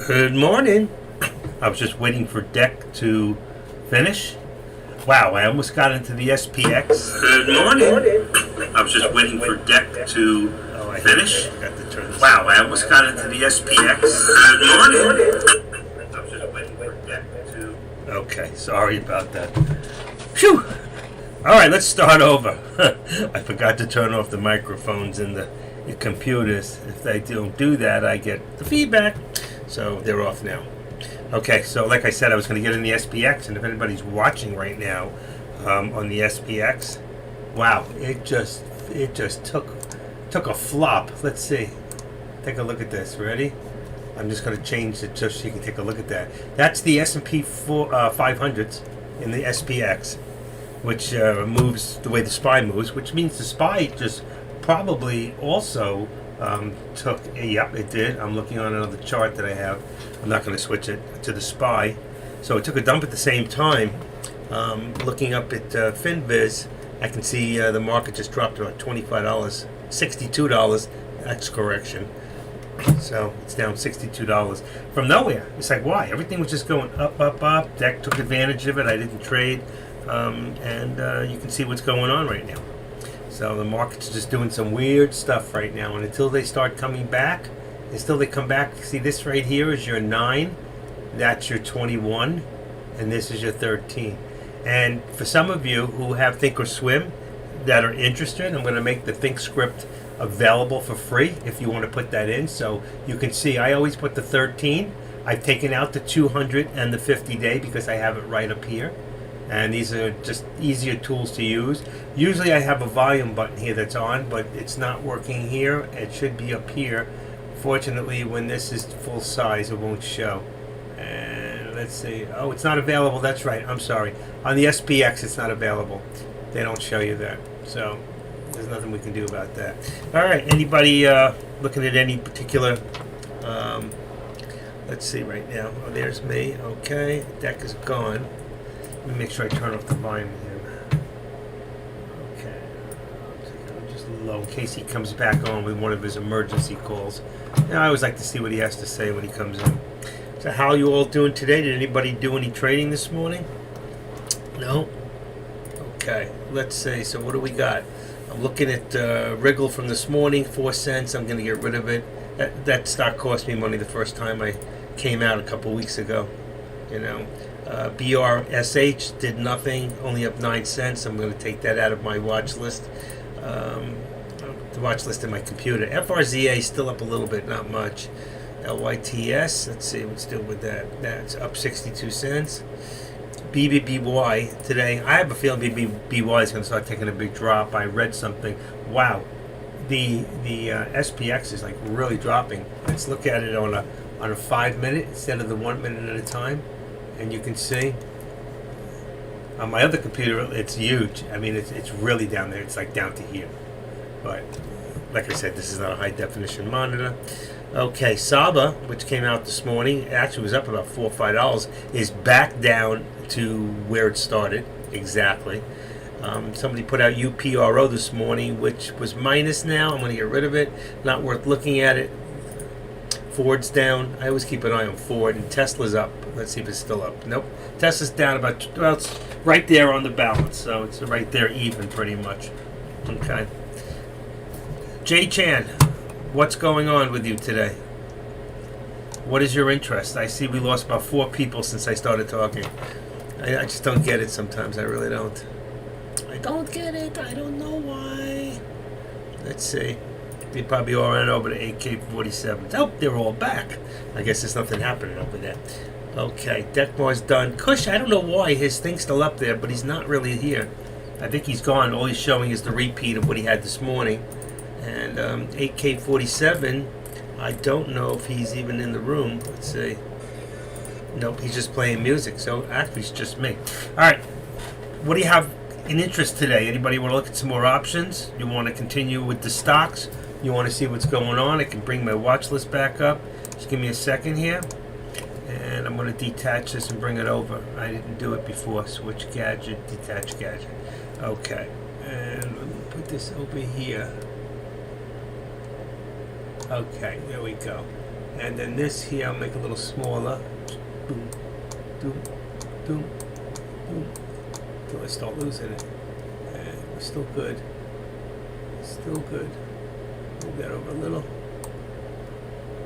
Good morning. I was just waiting for deck to finish. Wow, I almost got into the SPX. Good morning. I was just waiting for deck to finish. Wow, I almost got into the SPX. Good morning. I was just waiting for deck to... Okay, sorry about that. Phew. All right, let's start over. I forgot to turn off the microphones in the computers. If I don't do that, I get the feedback. So they're off now. Okay, so like I said, I was going to get in the SPX, and if anybody's watching right now on the SPX, wow, it just took a flop. Let's see. Take a look at this. Ready? I'm just going to change it just so you can take a look at that. That's the S&P 500s in the SPX, which moves the way the SPY moves, which means the SPY just probably also took a, yep, it did. I'm looking on another chart that I have. I'm not going to switch it to the SPY. So it took a dump at the same time. Looking up at FinViz, I can see the market just dropped about $25, $62. That's correction. So it's down $62 from nowhere. It's like, why? Everything was just going up, up, up. Deck took advantage of it. I didn't trade. And you can see what's going on right now. So the market's just doing some weird stuff right now, and until they start coming back, until they come back, see this right here is your 9, that's your 21, and this is your 13. And for some of you who have Thinkorswim that are interested, I'm going to make the Think script available for free if you want to put that in. So you can see I always put the 13. I've taken out the 200 and the 50-day because I have it right up here. And these are just easier tools to use. Usually I have a volume button here that's on, but it's not working here. It should be up here. Fortunately, when this is full size, it won't show. And let's see. Oh, it's not available. That's right. I'm sorry. On the SPX, it's not available. They don't show you that. So there's nothing we can do about that. All right. Anybody looking at any particular... let's see right now. Oh, there's me. Okay. Deck is gone. Let me make sure I turn off the volume here. Okay. Just low in case he comes back on with one of his emergency calls. Now, I always like to see what he has to say when he comes in. So how are you all doing today? Did anybody do any trading this morning? No? Okay. Let's see. So what do we got? I'm looking at Wriggle from this morning, 4 cents. I'm going to get rid of it. That stock cost me money the first time I came out a couple weeks ago. You know. BRSH did nothing, only up 9 cents. I'm going to take that out of my watch list. The watch list in my computer. FRZA still up a little bit, not much. LYTS, let's see what's doing with that. That's up 62 cents. BBBY today, I have a feeling BBBY is going to start taking a big drop. I read something. Wow, the SPX is like really dropping. Let's look at it on a 5 minute instead of the 1 minute at a time. And you can see on my other computer, it's huge. I mean, it's really down there. It's like down to here. But like I said, this is not a high definition monitor. Okay, Saba, which came out this morning, actually was up about $4 or $5, is back down to where it started exactly. Somebody put out UPRO this morning, which was minus now. I'm going to get rid of it. Not worth looking at it. Ford's down. I always keep an eye on Ford, and Tesla's up. Let's see if it's still up. Nope. Tesla's down about, well, it's right there on the balance, so it's right there even pretty much. Okay. Jay Chan, what's going on with you today? What is your interest? I see we lost about 4 people since I started talking. I just don't get it sometimes. I really don't. I don't get it. I don't know why. Let's see. They probably all ran over to AK-47. Oh, they're all back. I guess there's nothing happening over there. Okay, Deckmar's done. Kush, I don't know why. His thing's still up there, but he's not really here. I think he's gone. All he's showing is the repeat of what he had this morning. And AK-47, I don't know if he's even in the room. Let's see. Nope, he's just playing music. So actually, it's just me. All right. What do you have in interest today? Anybody want to look at some more options? You want to continue with the stocks? You want to see what's going on? I can bring my watch list back up. Just give me a second here. And I'm going to detach this and bring it over. I didn't do it before. Switch gadget, detach gadget. Okay. And let me put this over here. Okay, there we go. And then this here, I'll make a little smaller. Boom, boom, boom, boom. Until I start losing it. And we're still good. Still good. Move that over a little.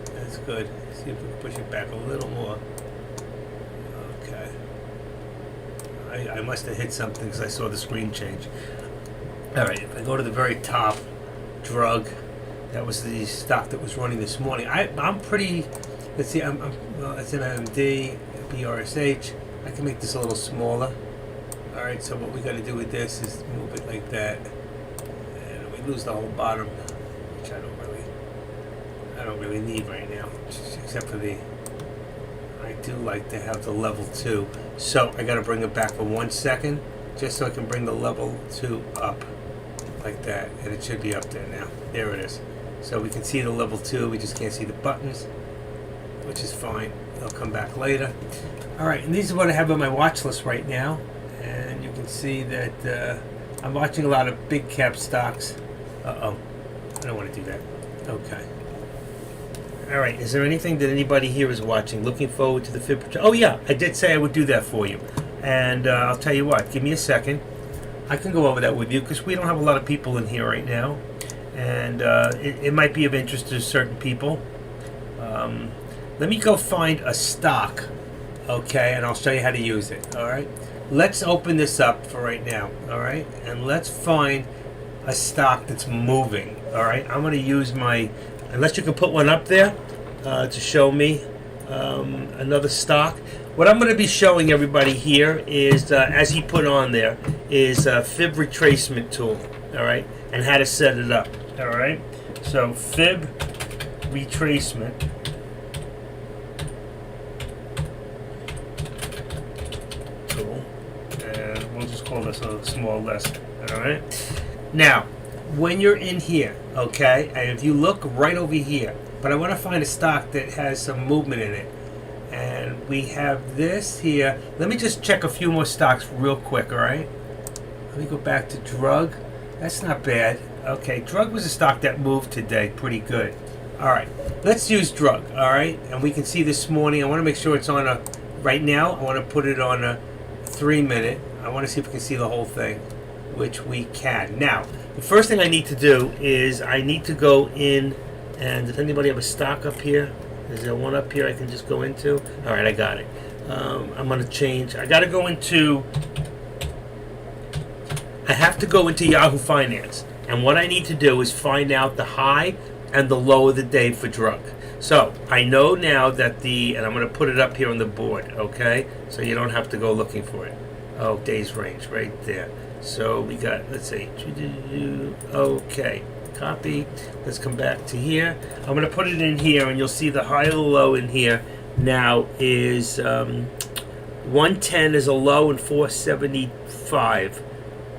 That's good. See if we can push it back a little more. Okay. I must have hit something because I saw the screen change. Alright, if I go to the very top, drug, that was the stock that was running this morning. I'm pretty, let's see, well, it's an MD, BRSH. I can make this a little smaller. Alright, so what we got to do with this is move it like that. And we lose the whole bottom, which I don't really need right now, except for I do like to have the level 2. So I got to bring it back for 1 second, just so I can bring the level 2 up, like that, and it should be up there now. There it is. So we can see the level 2, we just can't see the buttons, which is fine. They'll come back later. Alright, and these are what I have on my watch list right now, and you can see that I'm watching a lot of big cap stocks. I don't want to do that. Okay. Alright, is there anything that anybody here is watching? Looking forward to the Fib... Oh yeah, I did say I would do that for you. And I'll tell you what, give me a second. I can go over that with you because we don't have a lot of people in here right now. And it might be of interest to certain people. Let me go find a stock, okay, and I'll show you how to use it, alright? Let's open this up for right now, alright? And let's find a stock that's moving, alright? I'm going to use my... Unless you can put one up there to show me another stock. What I'm going to be showing everybody here is, as he put on there, is a Fib Retracement tool, all right, and how to set it up, all right. So Fib Retracement tool, and we'll just call this a small lesson, all right. Now, when you're in here, okay, and if you look right over here, but I want to find a stock that has some movement in it, and we have this here. Let me just check a few more stocks real quick, all right? Let me go back to drug. That's not bad. Okay, drug was a stock that moved today pretty good. All right, let's use drug, all right? And we can see this morning, I want to make sure it's on a, right now, I want to put it on a 3-minute. I want to see if we can see the whole thing, which we can. Now, the first thing I need to do is I need to go in, and does anybody have a stock up here? Is there one up here I can just go into? All right, I got it. I'm going to change. I got to go into, I have to go into Yahoo Finance. And what I need to do is find out the high and the low of the day for drug. So I know now that and I'm going to put it up here on the board, okay? So you don't have to go looking for it. Oh, days range right there. So we got, let's see, okay, copy. Let's come back to here. I'm going to put it in here, and you'll see the high or low in here now is 110 is a low and 475,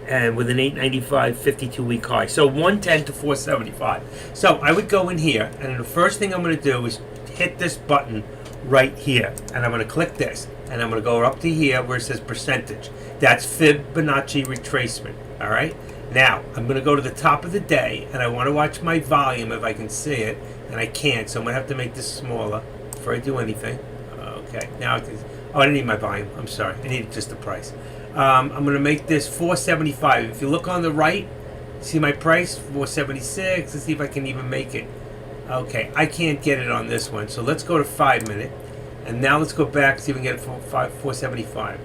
and with an 895 52-week high. So 110 to 475. So I would go in here, and the first thing I'm going to do is hit this button right here, and I'm going to click this, and I'm going to go up to here where it says percentage. That's Fibonacci Retracement, all right? Now, I'm going to go to the top of the day, and I want to watch my volume if I can see it, and I can't, so I'm going to have to make this smaller before I do anything. Okay, now I can, oh, I didn't need my volume. I'm sorry. I needed just the price. I'm going to make this 475. If you look on the right, see my price, 476. Let's see if I can even make it. Okay, I can't get it on this one, so let's go to 5 minute, and now let's go back and see if we can get it for 475.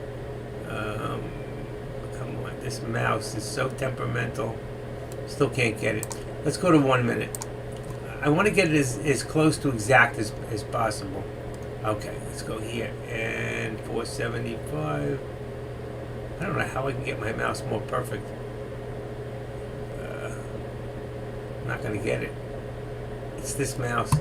Come on, this mouse is so temperamental. Still can't get it. Let's go to 1 minute. I want to get it as close to exact as possible. Okay, let's go here, and 475. I don't know how I can get my mouse more perfect. I'm not going to get it. It's this mouse.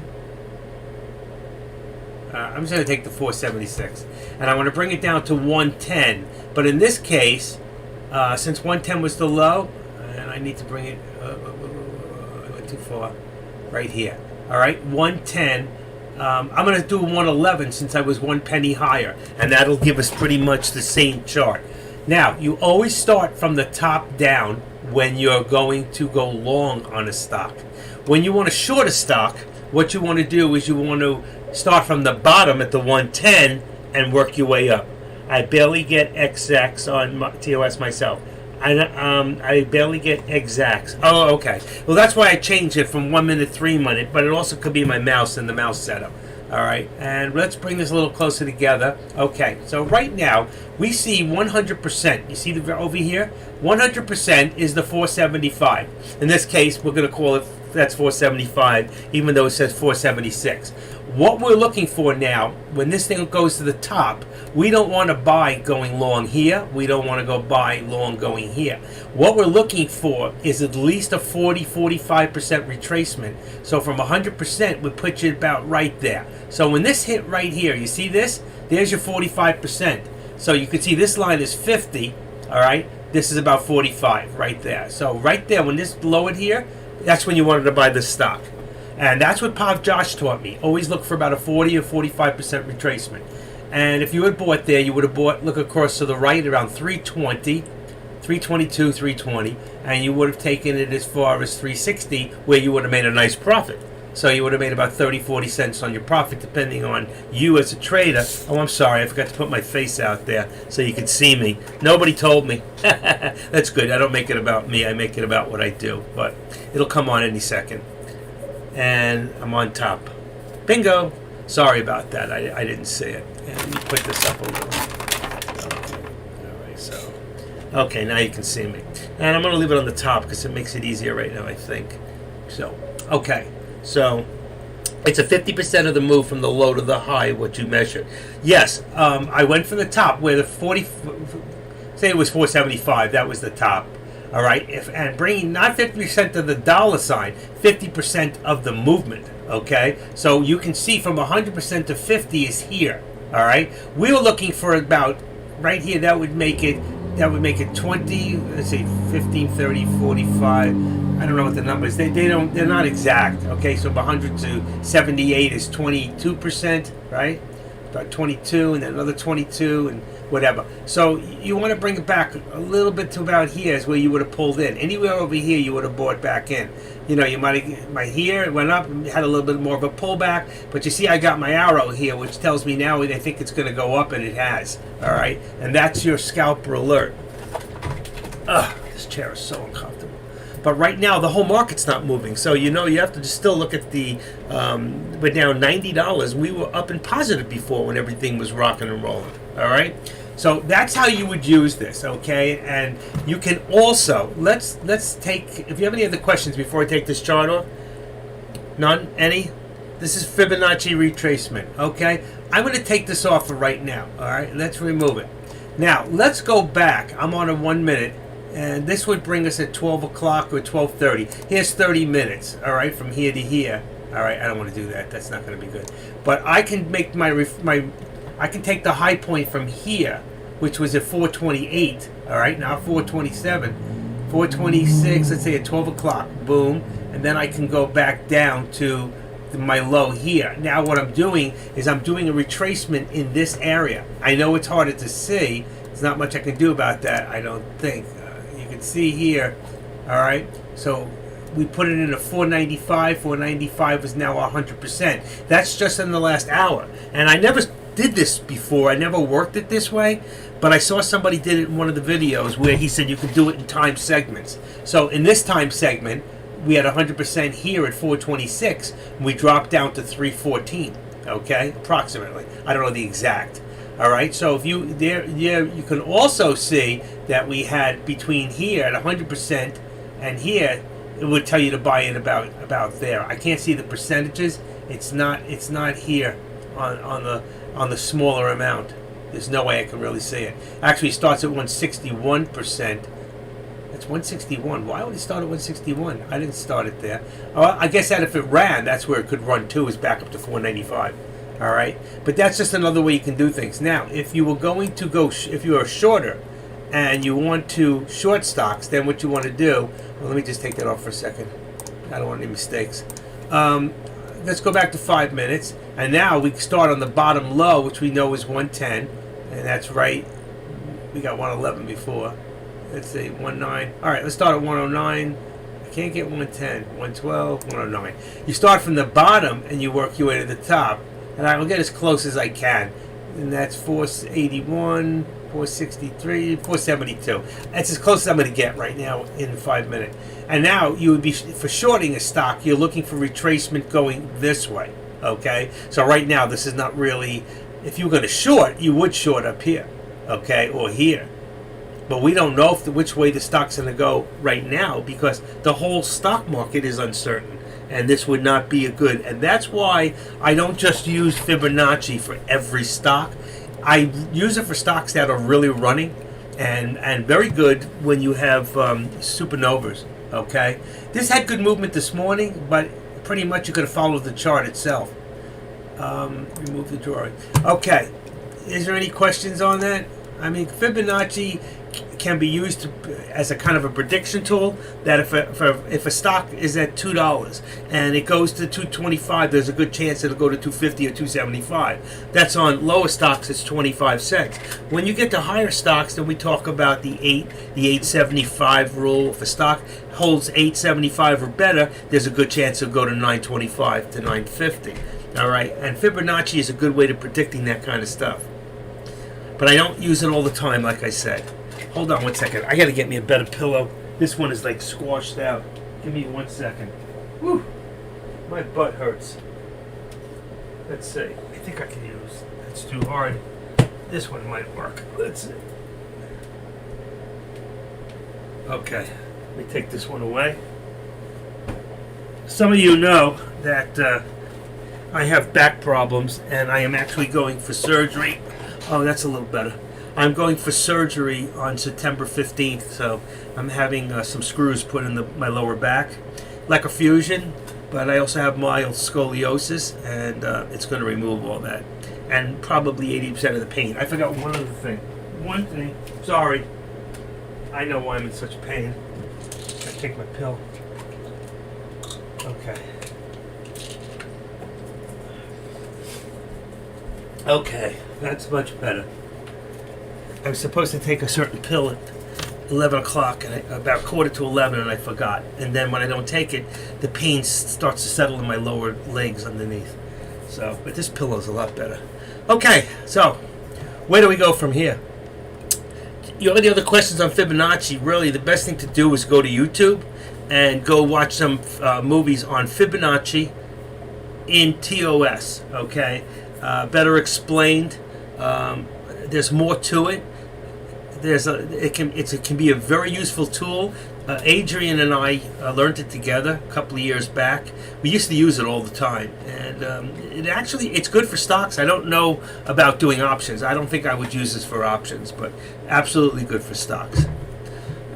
I'm just going to take the 476. And I want to bring it down to 110. But in this case, since 110 was the low, and I need to bring it, I went too far, right here. All right, 110. I'm going to do 111 since I was 1 penny higher. And that'll give us pretty much the same chart. Now, you always start from the top down when you're going to go long on a stock. When you want to short a stock, what you want to do is you want to start from the bottom at the 110 and work your way up. I barely get XX on TOS myself. I barely get exacts. Oh, okay. Well, that's why I changed it from 1 minute, 3 minute, but it also could be my mouse and the mouse setup. All right, and let's bring this a little closer together. Okay, so right now we see 100%. You see the over here? 100% is the 475. In this case, we're going to call it, that's 475, even though it says 476. What we're looking for now, when this thing goes to the top, we don't want to buy going long here. We don't want to go buy long going here. What we're looking for is at least a 40-45% retracement. So from 100%, we put you about right there. So when this hit right here, you see this? There's your 45%. So you can see this line is 50, all right? This is about 45 right there. So right there, when this lowered here, that's when you wanted to buy this stock. And that's what Pav Josh taught me. Always look for about a 40 or 45% retracement. And if you had bought there, you would have bought, look across to the right, around 320, 322, 320, and you would have taken it as far as 360, where you would have made a nice profit. So you would have made about 30, 40 cents on your profit, depending on you as a trader. Oh, I'm sorry, I forgot to put my face out there so you could see me. Nobody told me. That's good. I don't make it about me. I make it about what I do. But it'll come on any second. And I'm on top. Bingo! Sorry about that. I didn't see it. And let me put this up a little. Okay. All right, so. Okay, now you can see me. And I'm going to leave it on the top because it makes it easier right now, I think. So, okay. So, it's a 50% of the move from the low to the high, what you measured. Yes, I went from the top where the 40, say it was 475, that was the top. All right, and bringing not 50% of the dollar sign, 50% of the movement. Okay, so you can see from 100% to 50 is here. All right, we were looking for about right here. That would make it 20. Let's see, 15, 30, 45. I don't know what the number is. They're not exact. Okay, so 100 to 78 is 22%, right? About 22, and then another 22, and whatever. So you want to bring it back a little bit to about here is where you would have pulled in. Anywhere over here, you would have bought back in. You know, you might here, it went up, had a little bit more of a pullback, but you see I got my arrow here, which tells me now they think it's going to go up, and it has. All right, and that's your scalper alert. Ugh, this chair is so uncomfortable. But right now, the whole market's not moving. So, you know, you have to just still look at the, we're down $90. We were up and positive before when everything was rocking and rolling. All right? So that's how you would use this, okay? And you can also, let's take, if you have any other questions before I take this chart off. None? Any? This is Fibonacci Retracement, okay? I'm going to take this off for right now, all right? Let's remove it. Now, let's go back. I'm on a 1 minute. And this would bring us at 12 o'clock or 12:30. Here's 30 minutes, all right, from here to here. All right, I don't want to do that. That's not going to be good. But I can make I can take the high point from here, which was at 428, all right, now 427, 426, let's say at 12 o'clock, boom. And then I can go back down to my low here. Now what I'm doing is I'm doing a retracement in this area. I know it's harder to see. There's not much I can do about that, I don't think. You can see here, all right, so we put it in a 495. 495 is now 100%. That's just in the last hour. And I never did this before. I never worked it this way, but I saw somebody did it in one of the videos where he said you could do it in time segments. So in this time segment, we had 100% here at 426, and we dropped down to 314. Okay, approximately. I don't know the exact. All right. So if you you can also see that we had between here at 100% and here, it would tell you to buy in about there. I can't see the percentages. It's not here on the smaller amount. There's no way I can really see it. Actually, it starts at 161%. That's 161. Why would it start at 161? I didn't start it there. Oh, I guess that if it ran, that's where it could run to, is back up to 495. All right, but that's just another way you can do things. Now, if you were going to go, if you are shorter and you want to short stocks, then what you want to do, well, let me just take that off for a second. I don't want any mistakes. Let's go back to 5 minutes, and now we start on the bottom low, which we know is 110, and that's right. We got 111 before. Let's see, 19. All right, let's start at 109. I can't get 110, 112, 109. You start from the bottom and you work your way to the top, and I will get as close as I can, and that's 481, 463, 472. That's as close as I'm going to get right now in 5 minutes. And now you would be, for shorting a stock, you're looking for retracement going this way. Okay, so right now this is not really. If you were going to short, you would short up here, okay, or here. But we don't know which way the stock's going to go right now, because the whole stock market is uncertain, and this would not be a good. And that's why I don't just use Fibonacci for every stock. I use it for stocks that are really running and very good when you have supernovas. Okay, this had good movement this morning, but pretty much you could have followed the chart itself. Remove the drawing. Okay, is there any questions on that? I mean, Fibonacci can be used as a kind of a prediction tool, that if a stock is at $2 and it goes to 225, there's a good chance it'll go to 250 or 275. That's on lower stocks, it's 25 cents. When you get to higher stocks, then we talk about the 875 rule. If a stock holds 875 or better, there's a good chance it'll go to 925 to 950. All right, and Fibonacci is a good way to predicting that kind of stuff. But I don't use it all the time, like I said. Hold on 1 second. I got to get me a better pillow. This one is like squashed out. Give me 1 second. Whew. My butt hurts. Let's see. I think I can use. That's too hard. This one might work. Let's see. Okay. Let me take this one away. Some of you know that I have back problems, and I am actually going for surgery. Oh, that's a little better. I'm going for surgery on September 15th, so I'm having some screws put in my lower back, like a fusion, but I also have mild scoliosis, and it's going to remove all that, and probably 80% of the pain. I forgot one other thing. One thing. Sorry. I know why I'm in such pain. I take my pill. Okay. Okay, that's much better. I was supposed to take a certain pill at 11 o'clock, and about 11:15, and I forgot. And then when I don't take it, the pain starts to settle in my lower legs underneath. So, but this pillow is a lot better. Okay, so where do we go from here? You have any other questions on Fibonacci? Really, the best thing to do is go to YouTube and go watch some movies on Fibonacci in TOS. Okay, better explained. There's more to it. It can be a very useful tool. Adrian and I learned it together a couple of years back. We used to use it all the time, and it's good for stocks. I don't know about doing options. I don't think I would use this for options, but absolutely good for stocks.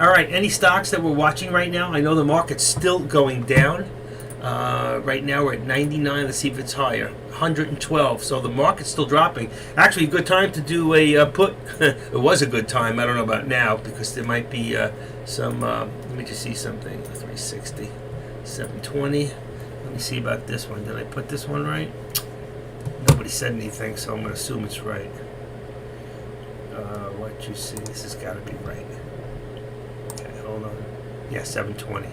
All right, any stocks that we're watching right now? I know the market's still going down. Right now we're at 99. Let's see if it's higher. 112. So the market's still dropping. Actually, a good time to do a put. It was a good time. I don't know about now, because there might be some. Let me just see something. 360, 720. Let me see about this one. Did I put this one right? Nobody said anything, so I'm going to assume it's right. What you see? This has got to be right. Okay, hold on. Yeah, 720.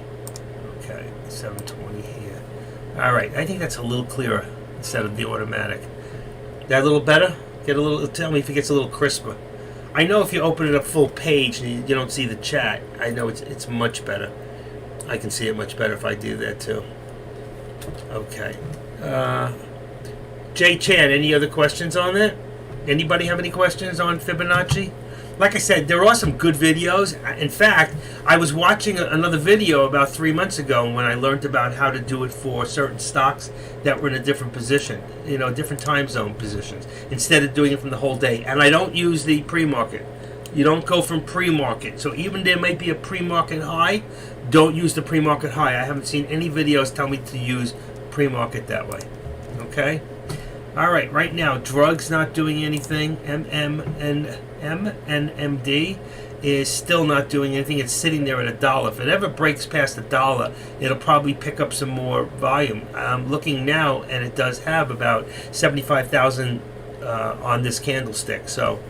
Okay, 720 here. All right, I think that's a little clearer instead of the automatic. That a little better? Tell me if it gets a little crisper. I know if you open it up full page and you don't see the chat, I know it's much better. I can see it much better if I do that too. Okay. Jay Chan, any other questions on that? Anybody have any questions on Fibonacci? Like I said, there are some good videos. In fact, I was watching another video about 3 months ago when I learned about how to do it for certain stocks that were in a different position, different time zone positions, instead of doing it from the whole day. And I don't use the pre-market. You don't go from pre-market. So even there might be a pre-market high, don't use the pre-market high. I haven't seen any videos tell me to use pre-market that way. Okay? All right, right now, drugs not doing anything. MNMD is still not doing anything. It's sitting there at $1. If it ever breaks past $1, it'll probably pick up some more volume. I'm looking now, and it does have about 75,000 on this candlestick. So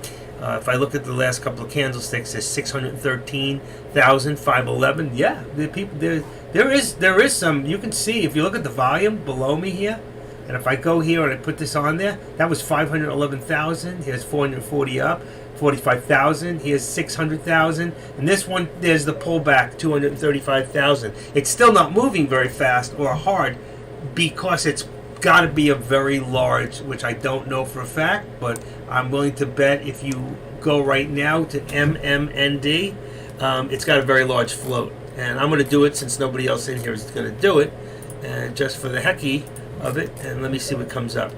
if I look at the last couple of candlesticks, there's 613,511. Yeah, there is some. You can see if you look at the volume below me here. And if I go here and I put this on there, that was 511,000. Here's 440 up, 45,000. Here's 600,000. And this one, there's the pullback, 235,000. It's still not moving very fast or hard because it's got to be a very large, which I don't know for a fact, but I'm willing to bet if you go right now to MMND, it's got a very large float. And I'm going to do it since nobody else in here is going to do it. And just for the hecky of it, and let me see what comes up.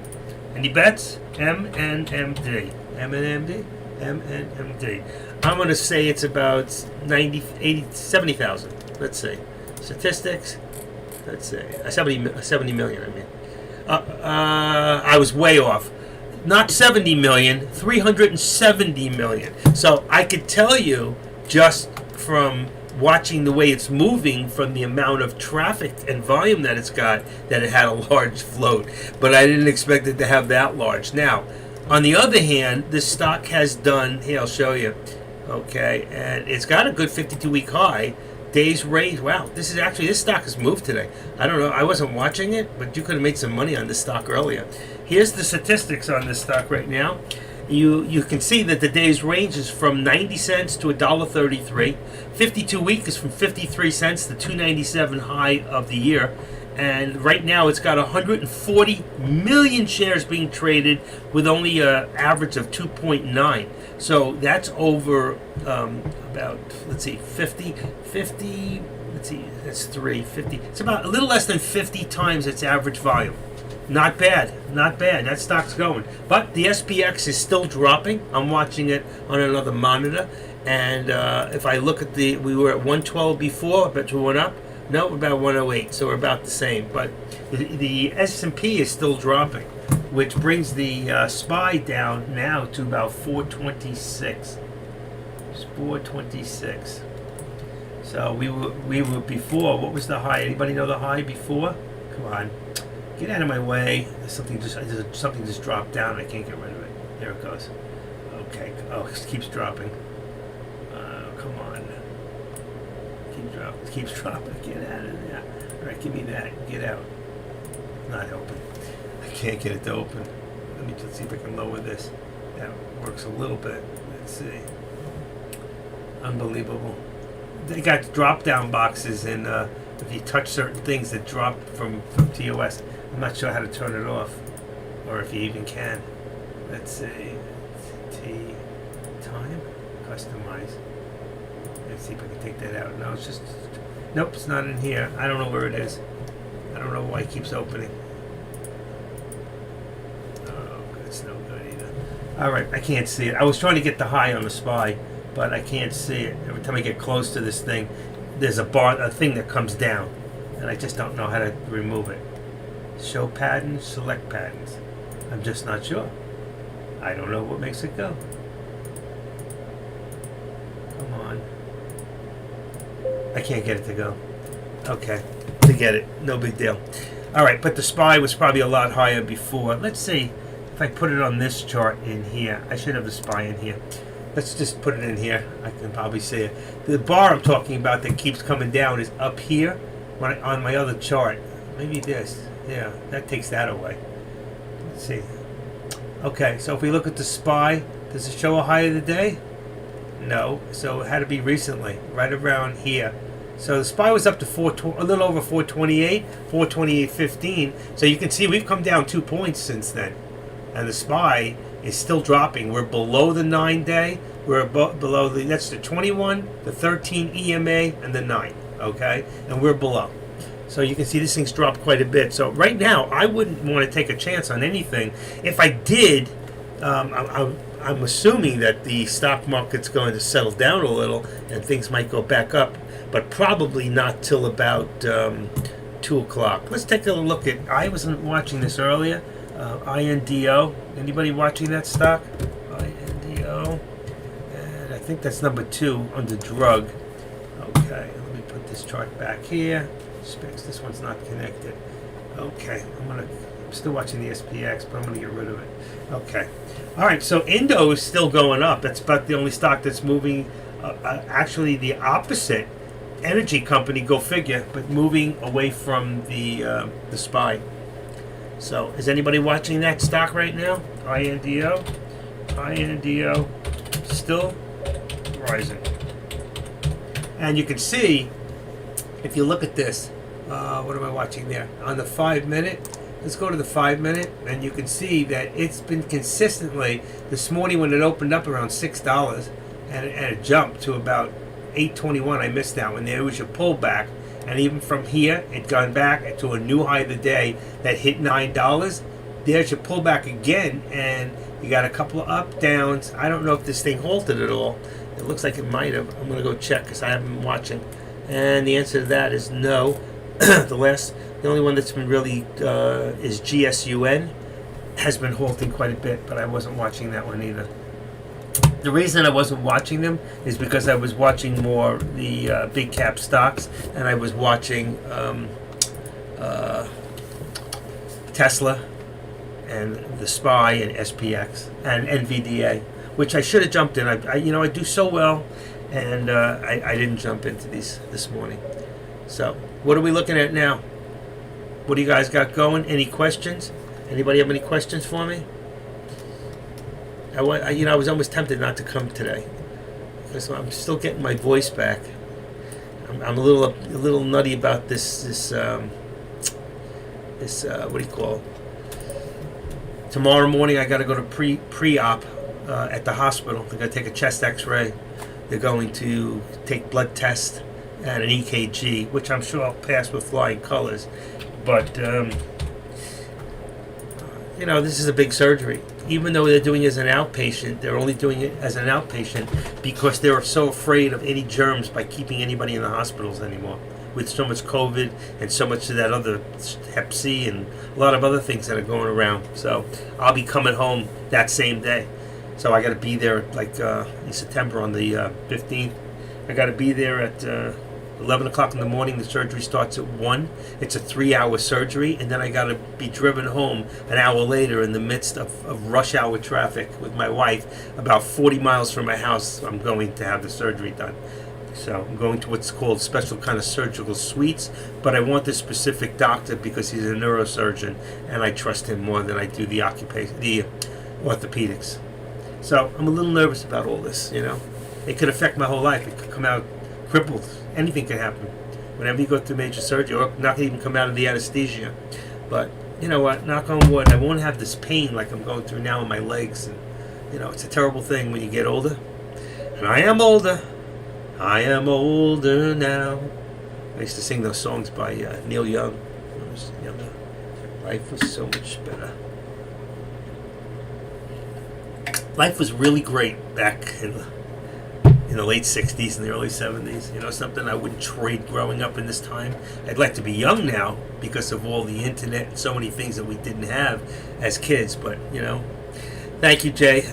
Any bets? MNMD. MNMD? MNMD. I'm going to say it's about 70,000. Let's see. Statistics. Let's see. 70 million, I mean. I was way off. Not 70 million, 370 million. So I could tell you just from watching the way it's moving, from the amount of traffic and volume that it's got, that it had a large float. But I didn't expect it to have that large. Now, on the other hand, this stock has done, here I'll show you, okay, and it's got a good 52-week high. Days range, wow, this stock has moved today. I don't know, I wasn't watching it, but you could have made some money on this stock earlier. Here's the statistics on this stock right now. You can see that the day's range is from 90 cents to $1.33. 52 week is from 53 cents to 297 high of the year. And right now it's got 140 million shares being traded with only an average of 2.9. So that's over about, let's see, 50, let's see, that's 350. It's about a little less than 50 times its average volume. Not bad, not bad. That stock's going. But the SPX is still dropping. I'm watching it on another monitor. And if I look at we were at 112 before, but we went up. No, we're about 108, so we're about the same. But the S&P is still dropping, which brings the SPY down now to about 426. It's 426. So we were before. What was the high? Anybody know the high before? Come on. Get out of my way. Something just dropped down. I can't get rid of it. There it goes. Okay. Oh, it keeps dropping. Come on. Keeps dropping. Get out of there. All right, give me that. Get out. Not open. I can't get it to open. Let me just see if I can lower this. That works a little bit. Let's see. Unbelievable. They got drop-down boxes, and if you touch certain things that drop from TOS, I'm not sure how to turn it off, or if you even can. Let's see. Time. Customize. Let's see if I can take that out. No, it's just... Nope, it's not in here. I don't know where it is. I don't know why it keeps opening. Oh, it's no good either. Alright, I can't see it. I was trying to get the high on the SPY, but I can't see it. Every time I get close to this thing, there's a thing that comes down, and I just don't know how to remove it. Show patterns, select patterns. I'm just not sure. I don't know what makes it go. Come on. I can't get it to go. Okay, forget it. No big deal. All right, but the SPY was probably a lot higher before. Let's see if I put it on this chart in here. I should have the SPY in here. Let's just put it in here. I can probably see it. The bar I'm talking about that keeps coming down is up here on my other chart. Maybe this. Yeah, that takes that away. Let's see. Okay, so if we look at the SPY, does it show a high of the day? No, so it had to be recently, right around here. So the SPY was up to a little over 428, 428.15. So you can see we've come down 2 points since then, and the SPY is still dropping. We're below the 9-day. We're below that's the 21, the 13 EMA, and the 9. Okay, and we're below. So you can see this thing's dropped quite a bit. So right now, I wouldn't want to take a chance on anything. If I did, I'm assuming that the stock market's going to settle down a little and things might go back up, but probably not till about 2 o'clock. Let's take a look at, I wasn't watching this earlier, INDO. Anybody watching that stock? INDO. And I think that's number 2 under drug. Okay, let me put this chart back here. Specs, this one's not connected. Okay, I'm still watching the SPX, but I'm going to get rid of it. Okay. All right, so Indo is still going up. That's about the only stock that's moving. Actually, the opposite. Energy company, go figure, but moving away from the SPY. So, is anybody watching that stock right now? INDO. INDO still rising. And you can see, if you look at this, what am I watching there? On the 5-minute, let's go to the 5-minute, and you can see that it's been consistently, this morning when it opened up around $6, and it jumped to about $8.21. I missed that one. There was your pullback, and even from here, it gone back to a new high of the day that hit $9. There's your pullback again, and you got a couple of up, downs. I don't know if this thing halted at all. It looks like it might have. I'm going to go check because I haven't been watching. And the answer to that is no. The only one that's been really is GSUN, has been halting quite a bit, but I wasn't watching that one either. The reason I wasn't watching them is because I was watching more the big cap stocks, and I was watching Tesla and the SPY and SPX and NVDA, which I should have jumped in. I do so well, and I didn't jump into these this morning. So what are we looking at now? What do you guys got going? Any questions? Anybody have any questions for me? I was almost tempted not to come today because I'm still getting my voice back. I'm a little nutty about this what do you call it? Tomorrow morning I got to go to pre-op at the hospital. They're going to take a chest X-ray. They're going to take blood test and an EKG, which I'm sure I'll pass with flying colors. But this is a big surgery. Even though they're doing it as an outpatient, they're only doing it as an outpatient because they're so afraid of any germs by keeping anybody in the hospitals anymore. With so much COVID and so much of that other Hep C and a lot of other things that are going around. So I'll be coming home that same day. So I got to be there in September on the 15th. I got to be there at 11 o'clock in the morning. The surgery starts at 1. It's a 3-hour surgery, and then I got to be driven home an hour later in the midst of rush hour traffic with my wife. About 40 miles from my house, I'm going to have the surgery done. So I'm going to what's called special kind of surgical suites, but I want this specific doctor because he's a neurosurgeon, and I trust him more than I do the orthopedics. So I'm a little nervous about all this, It could affect my whole life. It could come out crippled. Anything could happen. Whenever you go through major surgery, or not even come out of the anesthesia. But, you know what, knock on wood, I won't have this pain like I'm going through now in my legs. And, it's a terrible thing when you get older. And I am older. I am older now. I used to sing those songs by Neil Young when I was younger. Life was so much better. Life was really great back in the late 60s and the early 70s. Something I wouldn't trade growing up in this time. I'd like to be young now because of all the internet and so many things that we didn't have as kids. But, thank you, Jay.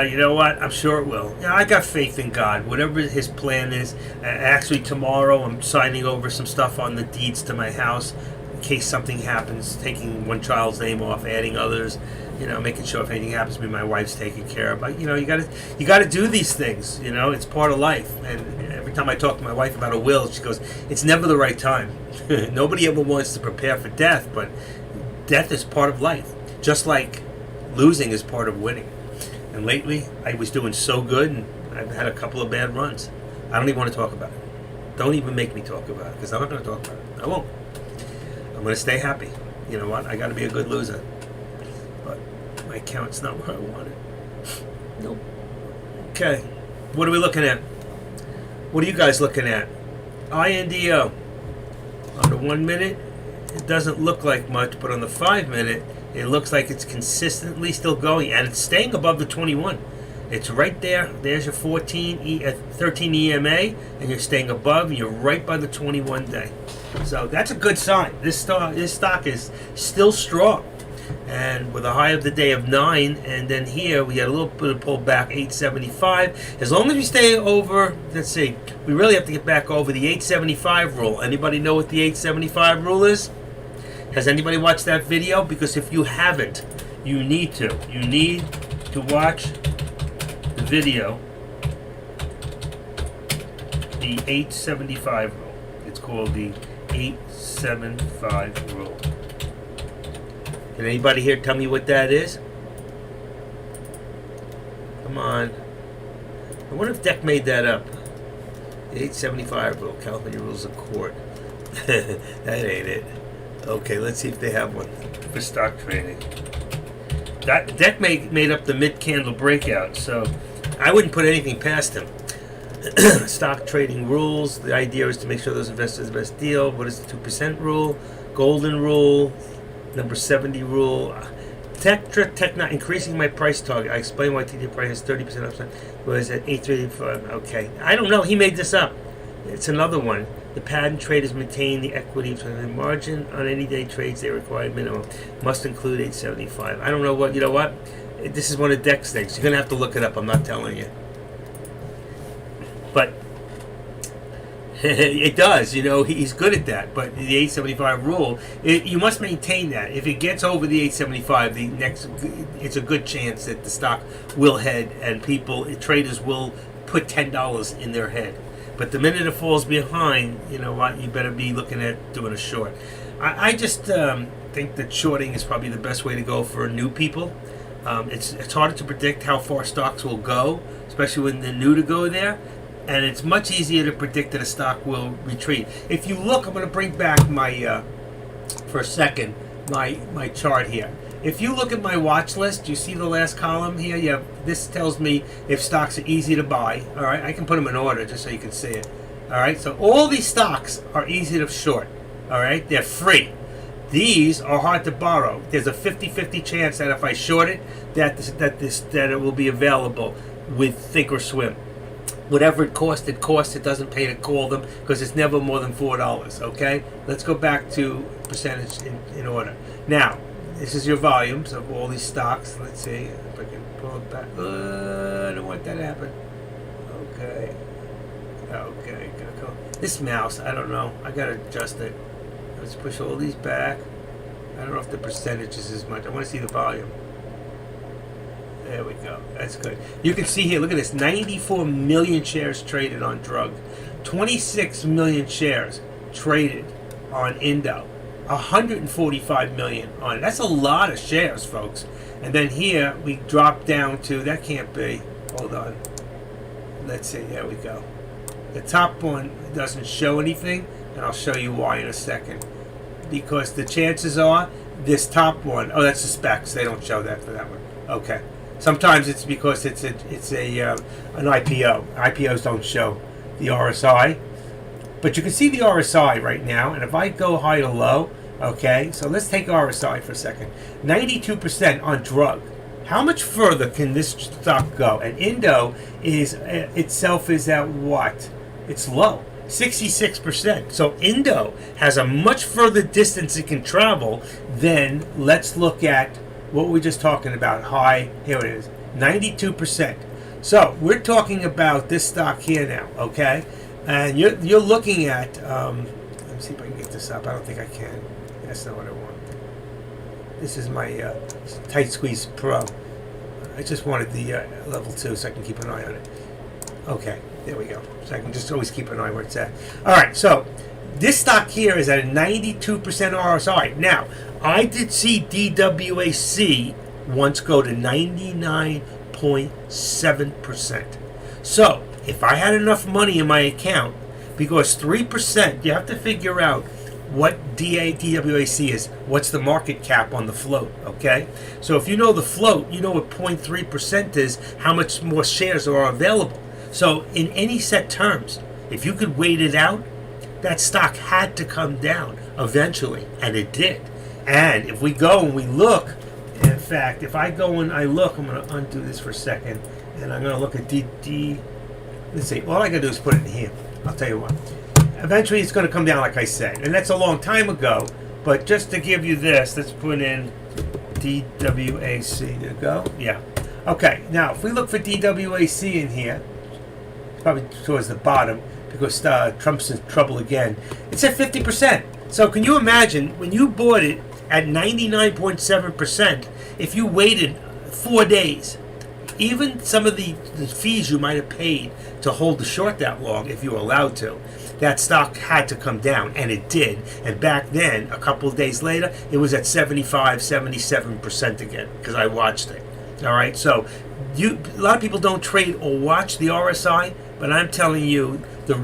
You know what? I'm sure it will. I got faith in God. Whatever his plan is. Actually, tomorrow I'm signing over some stuff on the deeds to my house in case something happens, taking one child's name off, adding others. Making sure if anything happens to me, my wife's taken care of. But you gotta do these things. It's part of life. And every time I talk to my wife about a will, she goes, "It's never the right time." Nobody ever wants to prepare for death, but death is part of life. Just like losing is part of winning. And lately, I was doing so good, and I've had a couple of bad runs. I don't even want to talk about it. Don't even make me talk about it, because I'm not going to talk about it. I won't. I'm going to stay happy. You know what? I got to be a good loser. But my account's not where I want it. Nope. Okay. What are we looking at? What are you guys looking at? INDO. On the 1 minute, it doesn't look like much, but on the 5 minute, it looks like it's consistently still going, and it's staying above the 21. It's right there. There's your 13 EMA, and you're staying above, and you're right by the 21 day. So that's a good sign. This stock is still strong, and with a high of the day of 9, and then here we got a little bit of pullback, 875. As long as we stay over, let's see, we really have to get back over the 875 rule. Anybody know what the 875 rule is? Has anybody watched that video? Because if you haven't, you need to. You need to watch the video, the 875 rule. It's called the 875 rule. Can anybody here tell me what that is? Come on. I wonder if Deck made that up. The 875 rule, California Rules of Court. That ain't it. Okay, let's see if they have one for stock trading. Deck made up the mid-candle breakout, so I wouldn't put anything past him. Stock trading rules. The idea is to make sure those investors the best deal. What is the 2% rule? Golden rule. Number 70 rule. Tech increasing my price target. I explain why TD price has 30% upside. Was at 835. Okay, I don't know. He made this up. It's another one. The patent traders maintain the equity margin on any day trades. They require minimum must include 875. I don't know what. You know what? This is one of Deck's things. You're gonna have to look it up. I'm not telling you. But it does, you know, he's good at that. But the 875 rule, you must maintain that. If it gets over the 875, it's a good chance that the stock will head, and traders will put $10 in their head. But the minute it falls behind, you know what, you better be looking at doing a short. I just think that shorting is probably the best way to go for new people. It's harder to predict how far stocks will go, especially when they're new to go there. And it's much easier to predict that a stock will retreat. If you look, I'm going to bring back my, for a second, my chart here. If you look at my watch list, you see the last column here? This tells me if stocks are easy to buy. All right, I can put them in order just so you can see it. All right, so all these stocks are easy to short. All right, they're free. These are hard to borrow. There's a 50-50 chance that if I short it, that it will be available with Thinkorswim. Whatever it costs. It doesn't pay to call them because it's never more than $4. Okay, let's go back to percentage in order. Now, this is your volumes of all these stocks. Let's see if I can pull it back. I don't want that to happen. Okay. Go. This mouse, I don't know. I gotta adjust it. Let's push all these back. I don't know if the percentage is as much. I want to see the volume. There we go. That's good. You can see here, look at this. 94 million shares traded on drug. 26 million shares traded on Indo. 145 million on it. That's a lot of shares, folks. And then here we drop down to, that can't be. Hold on. Let's see. There we go. The top one doesn't show anything, and I'll show you why in a second. Because the chances are this top one, oh, that's the specs. They don't show that for that one. Okay. Sometimes it's because it's an IPO. IPOs don't show the RSI, but you can see the RSI right now. And if I go high to low, okay, so let's take RSI for a second. 92% on drug. How much further can this stock go? And Indo itself is at what? It's low, 66%. So Indo has a much further distance it can travel than, let's look at what we're just talking about. High, here it is, 92%. So we're talking about this stock here now, okay? And you're looking at, let me see if I can get this up. I don't think I can. That's not what I want. This is my Tight Squeeze Pro. I just wanted the level 2 so I can keep an eye on it. Okay, there we go. So I can just always keep an eye where it's at. All right, so this stock here is at a 92% RSI. Now, I did see DWAC once go to 99.7%. So, if I had enough money in my account, because 3%, you have to figure out what DWAC is. What's the market cap on the float, okay? So if you know the float, you know what 0.3% is, how much more shares are available. So in any set terms, if you could wait it out, that stock had to come down eventually, and it did. And if we go and we look, in fact, if I go and I look, I'm going to undo this for a second, and I'm going to look at let's see, all I got to do is put it in here. I'll tell you what. Eventually it's going to come down, like I said, and that's a long time ago, but just to give you this, let's put in DWAC. There you go. Yeah. Okay, now if we look for DWAC in here, it's probably towards the bottom, because Trump's in trouble again. It's at 50%. So can you imagine, when you bought it at 99.7%, if you waited 4 days, even some of the fees you might have paid to hold the short that long, if you were allowed to, that stock had to come down, and it did. And back then, a couple of days later, it was at 75, 77% again, because I watched it. All right, so a lot of people don't trade or watch the RSI, but I'm telling you, the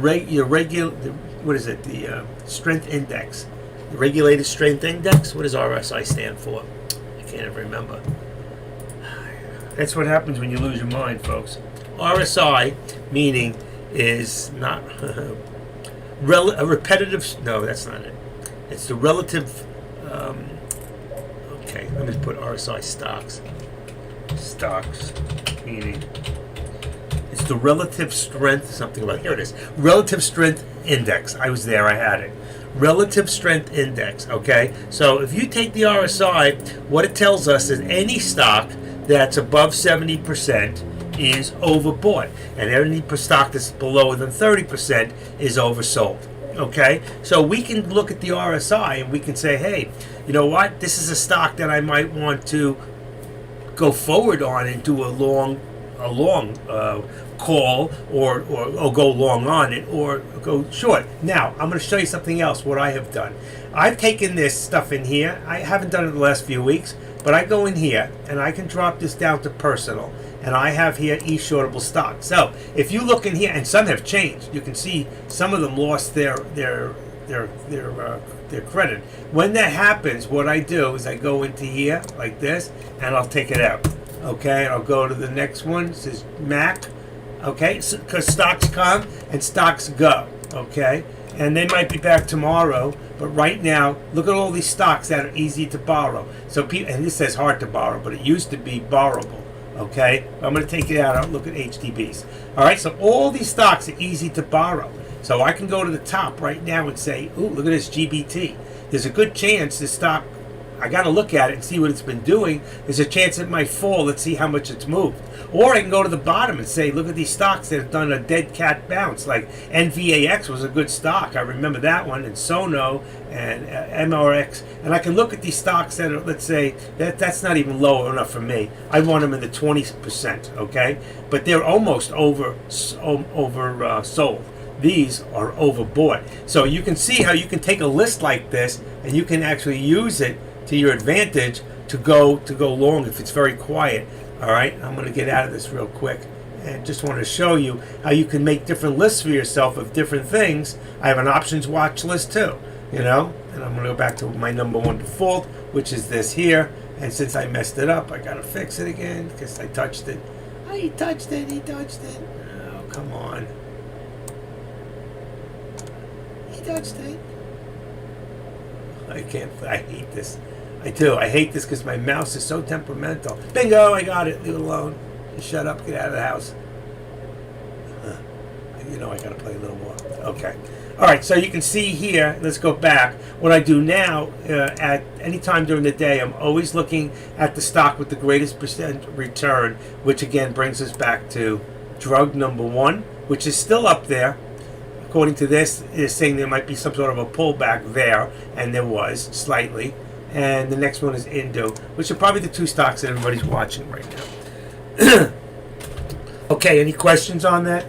strength index, the regulated strength index. What does RSI stand for? I can't even remember. That's what happens when you lose your mind, folks. RSI meaning is not a repetitive. No, that's not it. It's the relative. Okay, let me put RSI stocks. Stocks meaning it's the relative strength. Something like, here it is. Relative strength index. I was there. I had it. Relative strength index. Okay, so if you take the RSI, what it tells us is any stock that's above 70% is overbought, and any stock that's below than 30% is oversold. Okay, so we can look at the RSI and we can say, hey, you know what? This is a stock that I might want to go forward on and do a long call, or go long on it, or go short. Now, I'm going to show you something else, what I have done. I've taken this stuff in here. I haven't done it the last few weeks, but I go in here and I can drop this down to personal, and I have here e-shortable stock. So if you look in here, and some have changed, you can see some of them lost their credit. When that happens, what I do is I go into here like this, and I'll take it out. Okay, and I'll go to the next one. It says MAC. Okay, because stocks come and stocks go. Okay, and they might be back tomorrow, but right now, look at all these stocks that are easy to borrow. So people, and this says hard to borrow, but it used to be borrowable. Okay, I'm going to take it out. I'll look at HTBs. All right, so all these stocks are easy to borrow. So I can go to the top right now and say, ooh, look at this GBT. There's a good chance this stock, I got to look at it and see what it's been doing. There's a chance it might fall. Let's see how much it's moved. Or I can go to the bottom and say, look at these stocks that have done a dead cat bounce. Like NVAX was a good stock. I remember that one, and Sono and MRX. And I can look at these stocks that are, let's say, that's not even low enough for me. I want them in the 20%, okay? But they're almost sold. These are overbought. So you can see how you can take a list like this and you can actually use it to your advantage to go long if it's very quiet. All right, I'm going to get out of this real quick and just want to show you how you can make different lists for yourself of different things. I have an options watch list too, you know, and I'm going to go back to my number one default, which is this here. And since I messed it up, I got to fix it again because I touched it. He touched it. Oh, come on. He touched it. I hate this. I do. I hate this because my mouse is so temperamental. Bingo! I got it. Leave it alone. Just shut up. Get out of the house. You know I got to play a little more. Okay. All right. So you can see here. Let's go back. What I do now, at any time during the day, I'm always looking at the stock with the greatest percent return, which again brings us back to drug number one, which is still up there. According to this, is saying there might be some sort of a pullback there, and there was slightly. And the next one is Indo, which are probably the two stocks that everybody's watching right now. Okay, any questions on that?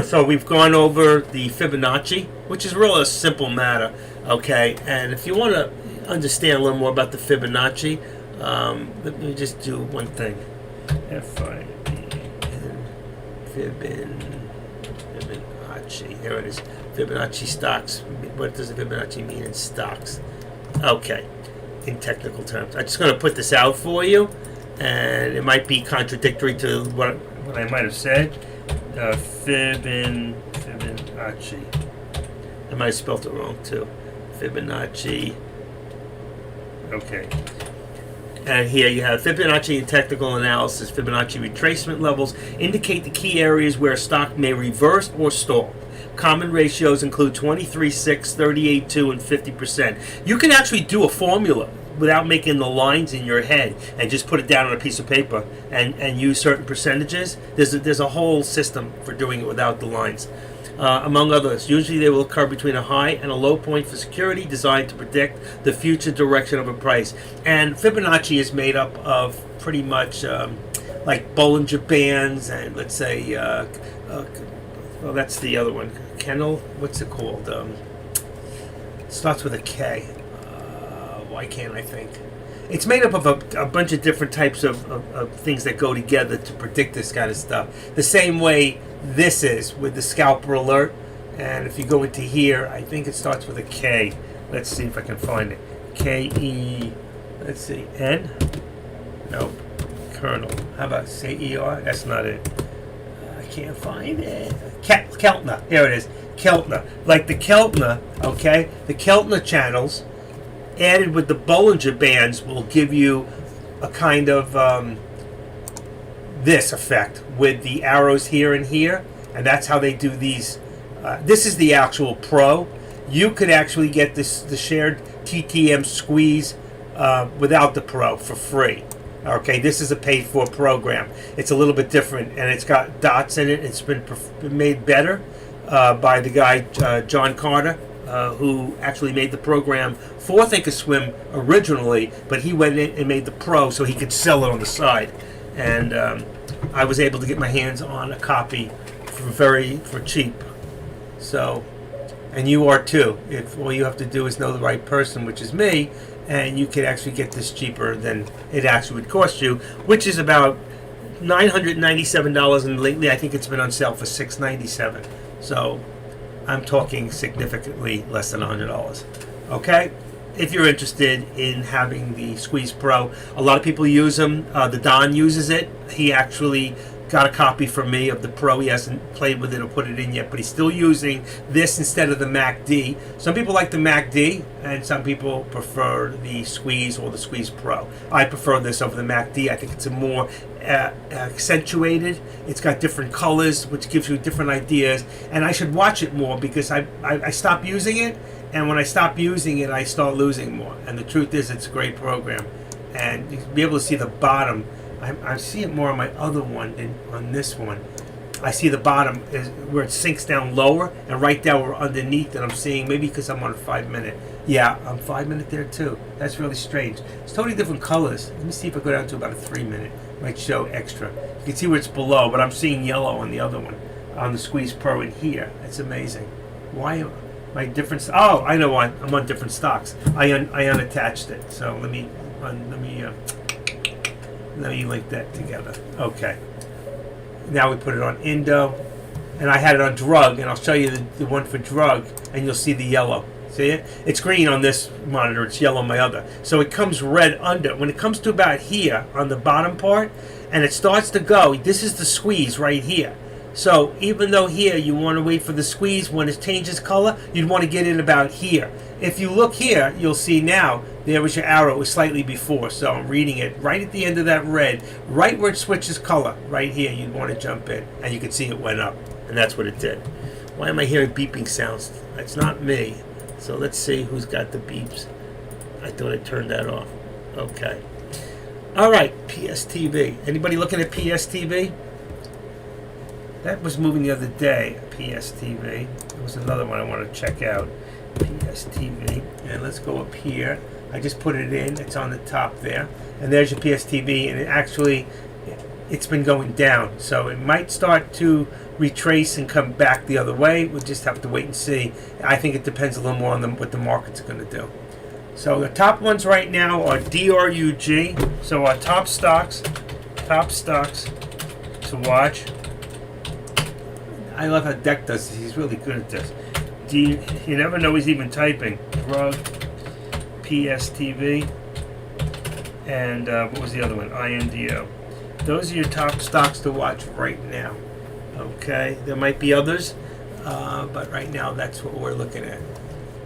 So we've gone over the Fibonacci, which is really a simple matter. Okay, and if you want to understand a little more about the Fibonacci, let me just do one thing. Fibonacci. Here it is. Fibonacci stocks. What does the Fibonacci mean in stocks? Okay, in technical terms. I'm just going to put this out for you, and it might be contradictory to what I might have said. Fibonacci. I might have spelled it wrong too. Fibonacci. Okay. And here you have Fibonacci in technical analysis. Fibonacci retracement levels indicate the key areas where a stock may reverse or stall. Common ratios include 23, 6, 38, 2, and 50%. You can actually do a formula without making the lines in your head and just put it down on a piece of paper and use certain percentages. There's a whole system for doing it without the lines. Among others, usually they will occur between a high and a low point for security, designed to predict the future direction of a price. And Fibonacci is made up of pretty much like Bollinger Bands, and let's say, well, that's the other one. Kennel, what's it called? Starts with a K. Why can't I think? It's made up of a bunch of different types of things that go together to predict this kind of stuff. The same way this is with the scalper alert. And if you go into here, I think it starts with a K. Let's see if I can find it. K-E, let's see, N? Nope. Kernel. How about say E-R? That's not it. I can't find it. Keltner. Here it is. Keltner. Like the Keltner, okay? The Keltner channels added with the Bollinger Bands will give you a kind of this effect with the arrows here and here, and that's how they do these. This is the actual Pro. You could actually get the shared TTM squeeze without the Pro for free. Okay, this is a paid-for program. It's a little bit different, and it's got dots in it. It's been made better by the guy John Carter, who actually made the program for Thinkorswim originally, but he went in and made the Pro so he could sell it on the side. And I was able to get my hands on a copy for cheap. So, and you are too. If all you have to do is know the right person, which is me, and you can actually get this cheaper than it actually would cost you, which is about $997, and lately I think it's been on sale for $697. So I'm talking significantly less than $100. Okay? If you're interested in having the Squeeze Pro, a lot of people use them. The Don uses it. He actually got a copy from me of the Pro. He hasn't played with it or put it in yet, but he's still using this instead of the MACD. Some people like the MACD, and some people prefer the Squeeze or the Squeeze Pro. I prefer this over the MACD. I think it's a more accentuated. It's got different colors, which gives you different ideas. And I should watch it more because I stopped using it, and when I stop using it, I start losing more. And the truth is, it's a great program. And you'll be able to see the bottom. I see it more on my other one than on this one. I see the bottom is where it sinks down lower, and right down we're underneath that I'm seeing, maybe because I'm on a 5 minute. Yeah, I'm 5 minute there too. That's really strange. It's totally different colors. Let me see if I go down to about a 3 minute. Might show extra. You can see where it's below, but I'm seeing yellow on the other one, on the Squeeze Pro in here. It's amazing. Why am I different? Oh, I know why. I'm on different stocks. I unattached it. So let me link that together. Okay. Now we put it on Indo, and I had it on drug, and I'll show you the one for drug, and you'll see the yellow. See it? It's green on this monitor, it's yellow on my other. So it comes red under. When it comes to about here on the bottom part, and it starts to go, this is the squeeze right here. So even though here you want to wait for the squeeze, when it changes color, you'd want to get in about here. If you look here, you'll see now, there was your arrow, it was slightly before, so I'm reading it right at the end of that red, right where it switches color, right here, you'd want to jump in, and you can see it went up, and that's what it did. Why am I hearing beeping sounds? It's not me. So let's see who's got the beeps. I thought I turned that off. Okay. All right, PSTV. Anybody looking at PSTV? That was moving the other day, PSTV. There was another one I want to check out. PSTV. And let's go up here. I just put it in. It's on the top there. And there's your PSTV. And it actually, it's been going down. So it might start to retrace and come back the other way. We'll just have to wait and see. I think it depends a little more on what the markets are going to do. So the top ones right now are DRUG. So our top stocks to watch. I love how Deck does this. He's really good at this. You never know he's even typing. Drug, PSTV, and what was the other one? INDO. Those are your top stocks to watch right now. Okay, there might be others, but right now that's what we're looking at.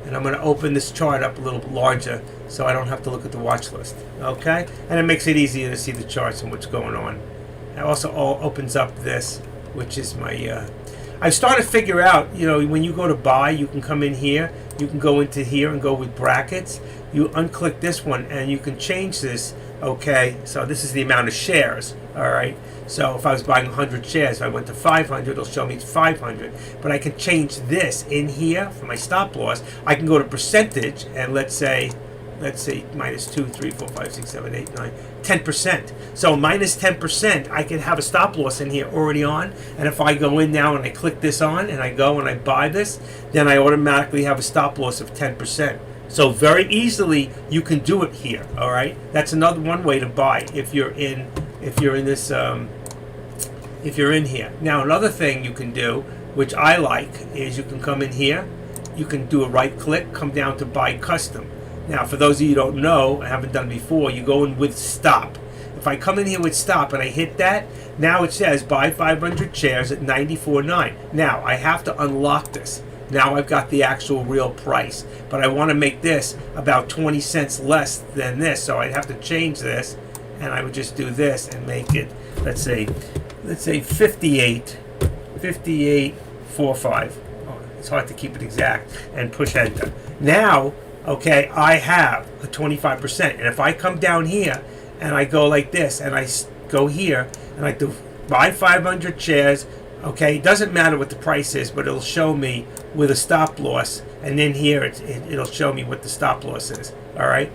And I'm going to open this chart up a little bit larger so I don't have to look at the watch list. Okay, and it makes it easier to see the charts and what's going on. It also opens up this, which is my. I've started to figure out, when you go to buy, you can come in here, you can go into here and go with brackets. You unclick this one and you can change this. Okay, so this is the amount of shares. All right, so if I was buying 100 shares, if I went to 500, it'll show me it's 500. But I can change this in here for my stop loss. I can go to percentage and let's say minus 2, 3, 4, 5, 6, 7, 8, 9, 10%. So minus 10%, I can have a stop loss in here already on. And if I go in now and I click this on and I go and I buy this, then I automatically have a stop loss of 10%. So very easily you can do it here. All right, that's another one way to buy if you're in this if you're in here. Now another thing you can do, which I like, is you can come in here, you can do a right click, come down to buy custom. Now for those of you who don't know, I haven't done it before, you go in with stop. If I come in here with stop and I hit that, now it says buy 500 shares at 94.9. Now I have to unlock this. Now I've got the actual real price, but I want to make this about 20 cents less than this, so I'd have to change this, and I would just do this and make it, let's say 58.45. Oh, it's hard to keep it exact, and push enter. Now, okay, I have a 25%, and if I come down here and I go like this, and I go here and I do buy 500 shares. Okay, it doesn't matter what the price is, but it'll show me with a stop loss, and then here it'll show me what the stop loss is. All right,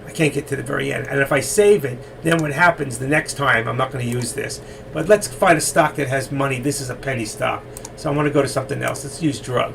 I can't get to the very end, and if I save it, then what happens the next time? I'm not going to use this, but let's find a stock that has money. This is a penny stock, so I want to go to something else. Let's use drug.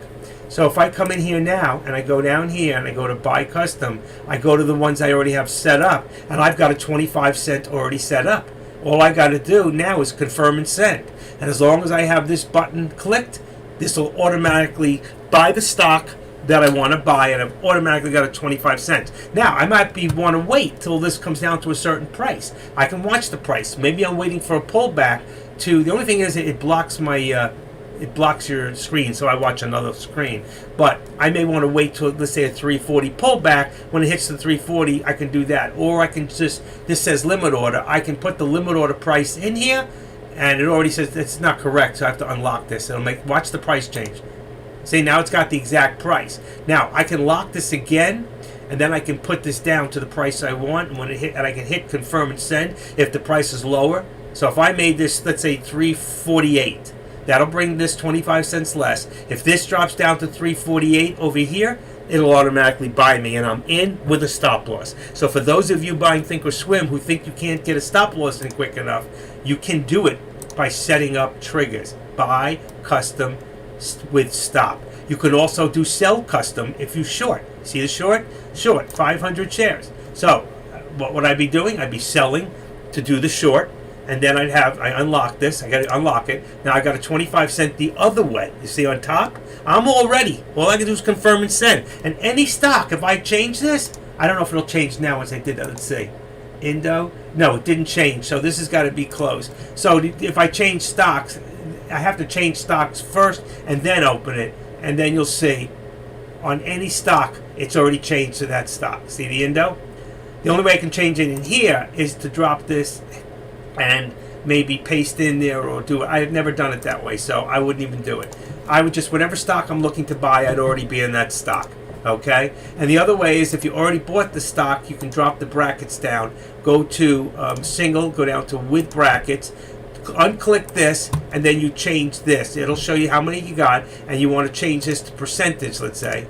So if I come in here now and I go down here and I go to buy custom, I go to the ones I already have set up, and I've got a 25-cent already set up. All I got to do now is confirm and send. And as long as I have this button clicked, this will automatically buy the stock that I want to buy, and I've automatically got a 25 cents. Now, I might want to wait till this comes down to a certain price. I can watch the price. Maybe I'm waiting for a pullback to, the only thing is it blocks my, it blocks your screen, so I watch another screen. But I may want to wait till, let's say, a 340 pullback. When it hits the 340, I can do that. Or I can just, this says limit order. I can put the limit order price in here, and it already says it's not correct, so I have to unlock this. It'll watch the price change. See, now it's got the exact price. Now, I can lock this again, and then I can put this down to the price I want, and when it hit, and I can hit confirm and send if the price is lower. So if I made this, let's say 348, that'll bring this 25 cents less. If this drops down to 348 over here, it'll automatically buy me, and I'm in with a stop loss. So for those of you buying Thinkorswim who think you can't get a stop loss in quick enough, you can do it by setting up triggers. Buy custom with stop. You can also do sell custom if you short. See the short? Short, 500 shares. So what would I be doing? I'd be selling to do the short, and then I unlock this. I got to unlock it. Now I got a 25 cent the other way. You see on top? I'm all ready. All I can do is confirm and send. And any stock, if I change this, I don't know if it'll change now as I did that. Let's see. Indo? No, it didn't change. So this has got to be closed. So if I change stocks, I have to change stocks first and then open it. And then you'll see on any stock, it's already changed to that stock. See the Indo? The only way I can change it in here is to drop this and maybe paste in there or do it. I have never done it that way, so I wouldn't even do it. I would just, whatever stock I'm looking to buy, I'd already be in that stock. Okay? And the other way is if you already bought the stock, you can drop the brackets down, go to single, go down to with brackets, unclick this, and then you change this. It'll show you how many you got, and you want to change this to percentage, let's say.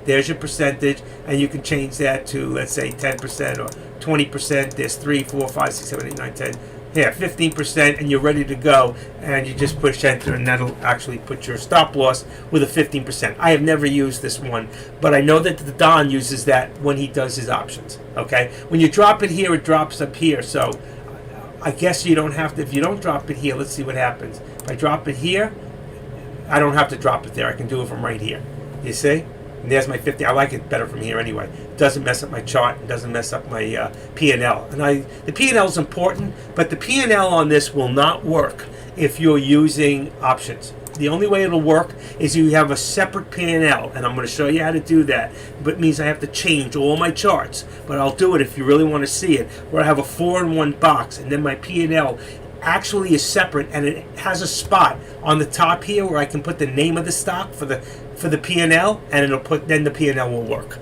There's your percentage, and you can change that to, let's say, 10% or 20%. There's 3, 4, 5, 6, 7, 8, 9, 10. Here, 15%, and you're ready to go, and you just push enter, and that'll actually put your stop loss with a 15%. I have never used this one, but I know that the Don uses that when he does his options. Okay, when you drop it here, it drops up here. So I guess you don't have to. If you don't drop it here, let's see what happens. If I drop it here, I don't have to drop it there. I can do it from right here. You see? And there's my 50. I like it better from here anyway. It doesn't mess up my chart. It doesn't mess up my P&L. And the P&L is important, but the P&L on this will not work if you're using options. The only way it'll work is you have a separate P&L, and I'm going to show you how to do that. But it means I have to change all my charts. But I'll do it if you really want to see it, where I have a 4-in-1 box, and then my P&L actually is separate, and it has a spot on the top here where I can put the name of the stock for the P&L, and then the P&L will work.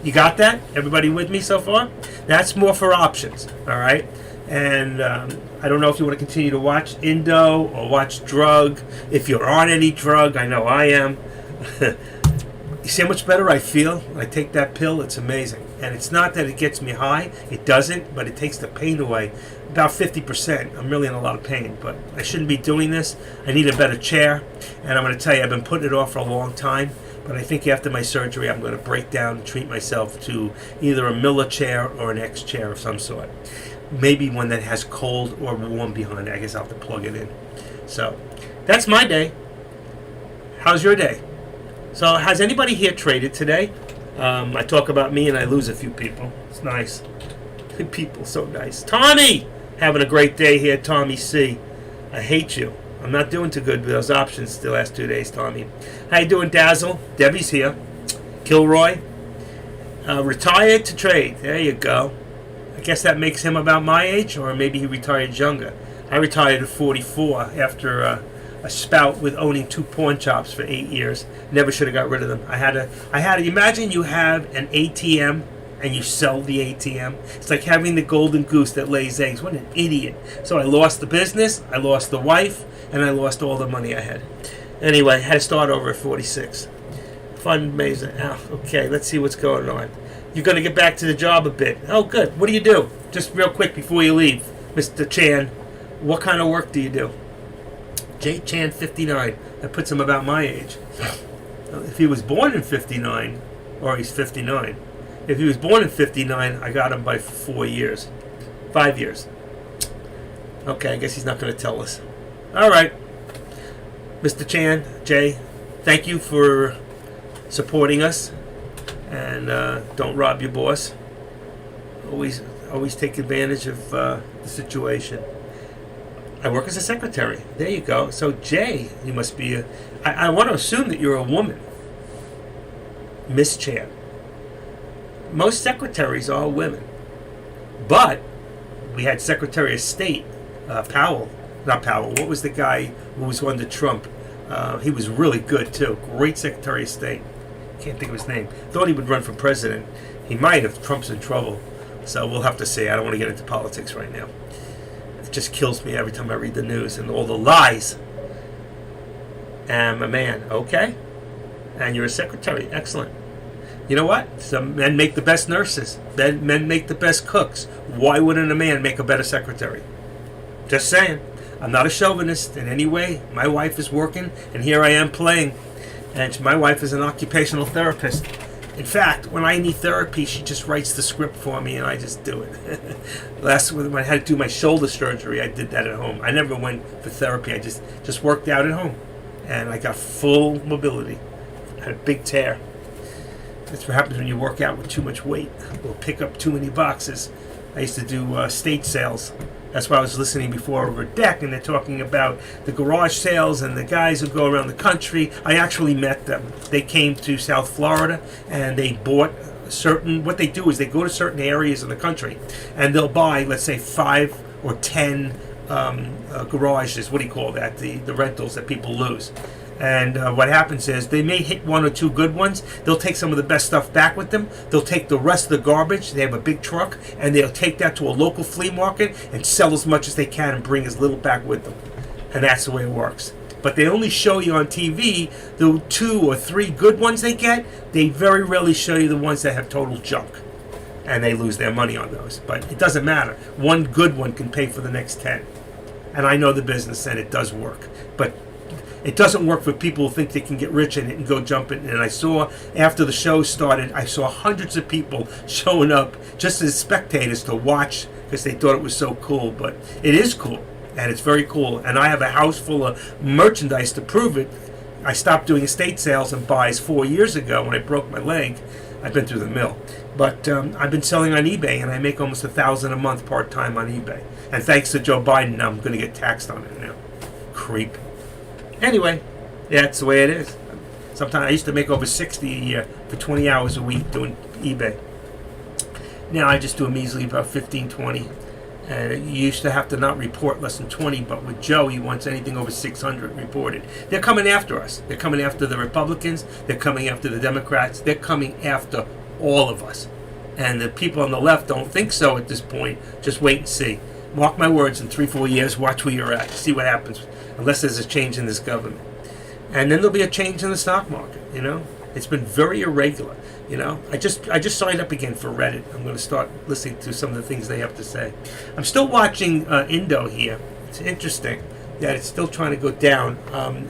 You got that? Everybody with me so far? That's more for options, all right? And I don't know if you want to continue to watch Indo or watch drug. If you're on any drug, I know I am. You see how much better I feel when I take that pill? It's amazing. And it's not that it gets me high. It doesn't, but it takes the pain away. About 50%. I'm really in a lot of pain, but I shouldn't be doing this. I need a better chair. And I'm going to tell you, I've been putting it off for a long time. But I think after my surgery, I'm going to break down and treat myself to either a Miller chair or an X chair of some sort. Maybe one that has cold or warm behind it. I guess I'll have to plug it in. So, that's my day. How's your day? So, has anybody here traded today? I talk about me and I lose a few people. It's nice. People, so nice. Tommy! Having a great day here, Tommy C. I hate you. I'm not doing too good with those options the last 2 days, Tommy. How you doing, Dazzle? Debbie's here. Kilroy. Retired to trade. There you go. I guess that makes him about my age, or maybe he retired younger. I retired at 44 after a spout with owning 2 pawn shops for 8 years. Never should have got rid of them. I had to imagine you have an ATM and you sell the ATM. It's like having the golden goose that lays eggs. What an idiot. So I lost the business, I lost the wife, and I lost all the money I had. Anyway, I had to start over at 46. Fun, amazing. Okay, let's see what's going on. You're going to get back to the job a bit. Oh, good. What do you do? Just real quick before you leave, Mr. Chan, what kind of work do you do? J. Chan, 59. That puts him about my age. If he was born in 59, or he's 59. If he was born in 59, I got him by 4 years. 5 years. Okay, I guess he's not going to tell us. All right. Mr. Chan, Jay, thank you for supporting us. And don't rob your boss. Always take advantage of the situation. I work as a secretary. There you go. So Jay, you must be I want to assume that you're a woman. Miss Chan. Most secretaries are women. But we had Secretary of State, Powell. Not Powell. What was the guy who was under Trump? He was really good too. Great Secretary of State. Can't think of his name. Thought he would run for president. He might if Trump's in trouble. So we'll have to see. I don't want to get into politics right now. It just kills me every time I read the news and all the lies. I'm a man, okay? And you're a secretary, excellent. You know what? Some men make the best nurses. Men make the best cooks. Why wouldn't a man make a better secretary? Just saying. I'm not a chauvinist in any way. My wife is working, and here I am playing. And my wife is an occupational therapist. In fact, when I need therapy, she just writes the script for me, and I just do it. When I had to do my shoulder surgery, I did that at home. I never went for therapy. I just worked out at home, and I got full mobility. I had a big tear. That's what happens when you work out with too much weight or pick up too many boxes. I used to do estate sales. That's why I was listening before over deck, and they're talking about the garage sales and the guys who go around the country. I actually met them. They came to South Florida, and they bought what they do is they go to certain areas of the country, and they'll buy, let's say, 5 or 10 garages. What do you call that? The rentals that people lose. And what happens is they may hit 1 or 2 good ones. They'll take some of the best stuff back with them. They'll take the rest of the garbage. They have a big truck, and they'll take that to a local flea market and sell as much as they can and bring as little back with them. And that's the way it works. But they only show you on TV the 2 or 3 good ones they get. They very rarely show you the ones that have total junk. And they lose their money on those. But it doesn't matter. One good one can pay for the next 10. And I know the business, and it does work. But it doesn't work for people who think they can get rich in it and go jump in. And I saw, after the show started, I saw hundreds of people showing up just as spectators to watch because they thought it was so cool. But it is cool, and it's very cool. And I have a house full of merchandise to prove it. I stopped doing estate sales and buys 4 years ago when I broke my leg. I've been through the mill. But I've been selling on eBay, and I make almost $1,000 a month part-time on eBay. And thanks to Joe Biden, I'm going to get taxed on it now. Creep. Anyway, that's the way it is. Sometimes I used to make over $60 a year for 20 hours a week doing eBay. Now I just do a measly about 15, 20. And you used to have to not report less than 20, but with Joe, he wants anything over 600 reported. They're coming after us. They're coming after the Republicans. They're coming after the Democrats. They're coming after all of us. And the people on the left don't think so at this point. Just wait and see. Mark my words, in 3-4 years, watch where you're at. See what happens, unless there's a change in this government. And then there'll be a change in the stock market, you know. It's been very irregular, you know. I just signed up again for Reddit. I'm going to start listening to some of the things they have to say. I'm still watching Indo here. It's interesting that it's still trying to go down.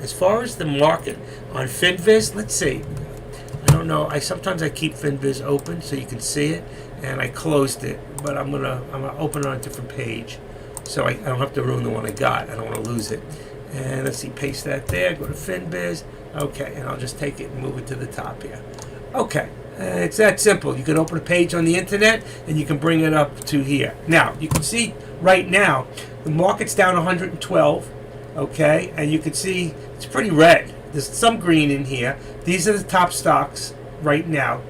As far as the market on FinViz, let's see. I don't know. Sometimes I keep FinViz open so you can see it, and I closed it, but I'm gonna open it on a different page, so I don't have to ruin the one I got. I don't want to lose it. And let's see, paste that there. Go to FinViz. Okay, and I'll just take it and move it to the top here. Okay, it's that simple. You can open a page on the internet and you can bring it up to here. Now, you can see right now the market's down 112, okay, and you can see it's pretty red. There's some green in here. These are the top stocks right now.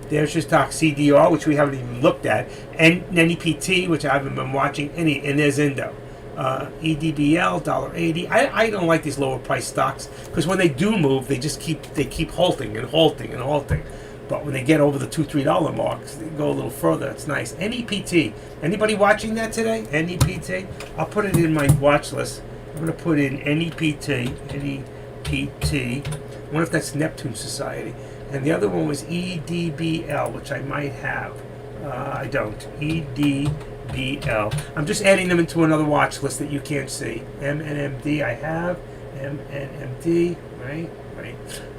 There's your stock CDR, which we haven't even looked at, and NEPT, which I haven't been watching any, and there's Indo. EDBL, $1.80. I don't like these lower price stocks because when they do move, they keep halting and halting and halting. But when they get over the $2-3 marks, they go a little further. It's nice. NEPT. Anybody watching that today? NEPT. I'll put it in my watch list. I'm going to put in NEPT. NEPT. I wonder if that's Neptune Society. And the other one was EDBL, which I might have. I don't. EDBL. I'm just adding them into another watch list that you can't see. MNMD I have. MNMD. Right.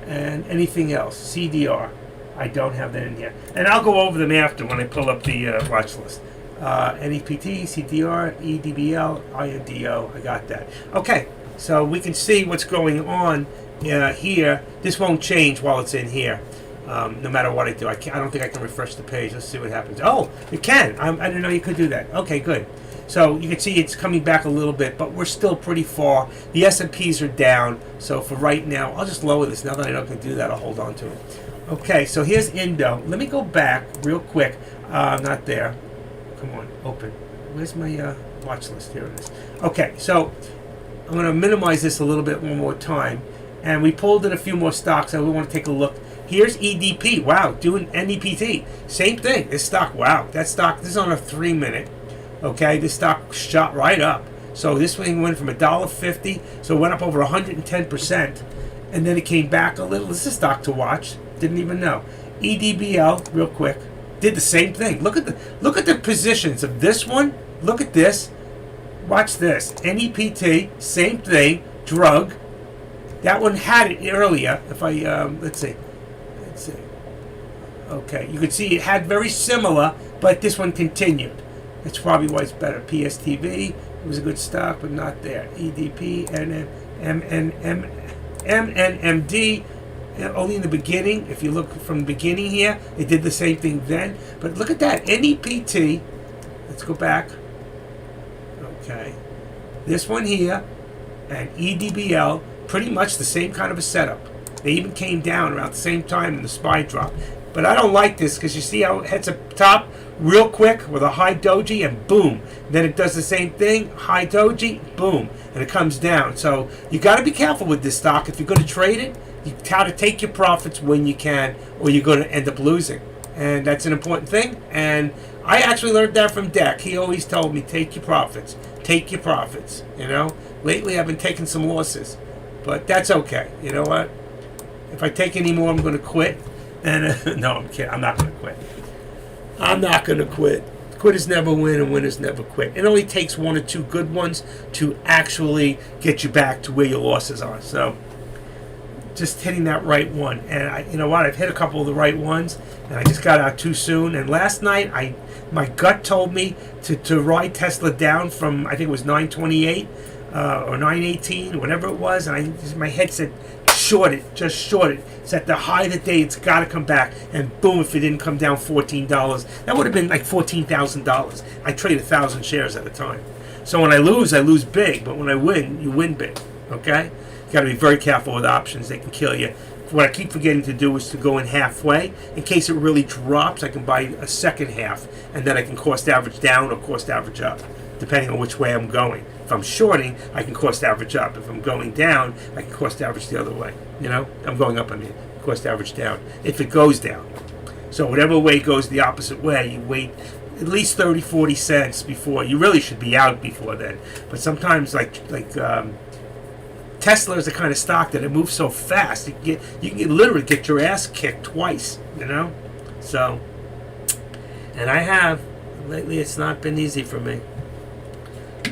And anything else. CDR. I don't have that in here. And I'll go over them after when I pull up the watch list. NEPT, CDR, EDBL, INDO. I got that. Okay. So we can see what's going on here. This won't change while it's in here. No matter what I do. I don't think I can refresh the page. Let's see what happens. Oh, it can. I didn't know you could do that. Okay, good. So you can see it's coming back a little bit, but we're still pretty far. The S&Ps are down. So for right now, I'll just lower this. Now that I know I can do that, I'll hold on to it. Okay, so here's Indo. Let me go back real quick. Not there. Come on, open. Where's my watch list? Here it is. Okay, so I'm going to minimize this a little bit one more time. And we pulled in a few more stocks. I want to take a look. Here's EDP. Wow, doing NEPT. Same thing. This stock, wow. That stock, this is on a 3-minute. Okay, this stock shot right up. So this thing went from $1.50, so it went up over 110%. And then it came back a little. This is a stock to watch. Didn't even know. EDBL, real quick, did the same thing. Look at the positions of this one. Look at this. Watch this. NEPT, same thing. Drug. That one had it earlier. If I let's see. Okay, you can see it had very similar, but this one continued. That's probably why it's better. PSTV, it was a good stock, but not there. EDP, MNMD, only in the beginning. If you look from the beginning here, it did the same thing then. But look at that, NEPT. Let's go back. Okay, this one here, and EDBL, pretty much the same kind of a setup. They even came down around the same time in the SPY drop. But I don't like this because you see how it heads up top real quick with a high doji and boom. Then it does the same thing, high doji, boom, and it comes down. So you got to be careful with this stock. If you're going to trade it, you got to take your profits when you can, or you're going to end up losing. And that's an important thing. And I actually learned that from Deck. He always told me, take your profits. Take your profits, you know. Lately I've been taking some losses. But that's okay. You know what? If I take any more, I'm going to quit. And no, I'm kidding. I'm not going to quit. I'm not going to quit. Quitters never win and winners never quit. It only takes one or two good ones to actually get you back to where your losses are. So just hitting that right one. And you know what? I've hit a couple of the right ones, and I just got out too soon. And last night, my gut told me to ride Tesla down from, I think it was 928 or 918, whatever it was. And my head said, short it, just short it. It's at the high of the day, it's got to come back. And boom, if it didn't come down $14, that would have been like $14,000. I trade 1,000 shares at a time. So when I lose big, but when I win, you win big, okay? You got to be very careful with options. They can kill you. What I keep forgetting to do is to go in halfway. In case it really drops, I can buy a second half, and then I can cost average down or cost average up, depending on which way I'm going. If I'm shorting, I can cost average up. If I'm going down, I can cost average the other way. You know, I'm going up, cost average down. If it goes down. So whatever way goes the opposite way, you wait at least 30, 40 cents before. You really should be out before then. But sometimes, Tesla is the kind of stock that it moves so fast. You can literally get your ass kicked twice, you know? So, and I have. Lately, it's not been easy for me.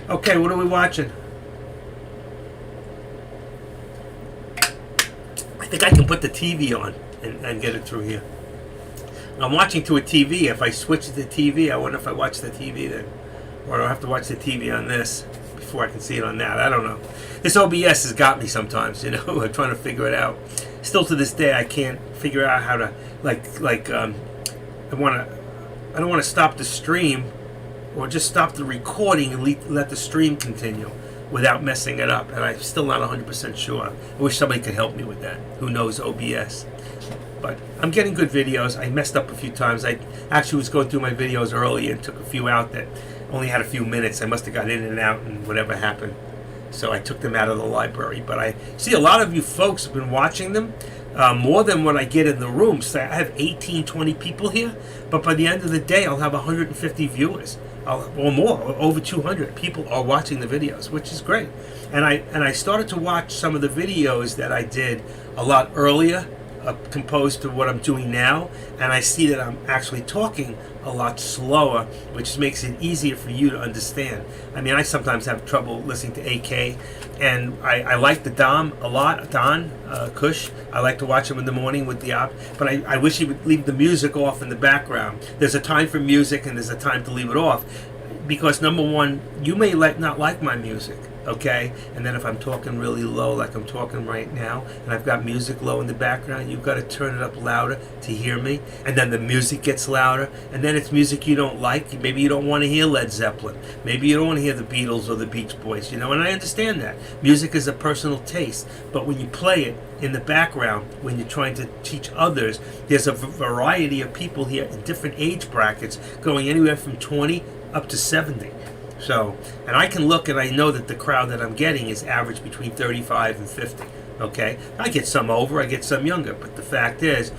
Okay, what are we watching? I think I can put the TV on and get it through here. I'm watching to a TV. If I switch to the TV, I wonder if I watch the TV then. Or do I have to watch the TV on this before I can see it on that? I don't know. This OBS has got me sometimes, you know. I'm trying to figure it out. Still to this day, I can't figure out how to, I don't want to stop the stream or just stop the recording and let the stream continue without messing it up. And I'm still not 100% sure. I wish somebody could help me with that. Who knows OBS? But I'm getting good videos. I messed up a few times. I actually was going through my videos early and took a few out that only had a few minutes. I must have got in and out and whatever happened. So I took them out of the library. But I see a lot of you folks have been watching them. More than what I get in the room. So I have 18, 20 people here. But by the end of the day, I'll have 150 viewers. Or more, or over 200 people are watching the videos, which is great. And I started to watch some of the videos that I did a lot earlier, composed to what I'm doing now, and I see that I'm actually talking a lot slower, which makes it easier for you to understand. I mean, I sometimes have trouble listening to AK, and I like the Don a lot, Kush. I like to watch him in the morning with the but I wish he would leave the music off in the background. There's a time for music, and there's a time to leave it off, because number one, you may not like my music. Okay, and then if I'm talking really low like I'm talking right now, and I've got music low in the background, you've got to turn it up louder to hear me, and then the music gets louder, and then it's music you don't like. Maybe you don't want to hear Led Zeppelin, maybe you don't want to hear the Beatles or the Beach Boys, you know, and I understand that. Music is a personal taste, but when you play it in the background, when you're trying to teach others, there's a variety of people here in different age brackets, going anywhere from 20 up to 70. So, and I can look and I know that the crowd that I'm getting is average between 35 and 50, okay? I get some over, I get some younger, but the fact is,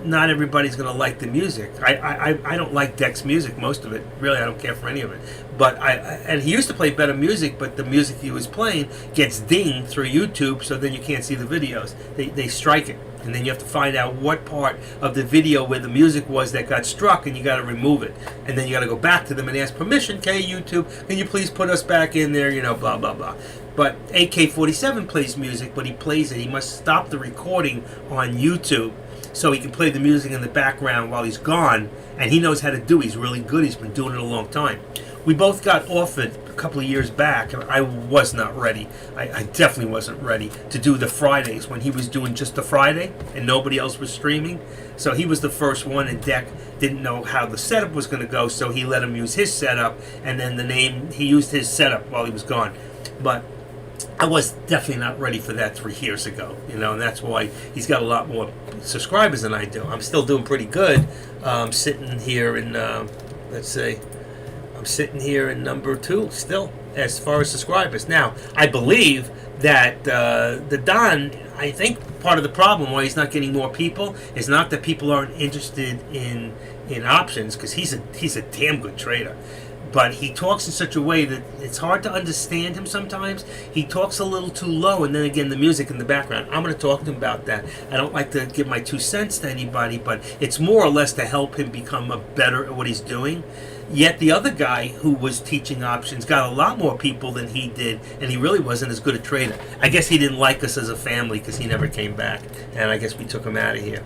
not everybody's going to like the music. I don't like Deck's music, most of it. Really, I don't care for any of it. But and he used to play better music, but the music he was playing gets dinged through YouTube, so then you can't see the videos. They strike it. And then you have to find out what part of the video where the music was that got struck, and you got to remove it. And then you got to go back to them and ask permission. Okay, YouTube, can you please put us back in there? You know, blah, blah, blah. But AK-47 plays music, but he plays it. He must stop the recording on YouTube so he can play the music in the background while he's gone. And he knows how to do it. He's really good. He's been doing it a long time. We both got offered a couple of years back, and I was not ready. I definitely wasn't ready to do the Fridays when he was doing just the Friday and nobody else was streaming. So he was the first one, and Deck didn't know how the setup was going to go, so he let him use his setup, and then he used his setup while he was gone. But I was definitely not ready for that 3 years ago, you know, and that's why he's got a lot more subscribers than I do. I'm still doing pretty good. Sitting here in, let's see, I'm sitting here in number 2 still as far as subscribers. Now, I believe that the Don, I think part of the problem why he's not getting more people is not that people aren't interested in options, because he's a damn good trader. But he talks in such a way that it's hard to understand him sometimes. He talks a little too low, and then again, the music in the background. I'm going to talk to him about that. I don't like to give my 2 cents to anybody, but it's more or less to help him become better at what he's doing. Yet the other guy who was teaching options got a lot more people than he did, and he really wasn't as good a trader. I guess he didn't like us as a family because he never came back, and I guess we took him out of here.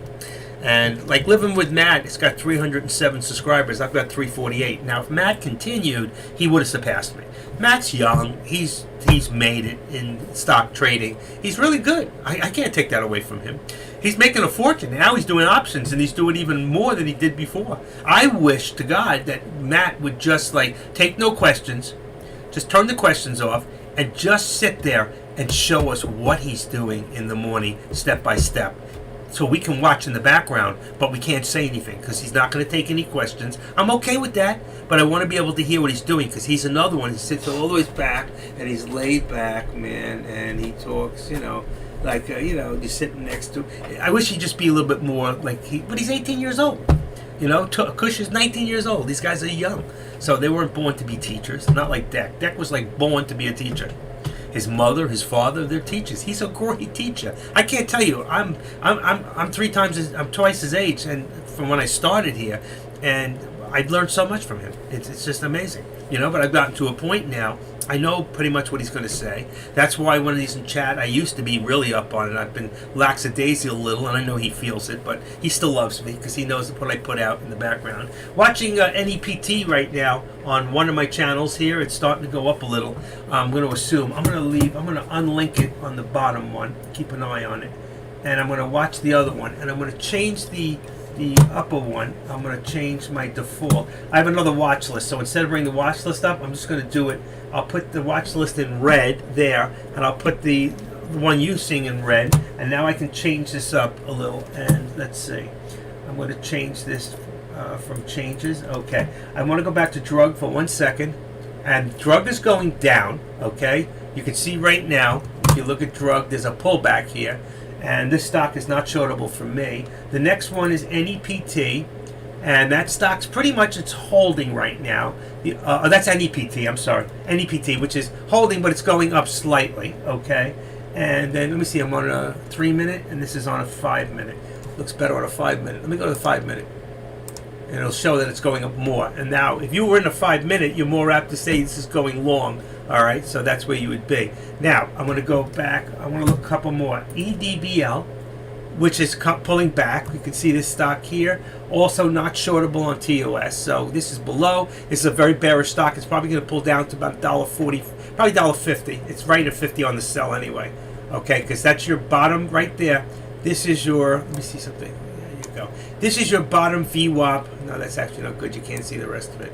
And like Living with Matt, it's got 307 subscribers. I've got 348. Now, if Matt continued, he would have surpassed me. Matt's young. He's made it in stock trading. He's really good. I can't take that away from him. He's making a fortune. Now he's doing options, and he's doing even more than he did before. I wish to God that Matt would just like take no questions, just turn the questions off, and just sit there and show us what he's doing in the morning, step by step. So we can watch in the background, but we can't say anything because he's not going to take any questions. I'm okay with that, but I want to be able to hear what he's doing because he's another one. He sits all the way back, and he's laid back, man, and he talks, like, you're sitting next to... I wish he'd just be a little bit more like... But he's 18 years old. Kush is 19 years old. These guys are young. So they weren't born to be teachers. Not like Deck. Deck was like born to be a teacher. His mother, his father, they're teachers. He's a great teacher. I can't tell you. I'm twice his age, and from when I started here, and I've learned so much from him. It's just amazing, But I've gotten to a point now. I know pretty much what he's going to say. That's why when he's in chat, I used to be really up on it. I've been lackadaisy a little, and I know he feels it, but he still loves me because he knows what I put out in the background. Watching NEPT right now on one of my channels here. It's starting to go up a little. I'm going to assume. I'm going to unlink it on the bottom one. Keep an eye on it. And I'm going to watch the other one. And I'm going to change the upper one. I'm going to change my default. I have another watch list, so instead of bringing the watch list up, I'm just going to do it. I'll put the watch list in red there, and I'll put the one you seeing in red, and now I can change this up a little. And let's see, I'm going to change this from changes. Okay, I want to go back to drug for 1 second, and drug is going down. Okay, you can see right now, if you look at drug, there's a pullback here. And this stock is not shortable for me. The next one is NEPT, and that stock's pretty much it's holding right now. That's NEPT, I'm sorry. NEPT, which is holding, but it's going up slightly, okay? And then, let me see, I'm on a 3-minute, and this is on a 5-minute. Looks better on a 5-minute. Let me go to the 5-minute. And it'll show that it's going up more. And now, if you were in a 5-minute, you're more apt to say this is going long. All right, so that's where you would be. Now, I'm going to go back. I want to look a couple more. EDBL, which is pulling back. You can see this stock here. Also not shortable on TOS. So this is below. This is a very bearish stock. It's probably going to pull down to about $1.40, probably $1.50. It's right at 50 on the sell anyway. Okay, because that's your bottom right there. This is your, let me see something. There you go. This is your bottom VWAP. No, that's actually not good. You can't see the rest of it.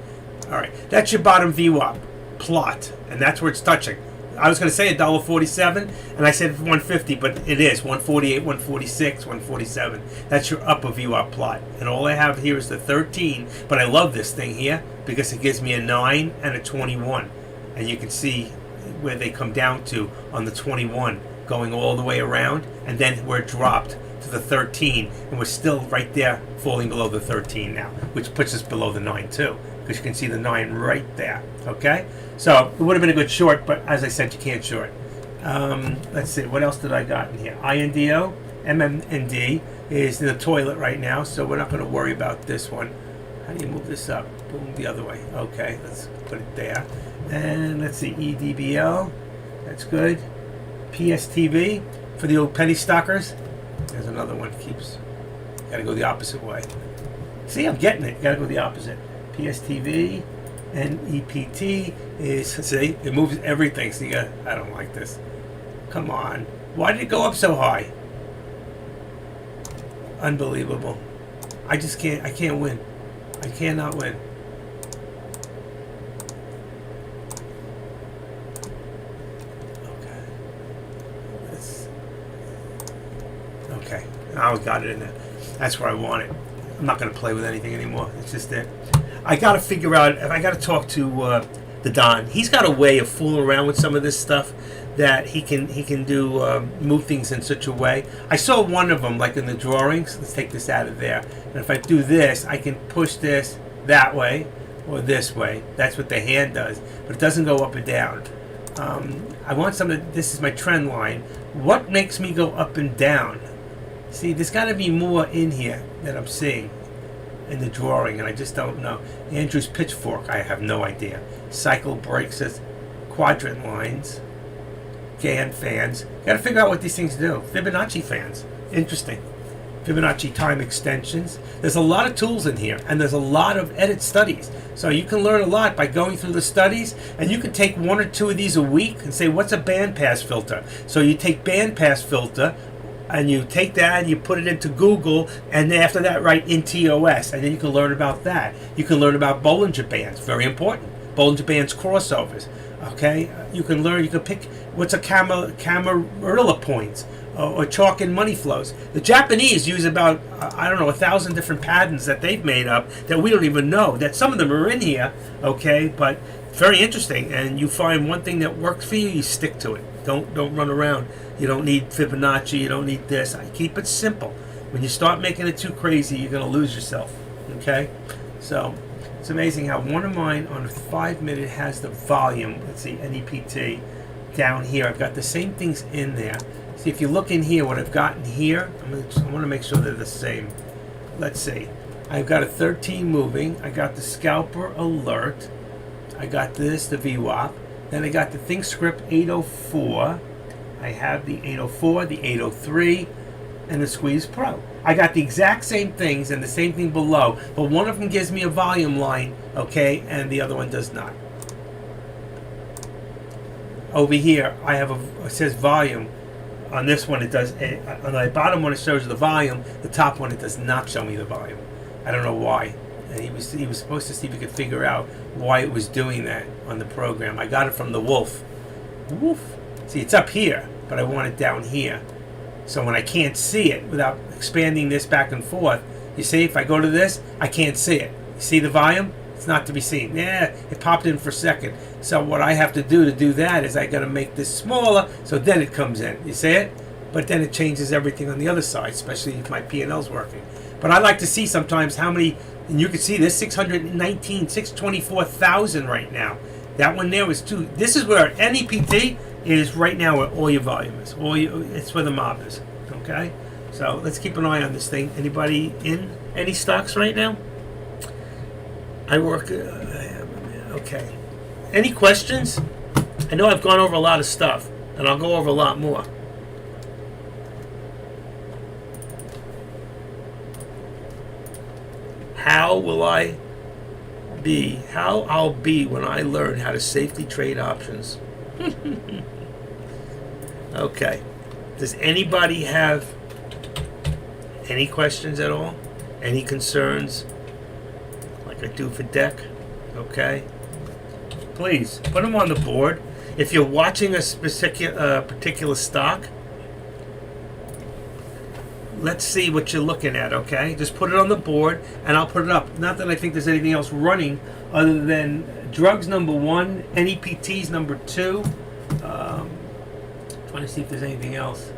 All right, that's your bottom VWAP plot, and that's where it's touching. I was going to say $1.47, and I said 150, but it is 148, 146, 147. That's your upper VWAP plot, and all I have here is the 13. But I love this thing here because it gives me a 9 and a 21, and you can see where they come down to on the 21, going all the way around, and then where it dropped to the 13, and we're still right there, falling below the 13 now, which puts us below the 9 too. Because you can see the 9 right there, okay? So it would have been a good short, but as I said, you can't short. Let's see, what else did I got in here? INDO, MMND is in the toilet right now, so we're not going to worry about this one. How do you move this up? Boom, the other way. Okay, let's put it there. And let's see, EDBL, that's good. PSTV, for the old penny stockers. There's another one, got to go the opposite way. See, I'm getting it, got to go the opposite. PSTV and EPT is, see, it moves everything. So I don't like this. Come on. Why did it go up so high? Unbelievable. I can't win. I cannot win. Okay. Now I got it in there. That's where I want it. I'm not going to play with anything anymore. It's just there. I got to figure out, I got to talk to the Don. He's got a way of fooling around with some of this stuff that he can do, move things in such a way. I saw one of them, like in the drawings. Let's take this out of there. And if I do this, I can push this that way or this way. That's what the hand does. But it doesn't go up and down. I want this is my trend line. What makes me go up and down? See, there's got to be more in here that I'm seeing in the drawing, and I just don't know. Andrew's pitchfork, I have no idea. Cycle breaks as quadrant lines. Gann fans. Got to figure out what these things do. Fibonacci fans. Interesting. Fibonacci time extensions. There's a lot of tools in here, and there's a lot of edit studies. So you can learn a lot by going through the studies, and you can take 1 or 2 of these a week and say, what's a bandpass filter? So you take bandpass filter, and you take that and you put it into Google, and then after that write NTOS, and then you can learn about that. You can learn about Bollinger Bands, very important. Bollinger Bands crossovers. Okay, you can learn. You can pick what's a Camarilla points or chalk and money flows. The Japanese use about 1,000 different patterns that they've made up that we don't even know. That some of them are in here. Okay, but very interesting. And you find one thing that works for you, you stick to it. Don't run around. You don't need Fibonacci. You don't need this. I keep it simple. When you start making it too crazy, you're going to lose yourself. Okay, so. It's amazing how one of mine on a 5-minute has the volume. Let's see, NEPT down here. I've got the same things in there. See, if you look in here, what I've got in here, I want to make sure they're the same. Let's see. I've got a 13 moving. I got the scalper alert. I got this, the VWAP. Then I got the ThinkScript 804. I have the 804, the 803, and the Squeeze Pro. I got the exact same things and the same thing below, but one of them gives me a volume line, okay, and the other one does not. Over here, I have it says volume. On this one, it does. On the bottom one, it shows the volume. The top one, it does not show me the volume. I don't know why. And he was supposed to see if he could figure out why it was doing that on the program. I got it from the Wolf. Woof. See, it's up here, but I want it down here. So when I can't see it without expanding this back and forth, you see, if I go to this, I can't see it. You see the volume? It's not to be seen. Yeah, it popped in for a second. So what I have to do that is I got to make this smaller, so then it comes in. You see it? But then it changes everything on the other side, especially if my P&L's working. But I like to see sometimes how many, and you can see this 624,000 right now. That one there was 2. This is where NEPT is right now where all your volume is. It's where the mob is. Okay? So let's keep an eye on this thing. Anybody in any stocks right now? I work. Okay. Any questions? I know I've gone over a lot of stuff, and I'll go over a lot more. How I'll be when I learn how to safely trade options. Okay. Does anybody have any questions at all? Any concerns? Like I do for deck? Okay. Please put them on the board. If you're watching a particular stock, let's see what you're looking at, okay? Just put it on the board, and I'll put it up. Not that I think there's anything else running other than drugs number 1, NEPTs number 2. Trying to see if there's anything else.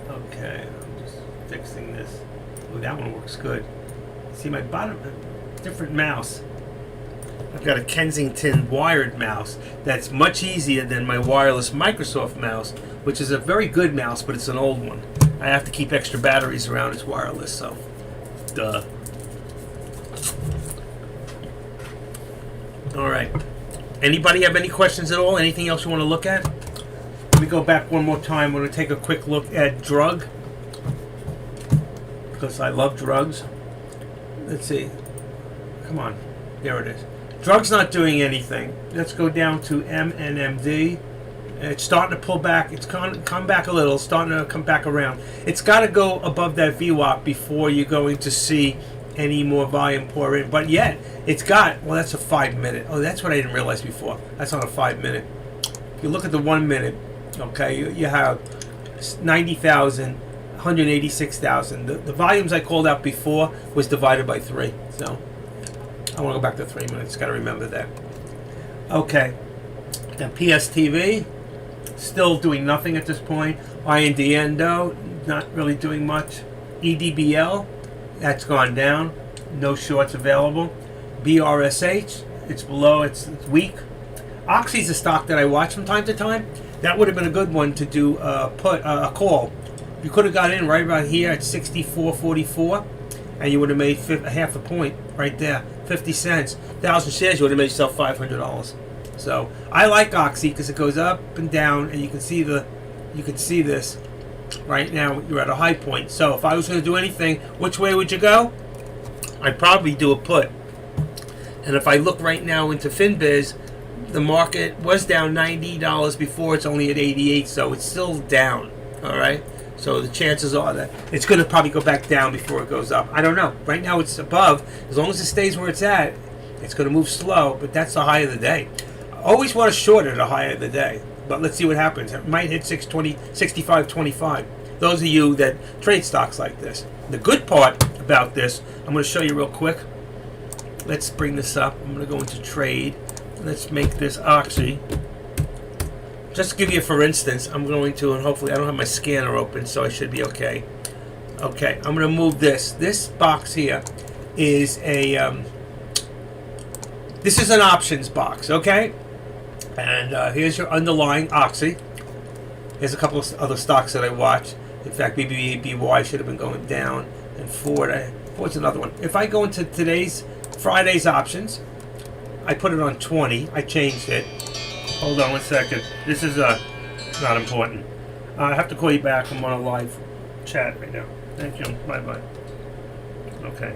Okay, I'm just fixing this. Oh, that one works good. See my bottom, different mouse. I've got a Kensington wired mouse that's much easier than my wireless Microsoft mouse, which is a very good mouse, but it's an old one. I have to keep extra batteries around. It's wireless, so duh. All right. Anybody have any questions at all? Anything else you want to look at? Let me go back one more time. We're going to take a quick look at drug, because I love drugs. Let's see. Come on. There it is. Drug's not doing anything. Let's go down to MNMD. It's starting to pull back. It's come back a little. Starting to come back around. It's got to go above that VWAP before you're going to see any more volume pour in. But yet, it's got, well, that's a 5-minute. Oh, that's what I didn't realize before. That's on a 5-minute. If you look at the 1 minute, okay, you have 90,000, 186,000. The volumes I called out before was divided by 3. So I want to go back to 3 minutes. Got to remember that. Okay. Then PSTV, still doing nothing at this point. IND Endo, not really doing much. EDBL, that's gone down. No shorts available. BRSH, it's below, it's weak. Oxy's a stock that I watch from time to time. That would have been a good one to do a call. You could have got in right about here at 64.44, and you would have made half a point right there. 50 cents. 1,000 shares, you would have made yourself $500. So I like Oxy because it goes up and down, and you can see this right now. You're at a high point. So if I was going to do anything, which way would you go? I'd probably do a put. And if I look right now into FinBiz, the market was down $90 before. It's only at 88, so it's still down. All right. So the chances are that it's going to probably go back down before it goes up. I don't know. Right now it's above. As long as it stays where it's at, it's going to move slow. But that's the high of the day. I always want to short at a high of the day. But let's see what happens. It might hit 65.25. Those of you that trade stocks like this. The good part about this, I'm going to show you real quick. Let's bring this up. I'm going to go into trade. Let's make this Oxy. Just to give you, for instance, I'm going to, and hopefully I don't have my scanner open, so I should be okay. Okay, I'm going to move this. This box here is a, this is an options box, okay? And here's your underlying Oxy. Here's a couple of other stocks that I watch. In fact, BBY should have been going down, and Ford's another one. If I go into Friday's options, I put it on 20. I changed it. Hold on one second. This is not important. I have to call you back. I'm on a live chat right now. Thank you. Bye-bye. Okay.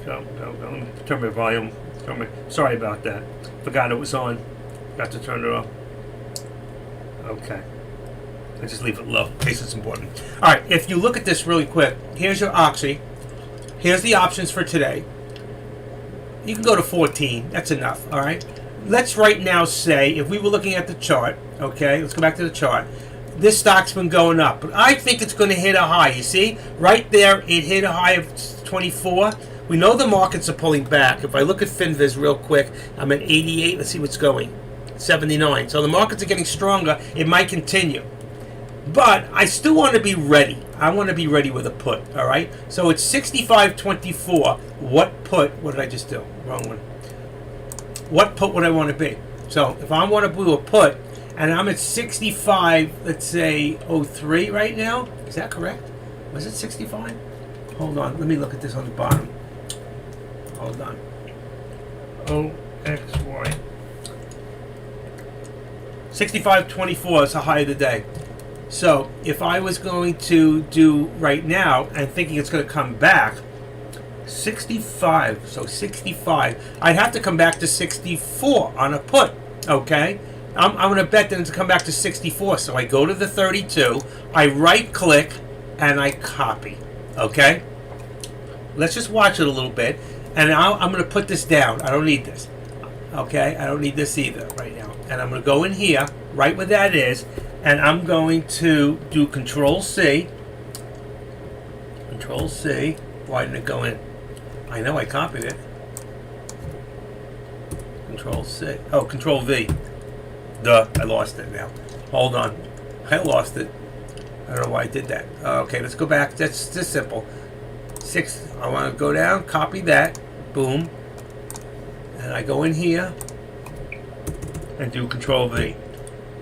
Go. Let me turn my volume. Sorry about that. Forgot it was on. Got to turn it off. Okay. I just leave it low in case it's important. All right. If you look at this really quick, here's your Oxy. Here's the options for today. You can go to 14. That's enough. All right. Let's right now say, if we were looking at the chart, okay, let's go back to the chart. This stock's been going up, but I think it's going to hit a high. You see, right there, it hit a high of 24. We know the markets are pulling back. If I look at FinViz real quick, I'm at 88. Let's see what's going. 79. So the markets are getting stronger. It might continue. But I still want to be ready. I want to be ready with a put, all right? So it's 65.24. What put? What did I just do? Wrong one. What put would I want to be? So if I want to do a put, and I'm at 65, let's say 03 right now. Is that correct? Was it 65? Hold on. Let me look at this on the bottom. Hold on. OXY. 65.24 is the high of the day. So if I was going to do right now and thinking it's going to come back, 65, so 65, I'd have to come back to 64 on a put, okay? I'm going to bet that it's come back to 64, so I go to the 32, I right click, and I copy, okay? Let's just watch it a little bit, and I'm going to put this down. I don't need this, okay? I don't need this either right now. And I'm going to go in here, right where that is, and I'm going to do Control C. Control C. Why didn't it go in? I know I copied it. Control C. Oh, Control V. Duh, I lost it now. Hold on. I lost it. I don't know why I did that. Okay, let's go back. That's just simple. 6. I want to go down, copy that. Boom. And I go in here and do Control V.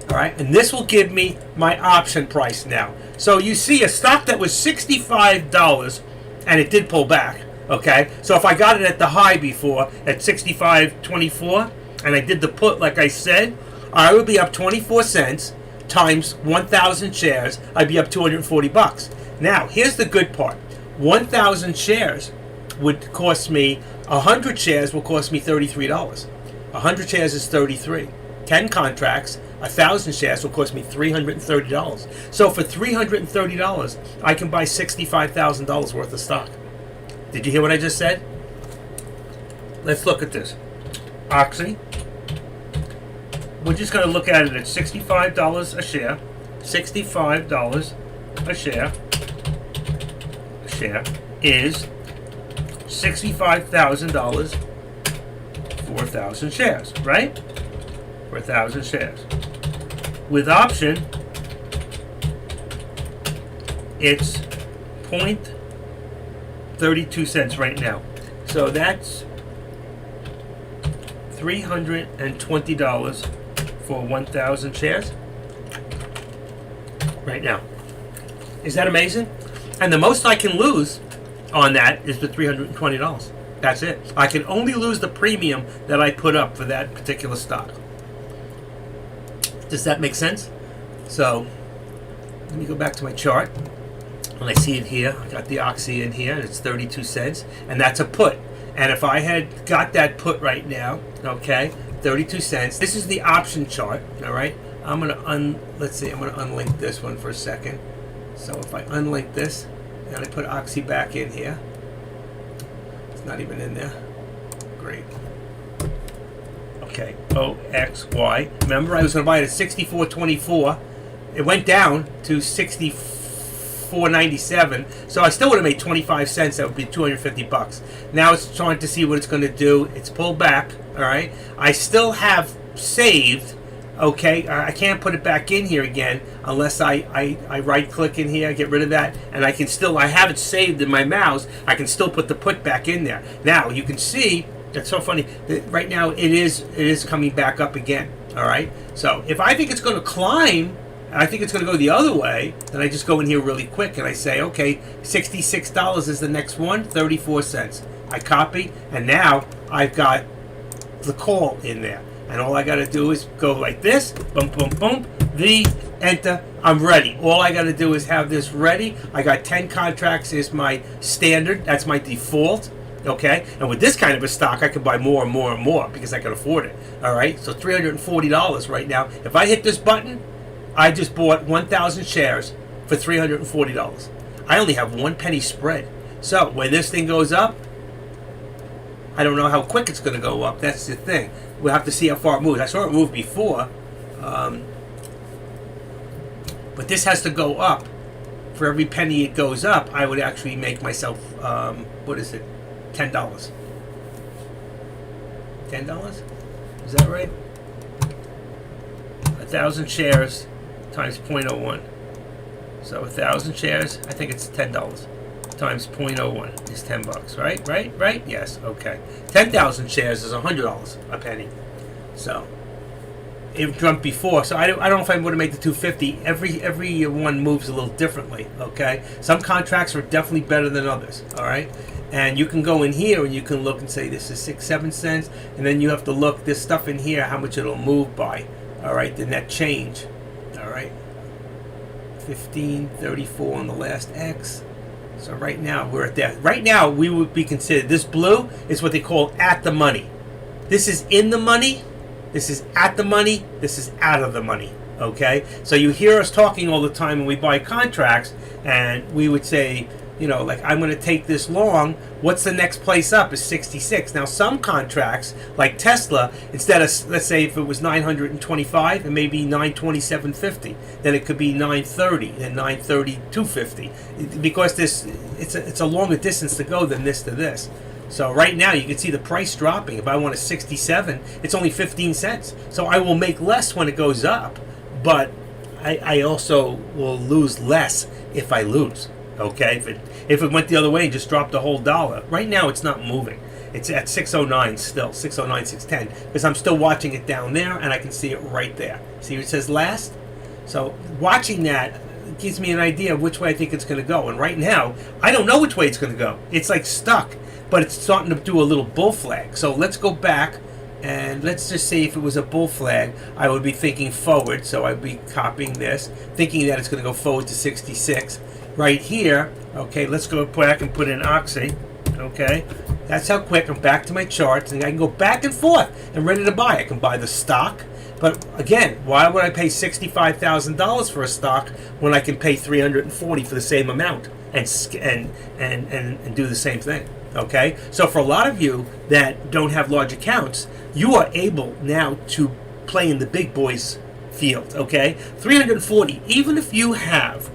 All right, and this will give me my option price now. So you see a stock that was $65 and it did pull back. Okay, so if I got it at the high before at 65.24 and I did the put like I said, I would be up 24 cents times 1,000 shares. I'd be up $240. Now, here's the good part. 1,000 shares would cost me, 100 shares will cost me $33. 100 shares is 33. 10 contracts, 1,000 shares will cost me $330. So for $330, I can buy $65,000 worth of stock. Did you hear what I just said? Let's look at this. Oxy. We're just going to look at it at $65 a share. $65 a share. A share is $65,000 for 1,000 shares, right? For 1,000 shares. With option, it's 0.32 cents right now. So that's $320 for 1,000 shares right now. Is that amazing? And the most I can lose on that is the $320. That's it. I can only lose the premium that I put up for that particular stock. Does that make sense? So let me go back to my chart. And I see it here. I got the Oxy in here, and it's 32 cents, and that's a put. And if I had got that put right now, okay, 32 cents. This is the option chart, all right? I'm gonna let's see. I'm gonna unlink this one for a second. So if I unlink this and I put Oxy back in here, it's not even in there. Great. Okay, OXY. Remember, I was gonna buy it at 64.24. It went down to 64.97. So I still would have made 25 cents. That would be 250 bucks. Now it's trying to see what it's going to do. It's pulled back. All right. I still have saved. Okay. I can't put it back in here again unless I right click in here, get rid of that, and I can still. I have it saved in my mouse. I can still put the put back in there. Now you can see. That's so funny. Right now it is coming back up again. All right. So if I think it's going to climb, I think it's going to go the other way, then I just go in here really quick and I say, okay, $66 is the next one, 34 cents. I copy, and now I've got the call in there. And all I got to do is go like this, boom, boom, boom, enter, I'm ready. All I got to do is have this ready. I got 10 contracts is my standard, that's my default. Okay, and with this kind of a stock, I can buy more and more and more because I can afford it. All right, so $340 right now. If I hit this button, I just bought 1,000 shares for $340. I only have 1 penny spread. So when this thing goes up, I don't know how quick it's going to go up. That's the thing. We'll have to see how far it moves. I saw it move before, but this has to go up. For every penny it goes up, I would actually make myself, what is it, $10. $10? Is that right? 1,000 shares times 0.01. So 1,000 shares, I think it's $10 times 0.01 is $10, right? Right? Yes. Okay. 10,000 shares is $100 a penny. So it jumped before. So I don't know if I would have made the 250. Every one moves a little differently. Okay. Some contracts are definitely better than others. All right. And you can go in here and you can look and say this is 6-7 cents, and then you have to look this stuff in here how much it'll move by. All right, the net change. All right, 15.34 on the last X. So right now we're at that. Right now we would be considered, this blue is what they call at the money. This is in the money. This is at the money. This is out of the money. Okay, so you hear us talking all the time when we buy contracts, and we would say, you know, like, I'm going to take this long. What's the next place up is 66. Now, some contracts, like Tesla, instead of, let's say, if it was 925, it may be 927.50. Then it could be 930, then 932.50. Because it's a longer distance to go than this to this. So right now, you can see the price dropping. If I want a 67, it's only 15 cents. So I will make less when it goes up, but I also will lose less if I lose. Okay, if it went the other way and just dropped a whole dollar. Right now it's not moving. It's at 609 still, 609, 610, because I'm still watching it down there and I can see it right there. See, it says last. So watching that gives me an idea of which way I think it's going to go. And right now, I don't know which way it's going to go. It's like stuck, but it's starting to do a little bull flag. So let's go back and let's just say if it was a bull flag, I would be thinking forward. So I'd be copying this, thinking that it's going to go forward to 66. Right here, okay, let's go back and put in Oxy, okay? That's how quick. I'm back to my charts, and I can go back and forth and ready to buy. I can buy the stock, but again, why would I pay $65,000 for a stock when I can pay $340 for the same amount and do the same thing? Okay, so for a lot of you that don't have large accounts, you are able now to play in the big boys field. Okay, $340, even if you have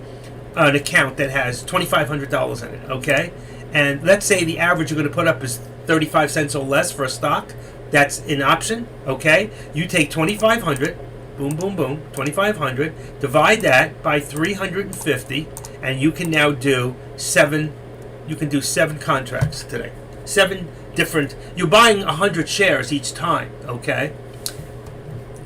an account that has $2,500 in it, okay? And let's say the average you're going to put up is 35 cents or less for a stock. That's an option, okay? You take 2,500, boom, boom, boom, 2,500, divide that by 350, and you can now do 7 contracts today. 7 different, you're buying 100 shares each time, okay?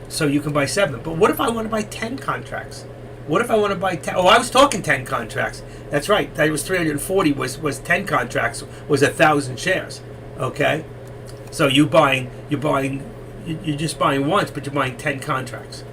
So you can buy 7. But what if I want to buy 10 contracts? What if I want to buy 10? Oh, I was talking 10 contracts. That's right. That was 340 was 10 contracts, was 1,000 shares. Okay, so you're just buying once, but you're buying 10 contracts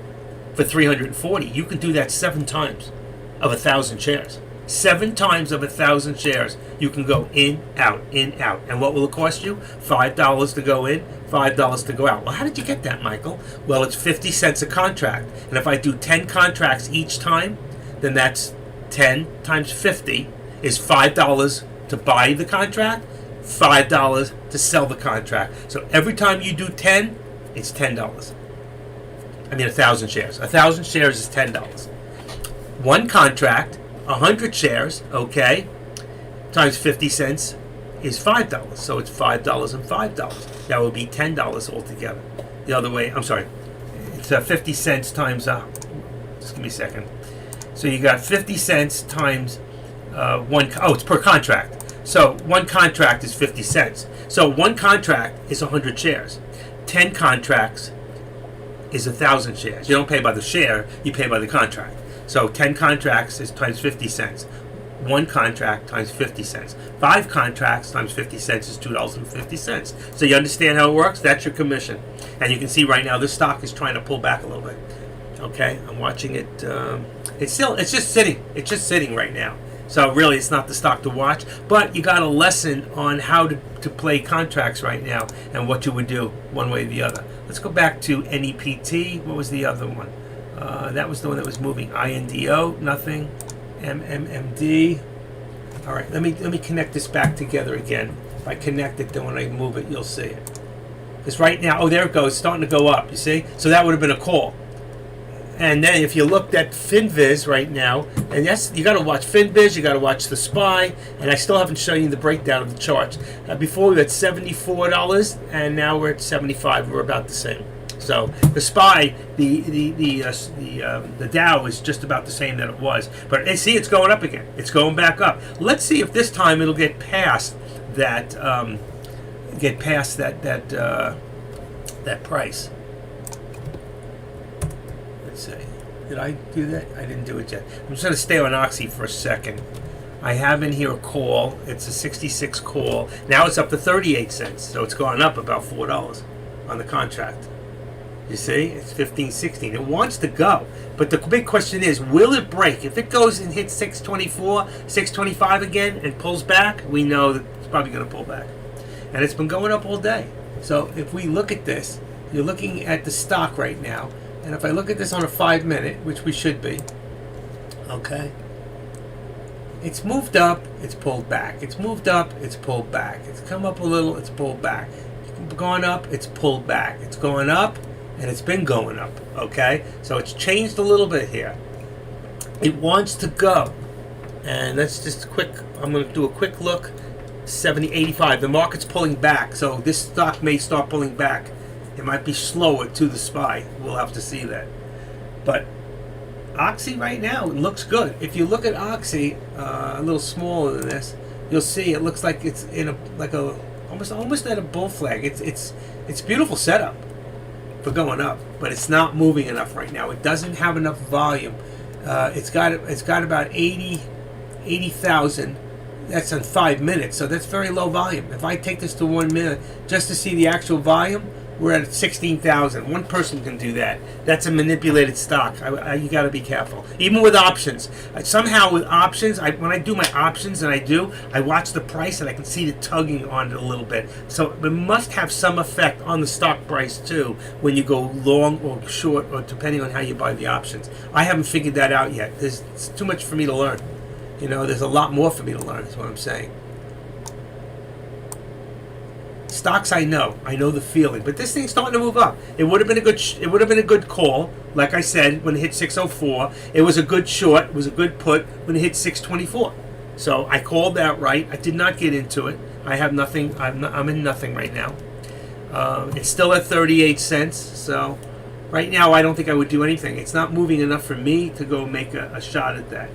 for 340. You can do that 7 times of 1,000 shares. 7 times of 1,000 shares, you can go in, out, in, out. And what will it cost you? $5 to go in, $5 to go out. Well, how did you get that, Michael? Well, it's 50 cents a contract. And if I do 10 contracts each time, then that's 10 times 50 is $5 to buy the contract, $5 to sell the contract. So every time you do 10, it's $10. I mean 1,000 shares. 1,000 shares is $10. One contract, 100 shares, okay, times 50 cents is $5. So it's $5 and $5. That would be $10 altogether. The other way, I'm sorry, it's 50 cents times, just give me a second. So you got 50 cents times it's per contract. So one contract is 50 cents. So one contract is 100 shares. 10 contracts is 1,000 shares. You don't pay by the share, you pay by the contract. So 10 contracts is times 50 cents. One contract times 50 cents. 5 contracts times 50 cents is $2.50. So you understand how it works? That's your commission. And you can see right now this stock is trying to pull back a little bit. Okay, I'm watching it. It's just sitting. It's just sitting right now. So really, it's not the stock to watch. But you got a lesson on how to play contracts right now and what you would do one way or the other. Let's go back to NEPT. What was the other one? That was the one that was moving. INDO, nothing. MMMD. All right, let me connect this back together again. If I connect it, then when I move it, you'll see it. Because right now, there it goes, starting to go up. You see? So that would have been a call. And then if you looked at FinViz right now, and yes, you got to watch FinViz, you got to watch the SPY, and I still haven't shown you the breakdown of the charts. Before we were at $74, and now we're at $75. We're about the same. So the SPY, the Dow is just about the same that it was. But see, it's going up again. It's going back up. Let's see if this time it'll get past that that price. Let's see. Did I do that? I didn't do it yet. I'm just going to stay on Oxy for a second. I have in here a call. It's a 66 call. Now it's up to 38 cents. So it's gone up about $4 on the contract. You see, it's 15.16. It wants to go, but the big question is, will it break? If it goes and hits 624, 625 again and pulls back, we know that it's probably going to pull back. And it's been going up all day. So if we look at this, you're looking at the stock right now. And if I look at this on a 5-minute, which we should be, okay, it's moved up, it's pulled back. It's moved up, it's pulled back. It's come up a little, it's pulled back. It's gone up, it's pulled back. It's going up, and it's been going up, okay? So it's changed a little bit here. It wants to go. And that's just I'm going to do a quick look. 70.85. The market's pulling back, so this stock may start pulling back. It might be slower to the SPY. We'll have to see that. But Oxy right now, it looks good. If you look at Oxy, a little smaller than this, you'll see it looks like it's in almost at a bull flag. It's beautiful setup for going up, but it's not moving enough right now. It doesn't have enough volume. It's got about 80,000. That's on 5 minutes, so that's very low volume. If I take this to 1 minute just to see the actual volume, we're at 16,000. One person can do that. That's a manipulated stock. You got to be careful. Even with options, somehow with options, when I do my options, and I watch the price and I can see the tugging on it a little bit. So it must have some effect on the stock price too when you go long or short, or depending on how you buy the options. I haven't figured that out yet. It's too much for me to learn. You know, there's a lot more for me to learn, is what I'm saying. Stocks, I know the feeling, but this thing's starting to move up. It would have been a good call, like I said, when it hit 604. It was a good short. It was a good put when it hit 624. So I called that right. I did not get into it. I have nothing. I'm in nothing right now. It's still at 38 cents. So right now, I don't think I would do anything. It's not moving enough for me to go make a shot at that.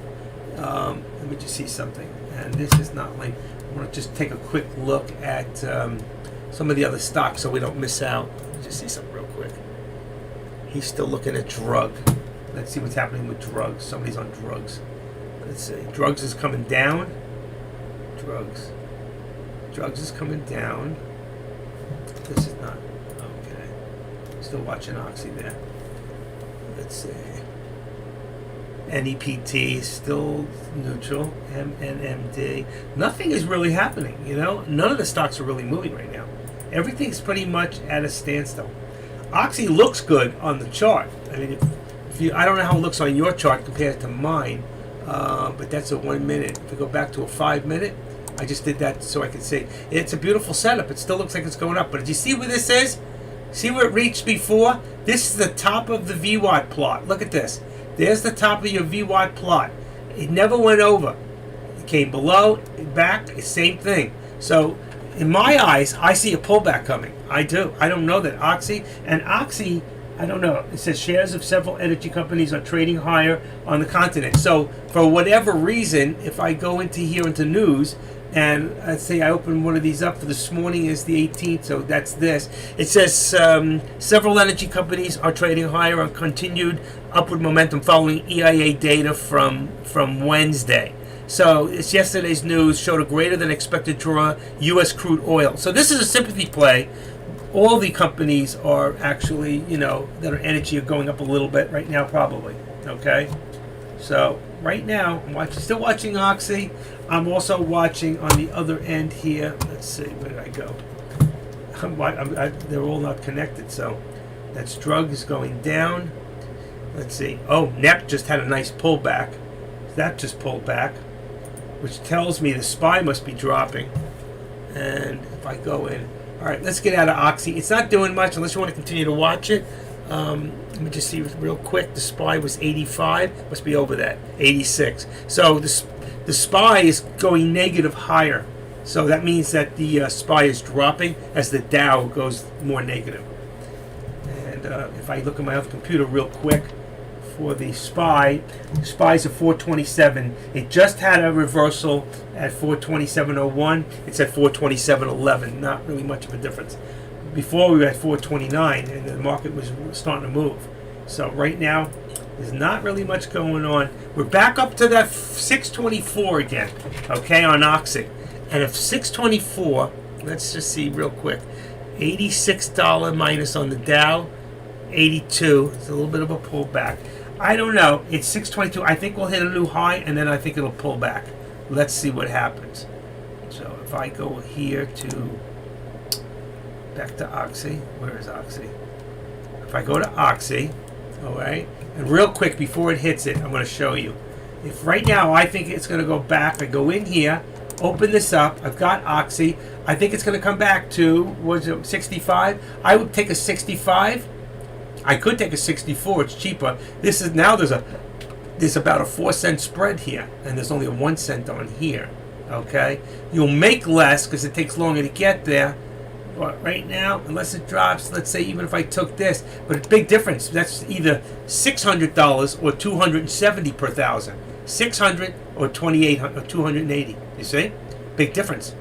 Let me just see something. And this is not like, I want to just take a quick look at some of the other stocks so we don't miss out. Let me just see something real quick. He's still looking at drug. Let's see what's happening with drugs. Somebody's on drugs. Let's see. Drugs is coming down. Drugs is coming down. this is not. Okay. Still watching Oxy there. Let's see. NEPT still neutral. MNMD. Nothing is really happening, you know? None of the stocks are really moving right now. Everything's pretty much at a standstill. Oxy looks good on the chart. I mean, if you, I don't know how it looks on your chart compared to mine, but that's a 1 minute. If we go back to a 5 minute, I just did that so I could see. It's a beautiful setup. It still looks like it's going up. But did you see where this is? See where it reached before? This is the top of the VWAT plot. Look at this. There's the top of your VWAT plot. It never went over. It came below, back, same thing. So, in my eyes, I see a pullback coming. I do. I don't know that Oxy, I don't know. It says shares of several energy companies are trading higher on the continent. So, for whatever reason, if I go into here into news, and let's say I open one of these up for this morning is the 18th, so that's this. It says several energy companies are trading higher on continued upward momentum following EIA data from Wednesday. So it's yesterday's news showed a greater than expected draw U.S. crude oil. So this is a sympathy play. All the companies are actually, you know, that are energy are going up a little bit right now, probably. Okay, so right now I'm still watching Oxy. I'm also watching on the other end here. Let's see, where did I go? They're all not connected, so that's drug is going down. Let's see. Oh, NEP just had a nice pullback. That just pulled back, which tells me the SPY must be dropping. And if I go in, all right, let's get out of Oxy. It's not doing much unless you want to continue to watch it. Let me just see real quick. The SPY was 85. Must be over that. 86. So the SPY is going negative higher. So that means that the SPY is dropping as the Dow goes more negative. And if I look at my other computer real quick for the SPY's at 427. It just had a reversal at 427.01. It's at 427.11. Not really much of a difference. Before we were at 429 and the market was starting to move. So right now, there's not really much going on. We're back up to that 624 again, okay, on Oxy. And if 624, let's just see real quick, $86 minus on the Dow, 82. It's a little bit of a pullback. I don't know. It's 622. I think we'll hit a new high, and then I think it'll pull back. Let's see what happens. So if I go here to back to Oxy, where is Oxy? If I go to Oxy, all right, and real quick before it hits it, I'm going to show you. If right now I think it's going to go back, I go in here, open this up. I've got Oxy. I think it's going to come back to, was it 65? I would take a 65. I could take a 64. It's cheaper. This is now there's about a 4-cent spread here, and there's only a 1 cent on here. Okay, you'll make less because it takes longer to get there. But right now, unless it drops, let's say even if I took this, but it's a big difference. That's either $600 or $270 per thousand. 600 or 2800 or 280. You see, big difference.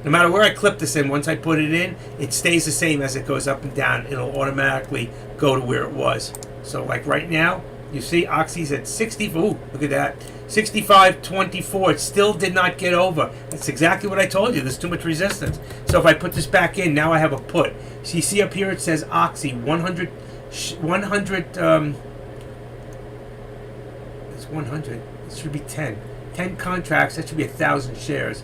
No matter where I clip this in, once I put it in, it stays the same as it goes up and down. It'll automatically go to where it was. So like right now, you see Oxy's at 60. Ooh, look at that. 65.24. It still did not get over. That's exactly what I told you. There's too much resistance. So if I put this back in, now I have a put. So you see up here it says Oxy 100. It's 100. It should be 10. 10 contracts. That should be 1,000 shares.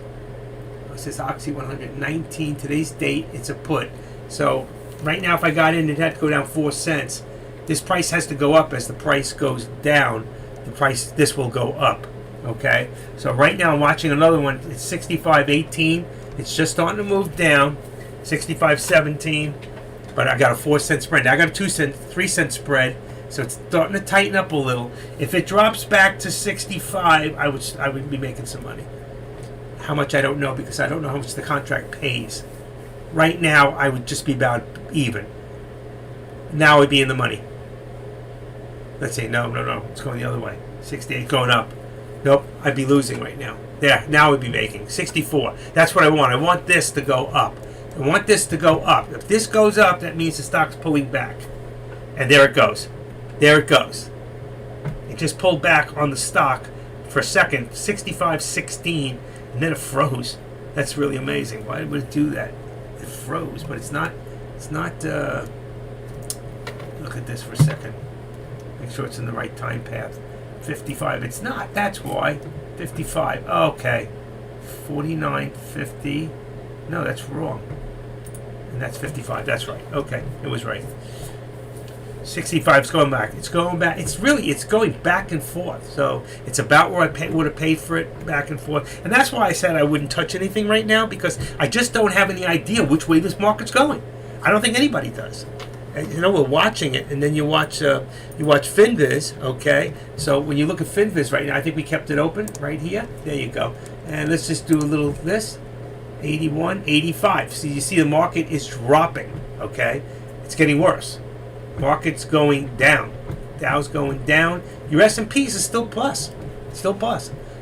It says Oxy 119. Today's date. It's a put. So right now, if I got in, it had to go down 4 cents. This price has to go up. As the price goes down, the price, this will go up. Okay, so right now I'm watching another one. It's 65.18. It's just starting to move down. 65.17, but I got a 4 cent spread. Now I got a 2 cent, 3 cent spread. So it's starting to tighten up a little. If it drops back to 65, I would be making some money. How much I don't know, because I don't know how much the contract pays. Right now I would just be about even. Now I'd be in the money. Let's say no, it's going the other way. 68 going up. Nope, I'd be losing right now. There, now I'd be making 64. That's what I want. I want this to go up. I want this to go up. If this goes up, that means the stock's pulling back. And there it goes. There it goes. It just pulled back on the stock for a second, 65.16, and then it froze. That's really amazing. Why would it do that? It froze, but it's not It's not. Look at this for a second. Make sure it's in the right time path. 55. It's not. That's why. 55. Okay. 49, 50. No, that's wrong. And that's 55. That's right. Okay, it was right. 65 is going back. It's going back. It's going back and forth. So it's about where I would have paid for it, back and forth. And that's why I said I wouldn't touch anything right now, because I just don't have any idea which way this market's going. I don't think anybody does. And, you know, we're watching it, and then you watch FinViz. Okay, so when you look at FinViz right now, I think we kept it open right here. There you go. And let's just do a little this. 81, 85. So you see the market is dropping. Okay, it's getting worse. Market's going down. Dow's going down. Your S&Ps is still plus.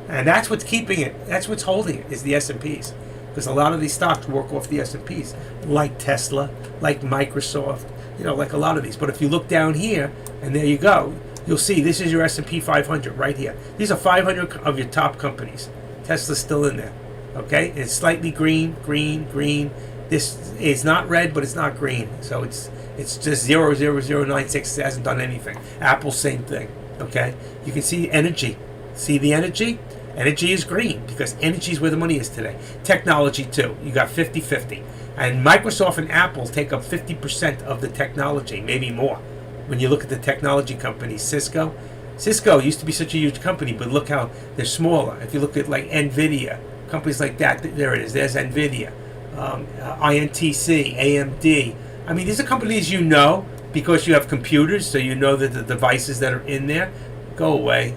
And that's what's keeping it. That's what's holding it, is the S&Ps. Because a lot of these stocks work off the S&Ps. Like Tesla, like Microsoft, you know, like a lot of these. But if you look down here, and there you go, you'll see this is your S&P 500 right here. These are 500 of your top companies. Tesla's still in there. Okay? It's slightly green. This is not red, but it's not green. So it's just 0.0096. It hasn't done anything. Apple, same thing. Okay? You can see energy. See the energy? Energy is green because energy is where the money is today. Technology, too. You got 50-50. And Microsoft and Apple take up 50% of the technology, maybe more. When you look at the technology companies, Cisco used to be such a huge company, but look how they're smaller. If you look at like NVIDIA, companies like that, there it is. There's NVIDIA. INTC, AMD. I mean, these are companies you know because you have computers, so you know that the devices that are in there. Go away.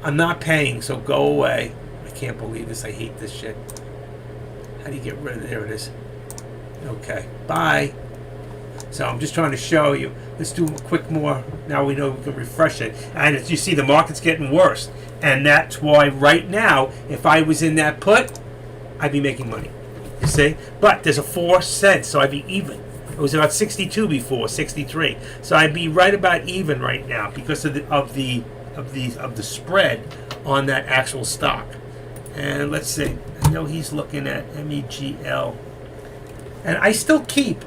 I'm not paying, so go away. I can't believe this. I hate this shit. How do you get rid of it? There it is. Okay. Bye. So I'm just trying to show you. Let's do a quick more. Now we know we can refresh it. And as you see, the market's getting worse. And that's why right now, if I was in that put, I'd be making money. You see? But there's a 4 cents, so I'd be even. It was about 62 before, 63. So I'd be right about even right now because of the spread on that actual stock. And let's see. I know he's looking at MEGL. And I still keep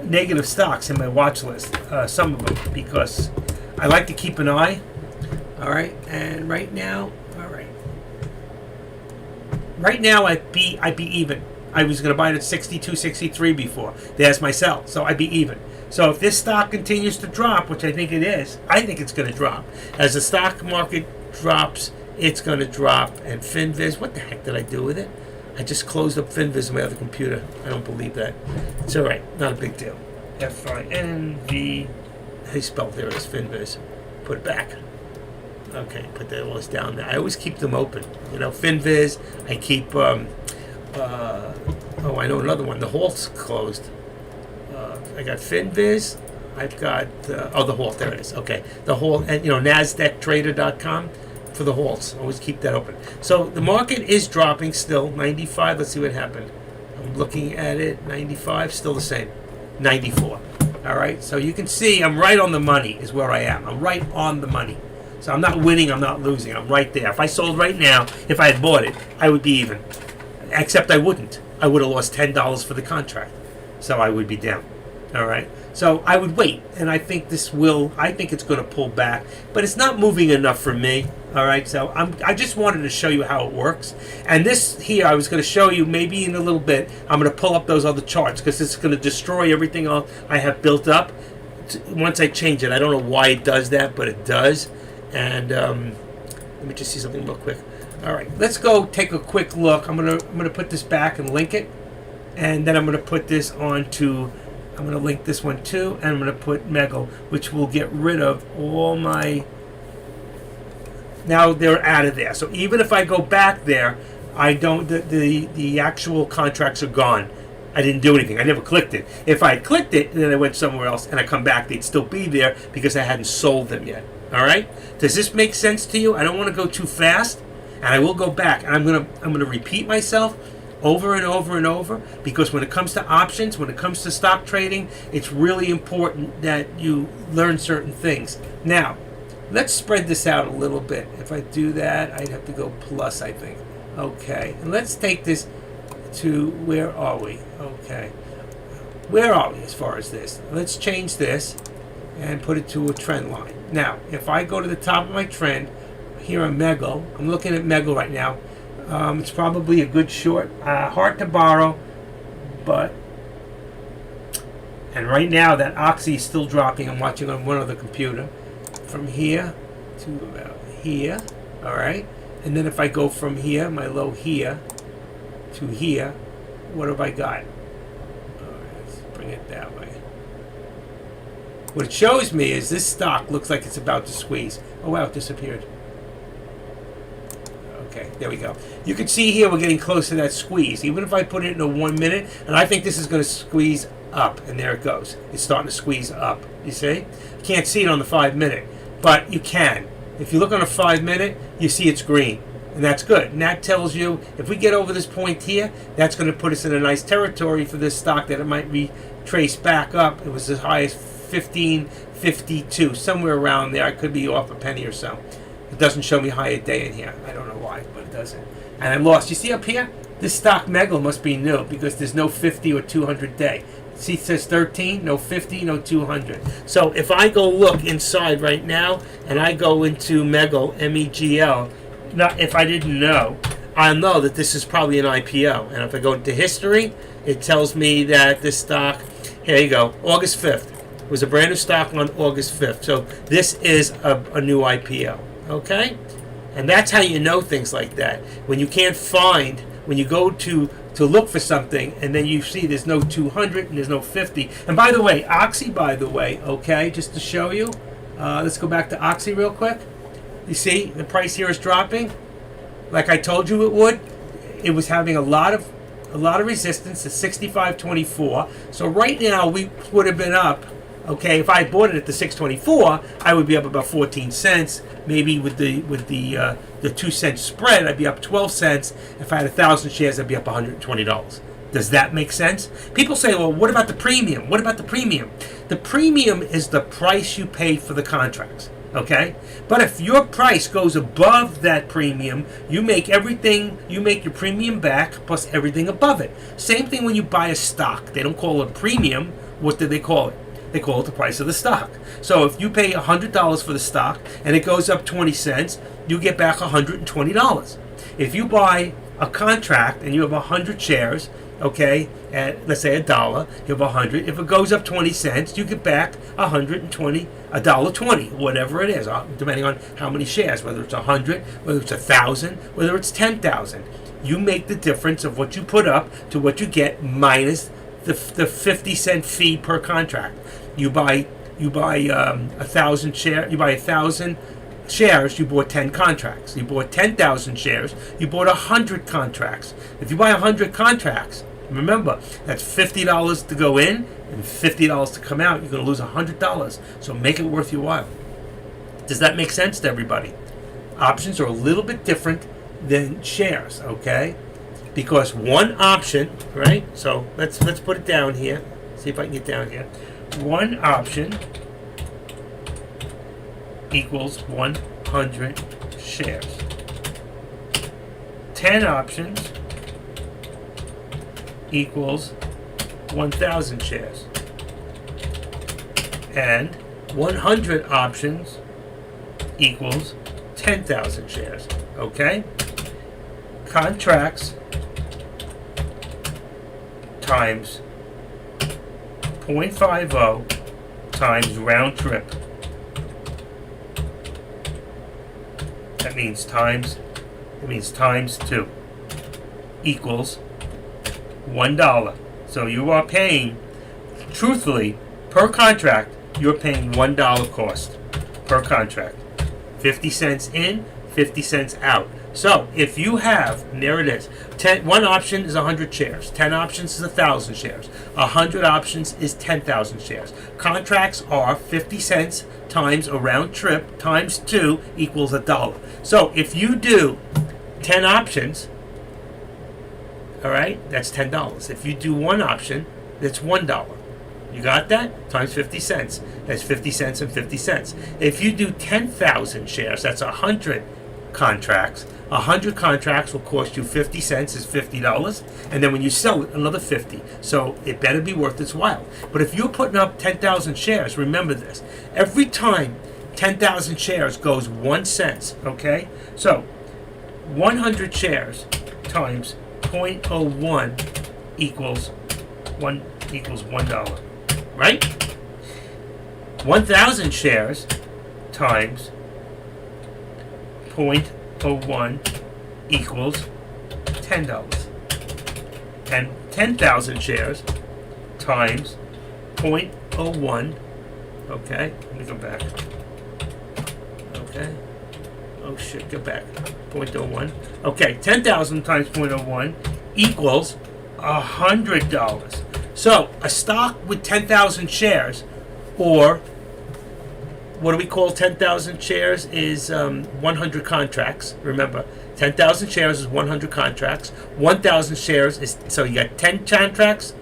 negative stocks in my watch list, some of them, because I like to keep an eye. All right, and right now, I'd be even. I was going to buy it at 62, 63 before. There's my sell, so I'd be even. So if this stock continues to drop, which I think it is, I think it's going to drop. As the stock market drops, it's going to drop. And FinViz, what the heck did I do with it? I just closed up FinViz on my other computer. I don't believe that. It's all right. Not a big deal. FINV. How you spell there is FinViz. Put it back. Okay, put that all down there. I always keep them open. You know, FinViz. I keep. I know another one. The Halt's closed. I got FinViz. I've got the Halt. There it is. Okay, the Halt, and NASDAQtrader.com. For the halts. Always keep that open. So the market is dropping still. 95. Let's see what happened. I'm looking at it. 95. Still the same. 94. All right. So you can see I'm right on the money is where I am. I'm right on the money. So I'm not winning. I'm not losing. I'm right there. If I sold right now, if I had bought it, I would be even. Except I wouldn't. I would have lost $10 for the contract. So I would be down. All right. So I would wait, and I think it's going to pull back, but it's not moving enough for me. All right, so I just wanted to show you how it works. And this here, I was going to show you maybe in a little bit. I'm going to pull up those other charts because it's going to destroy everything I have built up once I change it. I don't know why it does that, but it does. And let me just see something real quick. All right, let's go take a quick look. I'm gonna put this back and link it, and then I'm going to put this onto. I'm going to link this one too, and I'm going to put Meggle, which will get rid of all my. Now they're out of there. So even if I go back there, I don't. The actual contracts are gone. I didn't do anything. I never clicked it. If I had clicked it and then I went somewhere else and I come back, they'd still be there because I hadn't sold them yet. All right? Does this make sense to you? I don't want to go too fast, and I will go back. And I'm gonna repeat myself over and over and over, because when it comes to options, when it comes to stock trading, it's really important that you learn certain things. Now, let's spread this out a little bit. If I do that, I'd have to go plus, I think. Okay, and let's take this to, where are we? Okay. Where are we as far as this? Let's change this and put it to a trend line. Now, if I go to the top of my trend, here on Meggle, I'm looking at Meggle right now. It's probably a good short. Hard to borrow, but... And right now, that Oxy is still dropping. I'm watching on one other computer. From here to about here. All right. And then if I go from here, my low here, to here, what have I got? All right, let's bring it that way. What it shows me is this stock looks like it's about to squeeze. Oh, wow, it disappeared. Okay, there we go. You can see here we're getting close to that squeeze. Even if I put it in a 1 minute, and I think this is going to squeeze up, and there it goes. It's starting to squeeze up. You see? You can't see it on the 5 minute, but you can. If you look on a 5 minute, you see it's green, and that's good. And that tells you if we get over this point here, that's going to put us in a nice territory for this stock that it might retrace back up. It was as high as 1552, somewhere around there. I could be off a penny or so. It doesn't show me higher day in here. I don't know why, but it doesn't. And I'm lost. You see up here? This stock Meggle must be new because there's no 50 or 200 day. See, it says 13, no 50, no 200. So if I go look inside right now, and I go into Meggle, M-E-G-L, if I didn't know, I'll know that this is probably an IPO. And if I go into history, it tells me that this stock, here you go, August 5th. It was a brand new stock on August 5th. So this is a new IPO, okay? And that's how you know things like that. When you can't find, when you go to look for something, and then you see there's no 200 and there's no 50. And by the way, Oxy, okay, just to show you, let's go back to Oxy real quick. You see, the price here is dropping, like I told you it would. It was having a lot of resistance at 65.24. So right now we would have been up. Okay, if I bought it at the 624, I would be up about 14 cents. Maybe with the 2-cent spread, I'd be up 12 cents. If I had 1,000 shares, I'd be up $120. Does that make sense? People say, well, what about the premium? What about the premium? The premium is the price you pay for the contracts. Okay? But if your price goes above that premium, you make your premium back plus everything above it. Same thing when you buy a stock. They don't call it a premium. What do they call it? They call it the price of the stock. So if you pay $100 for the stock and it goes up 20 cents, you get back $120. If you buy a contract and you have 100 shares, okay, at let's say $1, you have 100. If it goes up 20 cents, you get back $120, whatever it is, depending on how many shares, whether it's 100, whether it's 1,000, whether it's 10,000. You make the difference of what you put up to what you get minus the 50-cent fee per contract. You buy 1,000 shares. You buy 1,000 shares. You bought 10 contracts. You bought 10,000 shares. You bought 100 contracts. If you buy 100 contracts, remember that's $50 to go in and $50 to come out. You're going to lose $100. So make it worth your while. Does that make sense to everybody? Options are a little bit different than shares. Okay. Because one option, right? So let's put it down here. See if I can get down here. One option equals 100 shares. 10 options equals 1,000 shares. And 100 options equals 10,000 shares. Okay? Contracts times 0.50 times round trip. That means times 2 equals $1. So you are paying, truthfully, per contract, you're paying $1 cost per contract. 50 cents in, 50 cents out. So if you have, and there it is, one option is 100 shares, 10 options is 1,000 shares, 100 options is 10,000 shares. Contracts are 50 cents times a round trip times 2 equals $1. So if you do 10 options, all right, that's $10. If you do one option, that's $1. You got that? Times 50 cents. That's 50 cents and 50 cents. If you do 10,000 shares, that's 100 contracts. 100 contracts will cost you 50 cents, is $50, and then when you sell it, another 50. So it better be worth its while. But if you're putting up 10,000 shares, remember this: every time 10,000 shares goes 1 cent. Okay, so 100 shares times 0.01 equals $1, right? 1,000 shares times 0.01 equals $10. And 10,000 shares times 0.01, okay, let me go back. Okay. Oh shit, go back. 0.01. Okay, 10,000 times 0.01 equals $100. So a stock with 10,000 shares, or what do we call 10,000 shares, is 100 contracts. Remember, 10,000 shares is 100 contracts. 1,000 shares is, so you got 10 contracts,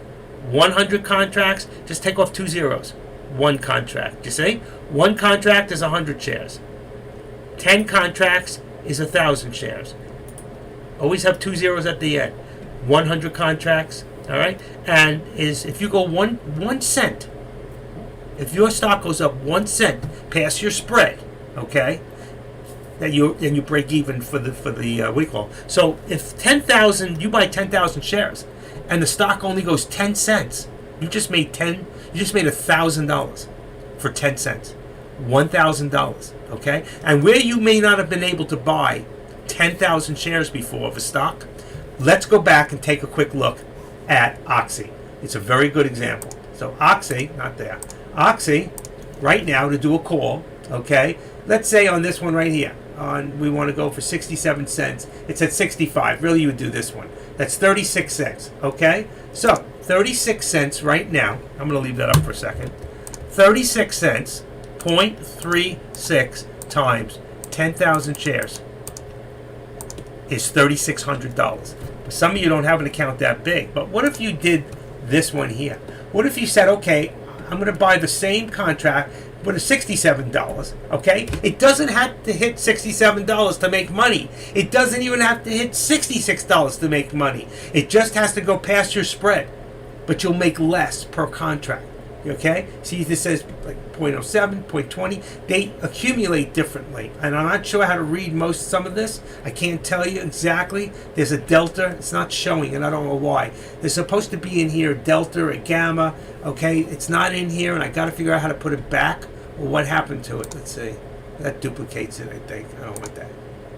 100 contracts. Just take off 2 zeros. 1 contract. You see? 1 contract is 100 shares. 10 contracts is 1,000 shares. Always have 2 zeros at the end. 100 contracts, all right? And is, if you go 1 cent, if your stock goes up 1 cent past your spread, okay, then you break even for the what do you call? So if 10,000, you buy 10,000 shares, and the stock only goes 10 cents, you just made $1,000 for 10 cents. $1,000, okay? And where you may not have been able to buy 10,000 shares before of a stock, let's go back and take a quick look at Oxy. It's a very good example. So Oxy, not there. Oxy, right now, to do a call, okay? Let's say on this one right here, we want to go for 67 cents. It's at 65. Really, you would do this one. That's 36 cents, okay? So 36 cents right now. I'm going to leave that up for a second. 36 cents. 0.36 times 10,000 shares is $3,600. Some of you don't have an account that big, but what if you did this one here? What if you said, okay, I'm going to buy the same contract but it's $67, okay? It doesn't have to hit $67 to make money. It doesn't even have to hit $66 to make money. It just has to go past your spread, but you'll make less per contract. Okay, see, this says like 0.07, 0.20. They accumulate differently, and I'm not sure how to read some of this. I can't tell you exactly. There's a delta. It's not showing, and I don't know why. There's supposed to be in here a delta, a gamma. Okay, it's not in here, and I got to figure out how to put it back or what happened to it. Let's see. That duplicates it, I think. I don't want that.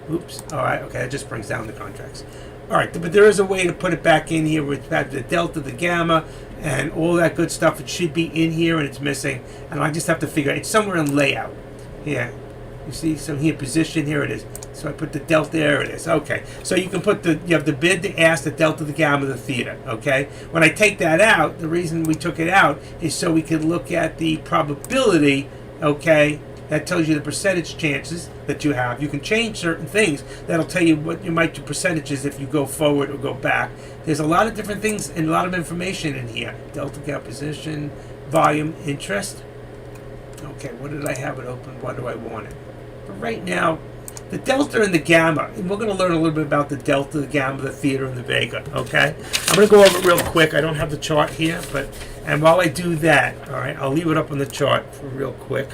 Oops. All right. Okay, that just brings down the contracts. All right, but there is a way to put it back in here with the delta, the gamma, and all that good stuff. It should be in here, and it's missing. And I just have to figure it's somewhere in layout. Yeah, you see, so here, position, here it is. So I put the delta, there it is. Okay, so you can put you have the bid, the ask, the delta, the gamma, the theta. Okay, when I take that out, the reason we took it out is so we could look at the probability. Okay. That tells you the percentage chances that you have. You can change certain things. That'll tell you what you might do percentages if you go forward or go back. There's a lot of different things and a lot of information in here. Delta, gap, position, volume, interest. Okay, what did I have it open? Why do I want it? But right now, the delta and the gamma, and we're going to learn a little bit about the delta, the gamma, the theta, and the vega, okay? I'm going to go over it real quick. I don't have the chart here, and while I do that, all right, I'll leave it up on the chart for real quick.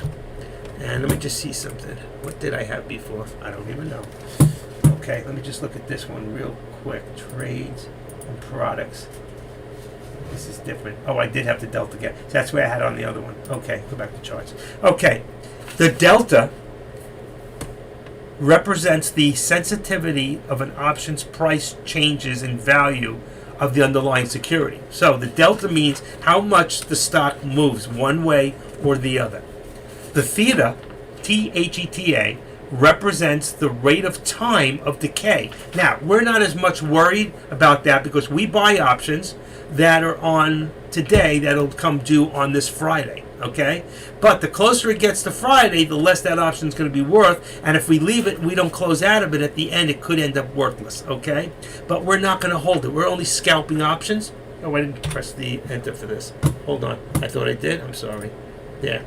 And let me just see something. What did I have before? I don't even know. Okay, let me just look at this one real quick. Trades and products. This is different. Oh, I did have the delta gap. So that's where I had on the other one. Okay, go back to charts. Okay, the delta represents the sensitivity of an option's price changes in value of the underlying security. So the delta means how much the stock moves one way or the other. The theta, Theta, represents the rate of time of decay. Now, we're not as much worried about that because we buy options that are on today that'll come due on this Friday, okay? But the closer it gets to Friday, the less that option is going to be worth, and if we leave it, we don't close out of it at the end, it could end up worthless, okay? But we're not going to hold it. We're only scalping options. Oh, I didn't press the enter for this. Hold on. I thought I did. I'm sorry. Yeah.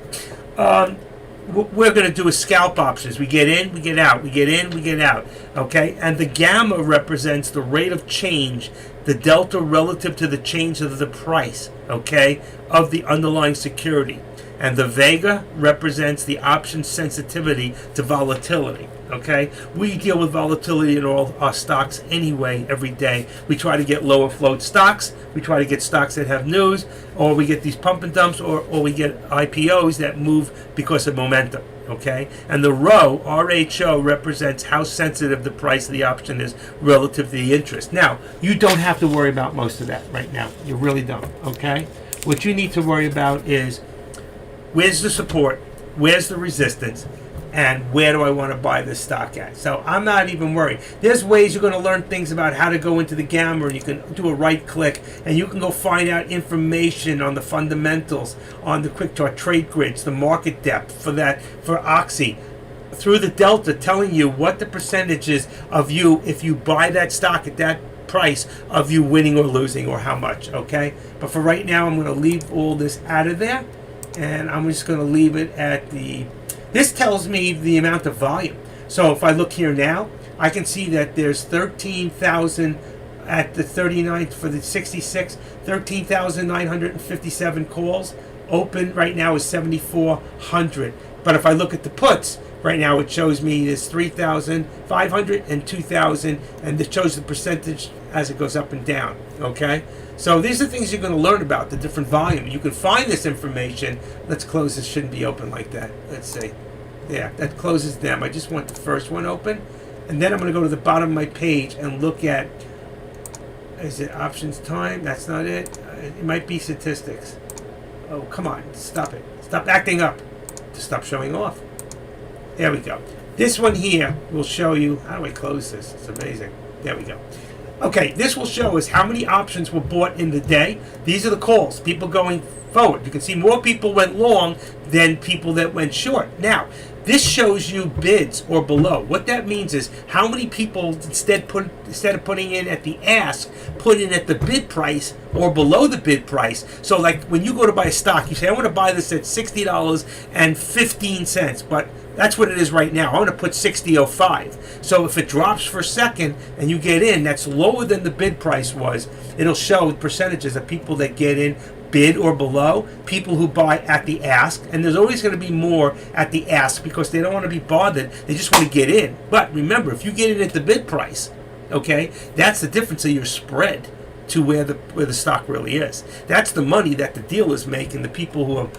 we're going to do is scalp options. We get in, we get out, we get in, we get out. Okay, and the gamma represents the rate of change, the delta relative to the change of the price, okay, of the underlying security. And the vega represents the option sensitivity to volatility. Okay, we deal with volatility in all our stocks anyway every day. We try to get lower float stocks. We try to get stocks that have news, or we get these pump and dumps, or we get IPOs that move because of momentum. Okay, and the RHO represents how sensitive the price of the option is relative to the interest. Now, you don't have to worry about most of that right now. You really don't. Okay, what you need to worry about is where's the support, where's the resistance, and where do I want to buy this stock at? So I'm not even worried. There's ways you're going to learn things about how to go into the gamma, and you can do a right click, and you can go find out information on the fundamentals, on the quick chart trade grids, the market depth for Oxy, through the delta, telling you what the percentage is of you if you buy that stock at that price of you winning or losing, or how much. Okay, but for right now, I'm going to leave all this out of there, and I'm just going to leave it at the. This tells me the amount of volume. So if I look here now, I can see that there's 13,000 at the 39th for the 66, 13,957 calls. Open right now is 7,400. But if I look at the puts, right now it shows me there's 3,500 and 2,000, and it shows the percentage as it goes up and down. Okay? So these are things you're going to learn about, the different volume. You can find this information. Let's close this. Shouldn't be open like that. Let's see. Yeah, that closes them. I just want the first one open. And then I'm going to go to the bottom of my page and look at, is it options time? That's not it. It might be statistics. Oh, come on. Stop it. Stop acting up. Just stop showing off. There we go. This one here will show you, how do I close this? It's amazing. There we go. Okay, this will show us how many options were bought in the day. These are the calls, people going forward. You can see more people went long than people that went short. Now, this shows you bids or below. What that means is how many people instead of putting in at the ask, put in at the bid price or below the bid price. So like when you go to buy a stock, you say, I want to buy this at $60.15, but that's what it is right now. I want to put 60.05. So if it drops for a second and you get in, that's lower than the bid price was. It'll show percentages of people that get in bid or below, people who buy at the ask, and there's always going to be more at the ask because they don't want to be bothered. They just want to get in. But remember, if you get in at the bid price, okay, that's the difference of your spread to where the stock really is. That's the money that the dealers make and the people who are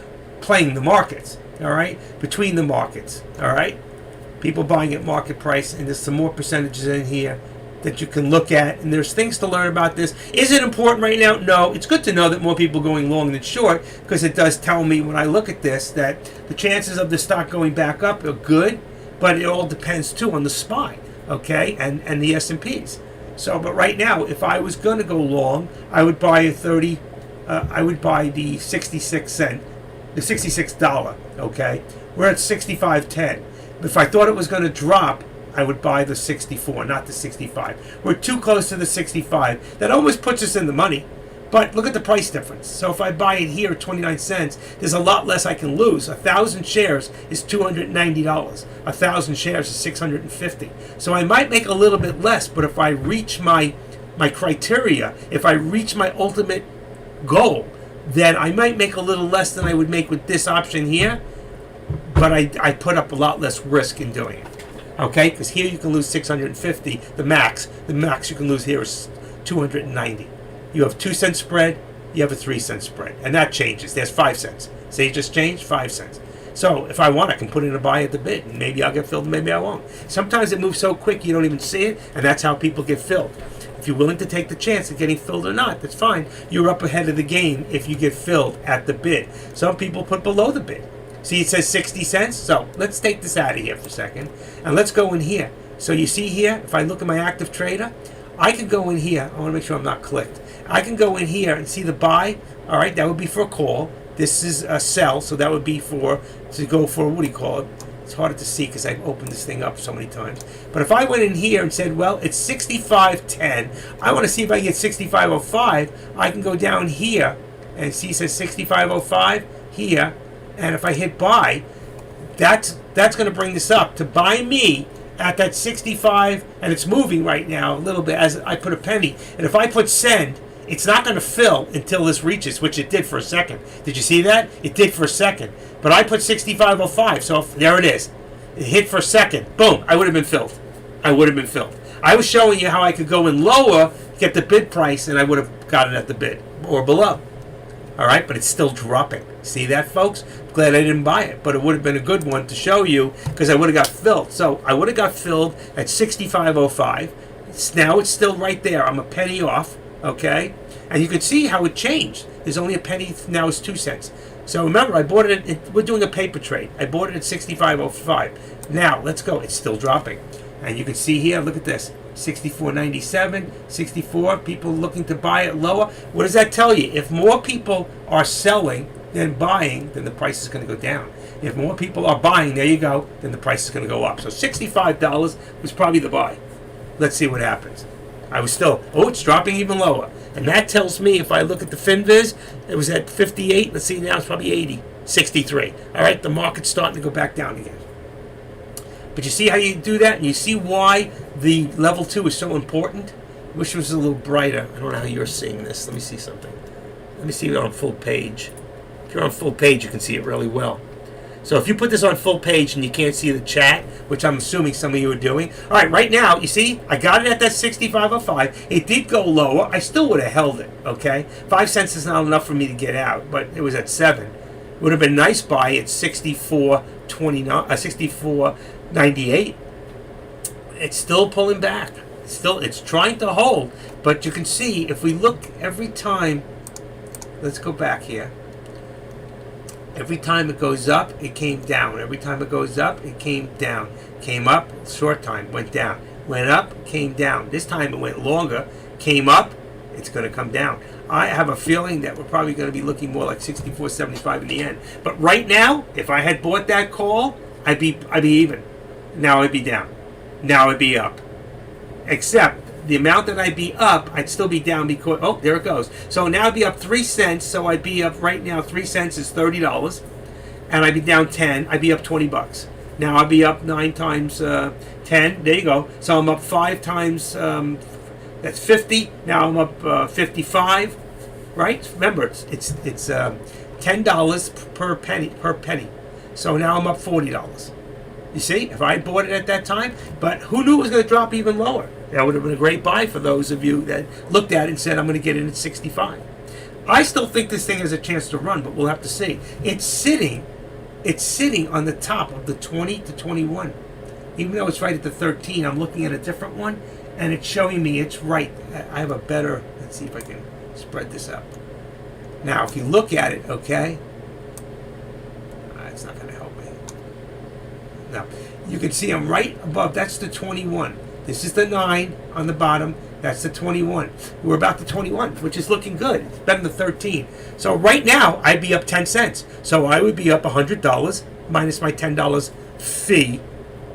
playing the markets. All right, between the markets. All right, people buying at market price, and there's some more percentages in here that you can look at, and there's things to learn about this. Is it important right now? No. It's good to know that more people going long than short, because it does tell me when I look at this that the chances of the stock going back up are good, but it all depends too on the SPY, okay, and the S&Ps. So, but right now, if I was going to go long, I would buy I would buy the 66 cent. The $66, okay? We're at 65.10. If I thought it was going to drop, I would buy the 64, not the 65. We're too close to the 65. That almost puts us in the money. But look at the price difference. So if I buy it here at 29 cents, there's a lot less I can lose. 1,000 shares is $290. 1,000 shares is $650. So I might make a little bit less, but if I reach my criteria, if I reach my ultimate goal, then I might make a little less than I would make with this option here, but I put up a lot less risk in doing it. Okay, because here you can lose 650, the max. The max you can lose here is 290. You have 2 cent spread, you have a 3 cent spread, and that changes. There's 5 cents. So you just changed 5 cents. So if I want, I can put in a buy at the bid, and maybe I'll get filled, and maybe I won't. Sometimes it moves so quick you don't even see it, and that's how people get filled. If you're willing to take the chance of getting filled or not, that's fine. You're up ahead of the game if you get filled at the bid. Some people put below the bid. See, it says 60 cents. So let's take this out of here for a second, and let's go in here. So you see here, if I look at my active trader, I can go in here. I want to make sure I'm not clicked. I can go in here and see the buy. All right, that would be for a call. This is a sell, so that would be to go for, what do you call it? It's harder to see because I've opened this thing up so many times. But if I went in here and said, well, it's 65.10. I want to see if I can get 65.05. I can go down here and see it says 65.05 here. And if I hit buy, that's going to bring this up to buy me at that 65, and it's moving right now a little bit as I put a penny. And if I put send, it's not going to fill until this reaches, which it did for a second. Did you see that? It did for a second. But I put 65.05, so there it is. It hit for a second. Boom, I would have been filled. I would have been filled. I was showing you how I could go in lower, get the bid price, and I would have got it at the bid or below. All right, but it's still dropping. See that, folks? Glad I didn't buy it, but it would have been a good one to show you because I would have got filled. So I would have got filled at 65.05. Now it's still right there. I'm a penny off, okay? And you can see how it changed. There's only a penny, now it's 2 cents. So remember, I bought it we're doing a paper trade. I bought it at 65.05. Now, let's go. It's still dropping. And you can see here, look at this. 64.97, 64, people looking to buy it lower. What does that tell you? If more people are selling than buying, then the price is going to go down. If more people are buying, there you go, then the price is going to go up. So $65 was probably the buy. Let's see what happens. I was still, it's dropping even lower. And that tells me, if I look at the FinViz, it was at 58. Let's see, now it's probably 80, 63. All right, the market's starting to go back down again. But you see how you do that? And you see why the level 2 is so important? I wish it was a little brighter. I don't know how you're seeing this. Let me see something. Let me see it on full page. If you're on full page, you can see it really well. So if you put this on full page and you can't see the chat, which I'm assuming some of you are doing. All right, right now, you see, I got it at that 65.05. It did go lower. I still would have held it, okay? 5 cents is not enough for me to get out, but it was at 7. Would have been nice buy at 64.29, 64.98. It's still pulling back. It's trying to hold, but you can see if we look every time. Let's go back here. Every time it goes up, it came down. Every time it goes up, it came down. Came up, short time, went down. Went up, came down. This time it went longer, came up, it's going to come down. I have a feeling that we're probably going to be looking more like 64.75 in the end. But right now, if I had bought that call, I'd be even. Now I'd be down. Now I'd be up. Except the amount that I'd be up, I'd still be down because, there it goes. So now I'd be up 3 cents. So I'd be up right now, 3 cents is $30. And I'd be down 10. I'd be up $20. Now I'd be up 9 times 10. There you go. So I'm up 5 times, that's 50. Now I'm up 55. Right? Remember, it's $10 per penny. So now I'm up $40. You see, if I bought it at that time, but who knew it was going to drop even lower? That would have been a great buy for those of you that looked at it and said, I'm going to get in at 65. I still think this thing has a chance to run, but we'll have to see. It's sitting on the top of the 20 to 21. Even though it's right at the 13, I'm looking at a different one, and it's showing me it's right. I have a better, let's see if I can spread this up. Now, if you look at it, okay, it's not going to help me. Now, you can see I'm right above. That's the 21. This is the 9 on the bottom. That's the 21. We're about the 21, which is looking good. It's better than the 13. So right now, I'd be up 10 cents. So I would be up $100 minus my $10 fee.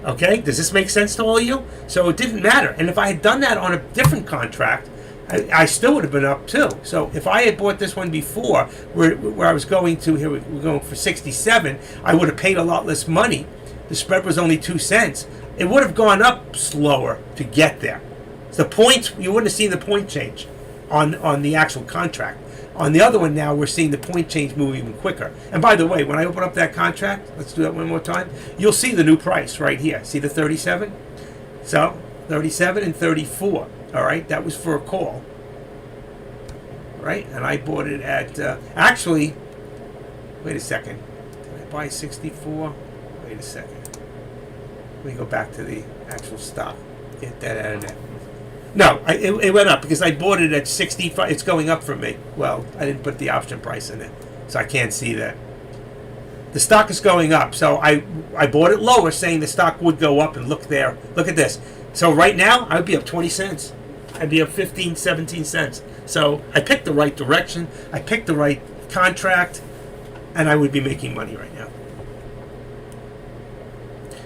Okay? Does this make sense to all of you? So it didn't matter. And if I had done that on a different contract, I still would have been up too. So if I had bought this one before, where I was going to, here we're going for 67, I would have paid a lot less money. The spread was only 2 cents. It would have gone up slower to get there. So the points, you wouldn't have seen the point change on the actual contract. On the other one now, we're seeing the point change move even quicker. And by the way, when I open up that contract, let's do that one more time, you'll see the new price right here. See the 37? So 37 and 34. All right, that was for a call. Right? And I bought it at, actually, wait a second. Did I buy 64? Wait a second. Let me go back to the actual stop. Get that out of there. No, it went up because I bought it at 65. It's going up for me. Well, I didn't put the option price in it, so I can't see that. The stock is going up, so I bought it lower, saying the stock would go up, and look there. Look at this. So right now, I would be up 20 cents. I'd be up 15, 17 cents. So I picked the right direction. I picked the right contract, and I would be making money right now.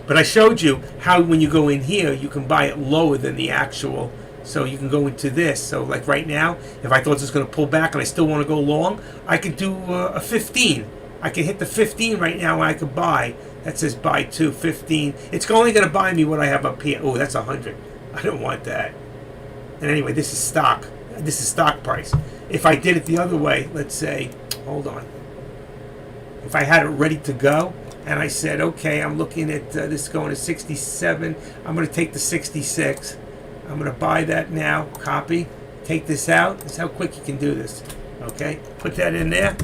But I showed you how when you go in here, you can buy it lower than the actual. So you can go into this. So like right now, if I thought this was going to pull back and I still want to go long, I could do a 15. I could hit the 15 right now and I could buy that says buy 215. It's only going to buy me what I have up here. Oh, that's 100. I don't want that. And anyway, this is stock. This is stock price. If I did it the other way, let's say, hold on. If I had it ready to go, and I said, okay, I'm looking at this going to 67. I'm going to take the 66. I'm going to buy that now. Copy. Take this out. That's how quick you can do this. Okay. Put that in there.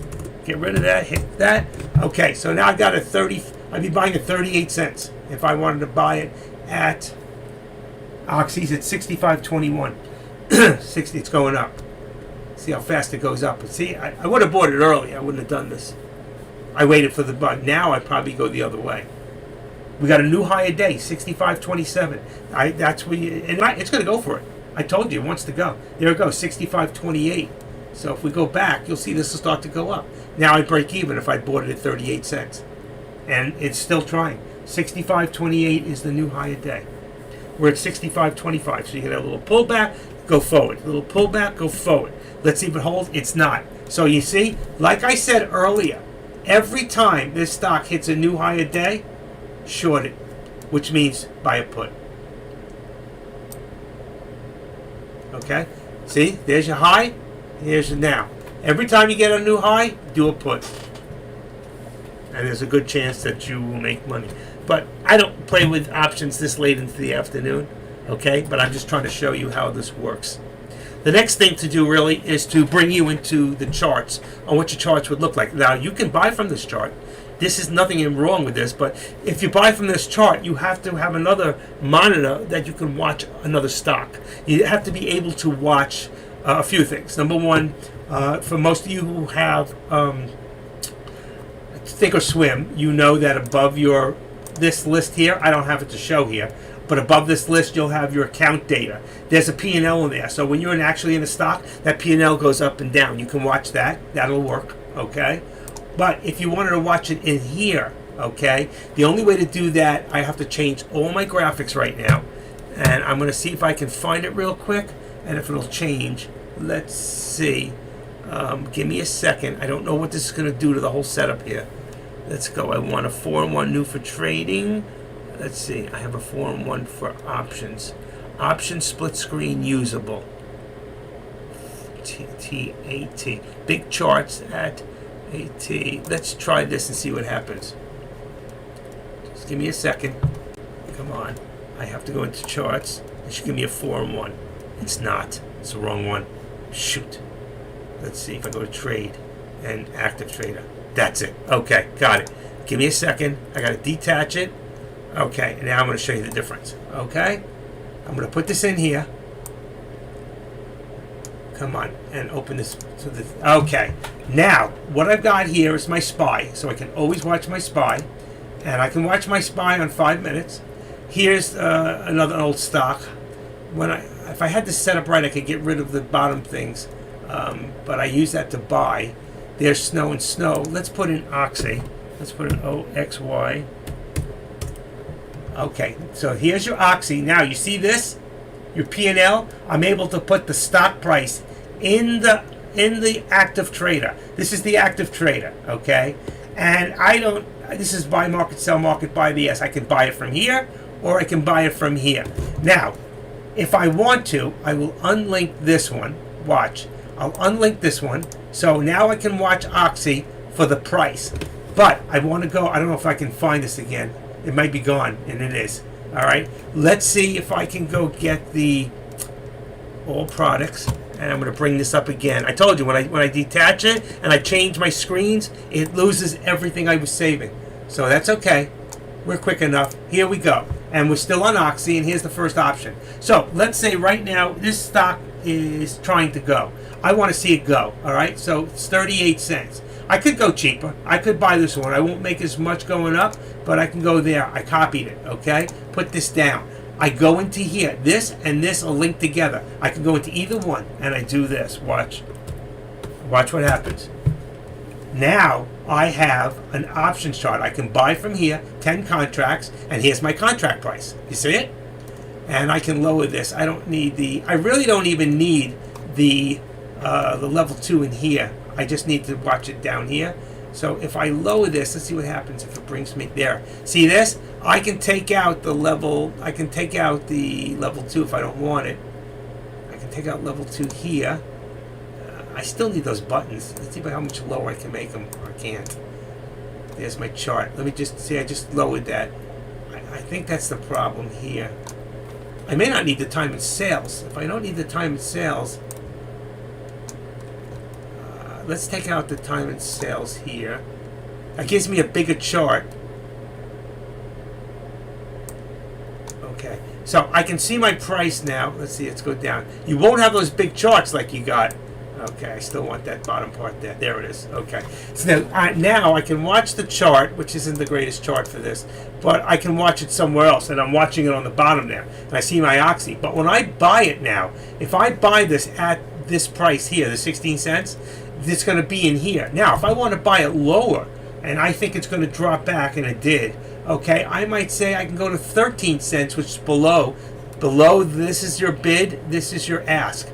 Get rid of that. Hit that. Okay. So now I got a 30. I'd be buying at 38 cents if I wanted to buy it at Oxy's at 65.21. 60. It's going up. See how fast it goes up. But see, I would have bought it early. I wouldn't have done this. I waited for the button. Now I'd probably go the other way. We got a new high a day, 65.27. That's where you, and it's going to go for it. I told you it wants to go. There it goes, 65.28. So if we go back, you'll see this will start to go up. Now I break even if I bought it at 38 cents. And it's still trying. 65.28 is the new high a day. We're at 65.25. So you get a little pullback, go forward. A little pullback, go forward. Let's see if it holds. It's not. So you see, like I said earlier, every time this stock hits a new high a day, short it, which means buy a put. Okay? See, there's your high, here's your now. Every time you get a new high, do a put. And there's a good chance that you will make money. But I don't play with options this late into the afternoon, okay? But I'm just trying to show you how this works. The next thing to do really is to bring you into the charts on what your charts would look like. Now, you can buy from this chart. This is nothing wrong with this, but if you buy from this chart, you have to have another monitor that you can watch another stock. You have to be able to watch a few things. Number one, for most of you who have Thinkorswim, you know that above this list here, I don't have it to show here, but above this list, you'll have your account data. There's a P&L in there. So when you're actually in a stock, that P&L goes up and down. You can watch that. That'll work, okay? But if you wanted to watch it in here, okay, the only way to do that, I have to change all my graphics right now. And I'm going to see if I can find it real quick and if it'll change. Let's see. Give me a second. I don't know what this is going to do to the whole setup here. Let's go. I want a 4-in-1 new for trading. Let's see. I have a 4-in-1 for options. Option split screen usable. TAT. Big charts at AT. Let's try this and see what happens. Just give me a second. Come on. I have to go into charts. It should give me a 4-in-1. It's not. It's the wrong one. Shoot. Let's see if I go to trade and active trader. That's it. Okay, got it. Give me a second. I got to detach it. Okay, and now I'm going to show you the difference. Okay? I'm going to put this in here. Come on, and open this. Okay, now what I've got here is my SPY, so I can always watch my SPY, and I can watch my SPY on 5 minutes. Here's another old stock. If I had this set up right, I could get rid of the bottom things, but I use that to buy. There's Snow and Snow. Let's put in Oxy. Let's put in OXY. Okay, so here's your Oxy. Now you see this, your P&L. I'm able to put the stock price in the active trader. This is the active trader, okay? And this is buy market, sell market, buy BS. I can buy it from here or I can buy it from here. Now, if I want to, I will unlink this one. Watch. I'll unlink this one. So now I can watch Oxy for the price. But I want to go, I don't know if I can find this again. It might be gone, and it is. All right. Let's see if I can go get the all products. And I'm going to bring this up again. I told you, when I detach it and I change my screens, it loses everything I was saving. So that's okay. We're quick enough. Here we go. And we're still on Oxy, and here's the first option. So let's say right now this stock is trying to go. I want to see it go. All right. So it's 38 cents. I could go cheaper. I could buy this one. I won't make as much going up, but I can go there. I copied it, okay? Put this down. I go into here. This and this are linked together. I can go into either one, and I do this. Watch. Watch what happens. Now I have an options chart. I can buy from here, 10 contracts, and here's my contract price. You see it? And I can lower this. I don't need I really don't even need the level 2 in here. I just need to watch it down here. So if I lower this, let's see what happens if it brings me there. See this? I can take out the level. I can take out the level 2 if I don't want it. I can take out level 2 here. I still need those buttons. Let's see about how much lower I can make them. Or I can't. There's my chart. Let me just see. I just lowered that. I think that's the problem here. I may not need the time and sales. If I don't need the time and sales, let's take out the time and sales here. That gives me a bigger chart. Okay, so I can see my price now. Let's see, let's go down. You won't have those big charts like you got. Okay, I still want that bottom part there. There it is. Okay, so now I can watch the chart, which isn't the greatest chart for this, but I can watch it somewhere else, and I'm watching it on the bottom there, and I see my oxy. But when I buy it now, if I buy this at this price here, the 16 cents, it's going to be in here. Now, if I want to buy it lower, and I think it's going to drop back, and it did, okay, I might say I can go to 13 cents, which is below. Below, this is your bid, this is your ask.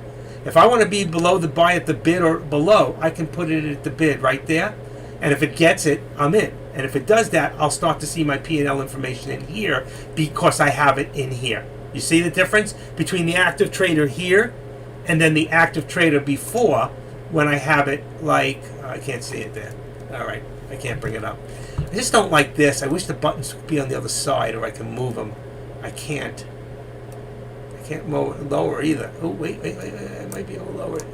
If I want to be below the buy at the bid or below, I can put it at the bid right there. And if it gets it, I'm in. And if it does that, I'll start to see my P&L information in here because I have it in here. You see the difference between the active trader here and then the active trader before when I have it like, I can't see it there. All right, I can't bring it up. I just don't like this. I wish the buttons could be on the other side or I can move them. I can't. Can't lower either. Oh, wait. I might be able to lower it.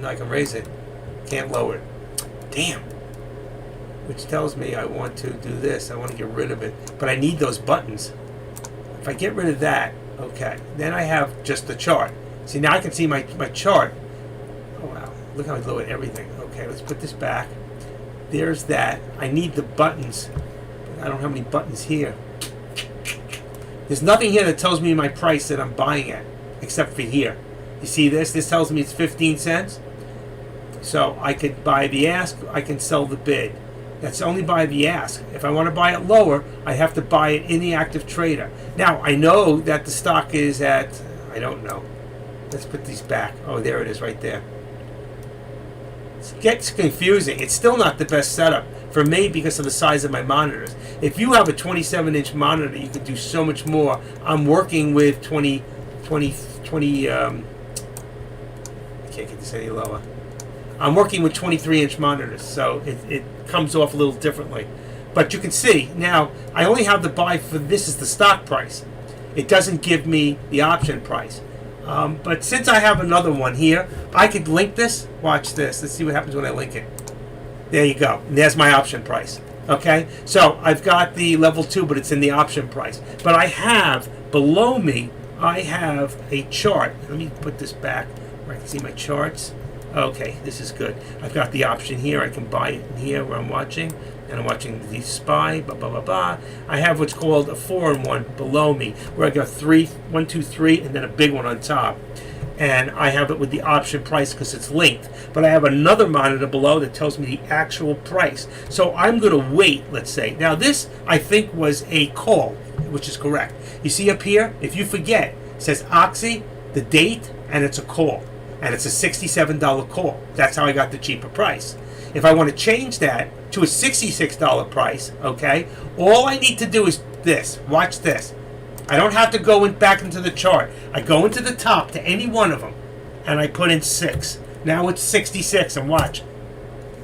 No, I can raise it. Can't lower it. Damn. Which tells me I want to do this. I want to get rid of it. But I need those buttons. If I get rid of that, okay, then I have just the chart. See, now I can see my chart. Oh, wow. Look how I lowered everything. Okay, let's put this back. There's that. I need the buttons. I don't have any buttons here. There's nothing here that tells me my price that I'm buying at, except for here. You see this? This tells me it's 15 cents. So I could buy the ask, I can sell the bid. That's only by the ask. If I want to buy it lower, I have to buy it in the active trader. Now, I know that the stock is at, I don't know. Let's put these back. Oh, there it is right there. It gets confusing. It's still not the best setup for me because of the size of my monitors. If you have a 27-inch monitor, you could do so much more. I'm working with 20, I can't get this any lower. I'm working with 23-inch monitors, so it comes off a little differently. But you can see, now, I only have the buy for this is the stock price. It doesn't give me the option price. But since I have another one here, I could link this. Watch this. Let's see what happens when I link it. There you go. And there's my option price. Okay? So I've got the level 2, but it's in the option price. But I have, below me, I have a chart. Let me put this back where I can see my charts. Okay, this is good. I've got the option here. I can buy it in here where I'm watching. And I'm watching the SPY, blah, blah, blah, blah. I have what's called a 4-in-1 below me, where I got 1, 2, 3, and then a big one on top. And I have it with the option price because it's linked. But I have another monitor below that tells me the actual price. So I'm going to wait, let's say. Now this, I think, was a call, which is correct. You see up here, if you forget, it says Oxy, the date, and it's a call. And it's a $67 call. That's how I got the cheaper price. If I want to change that to a $66 price, okay, all I need to do is this. Watch this. I don't have to go back into the chart. I go into the top to any one of them, and I put in 6. Now it's 66, and watch.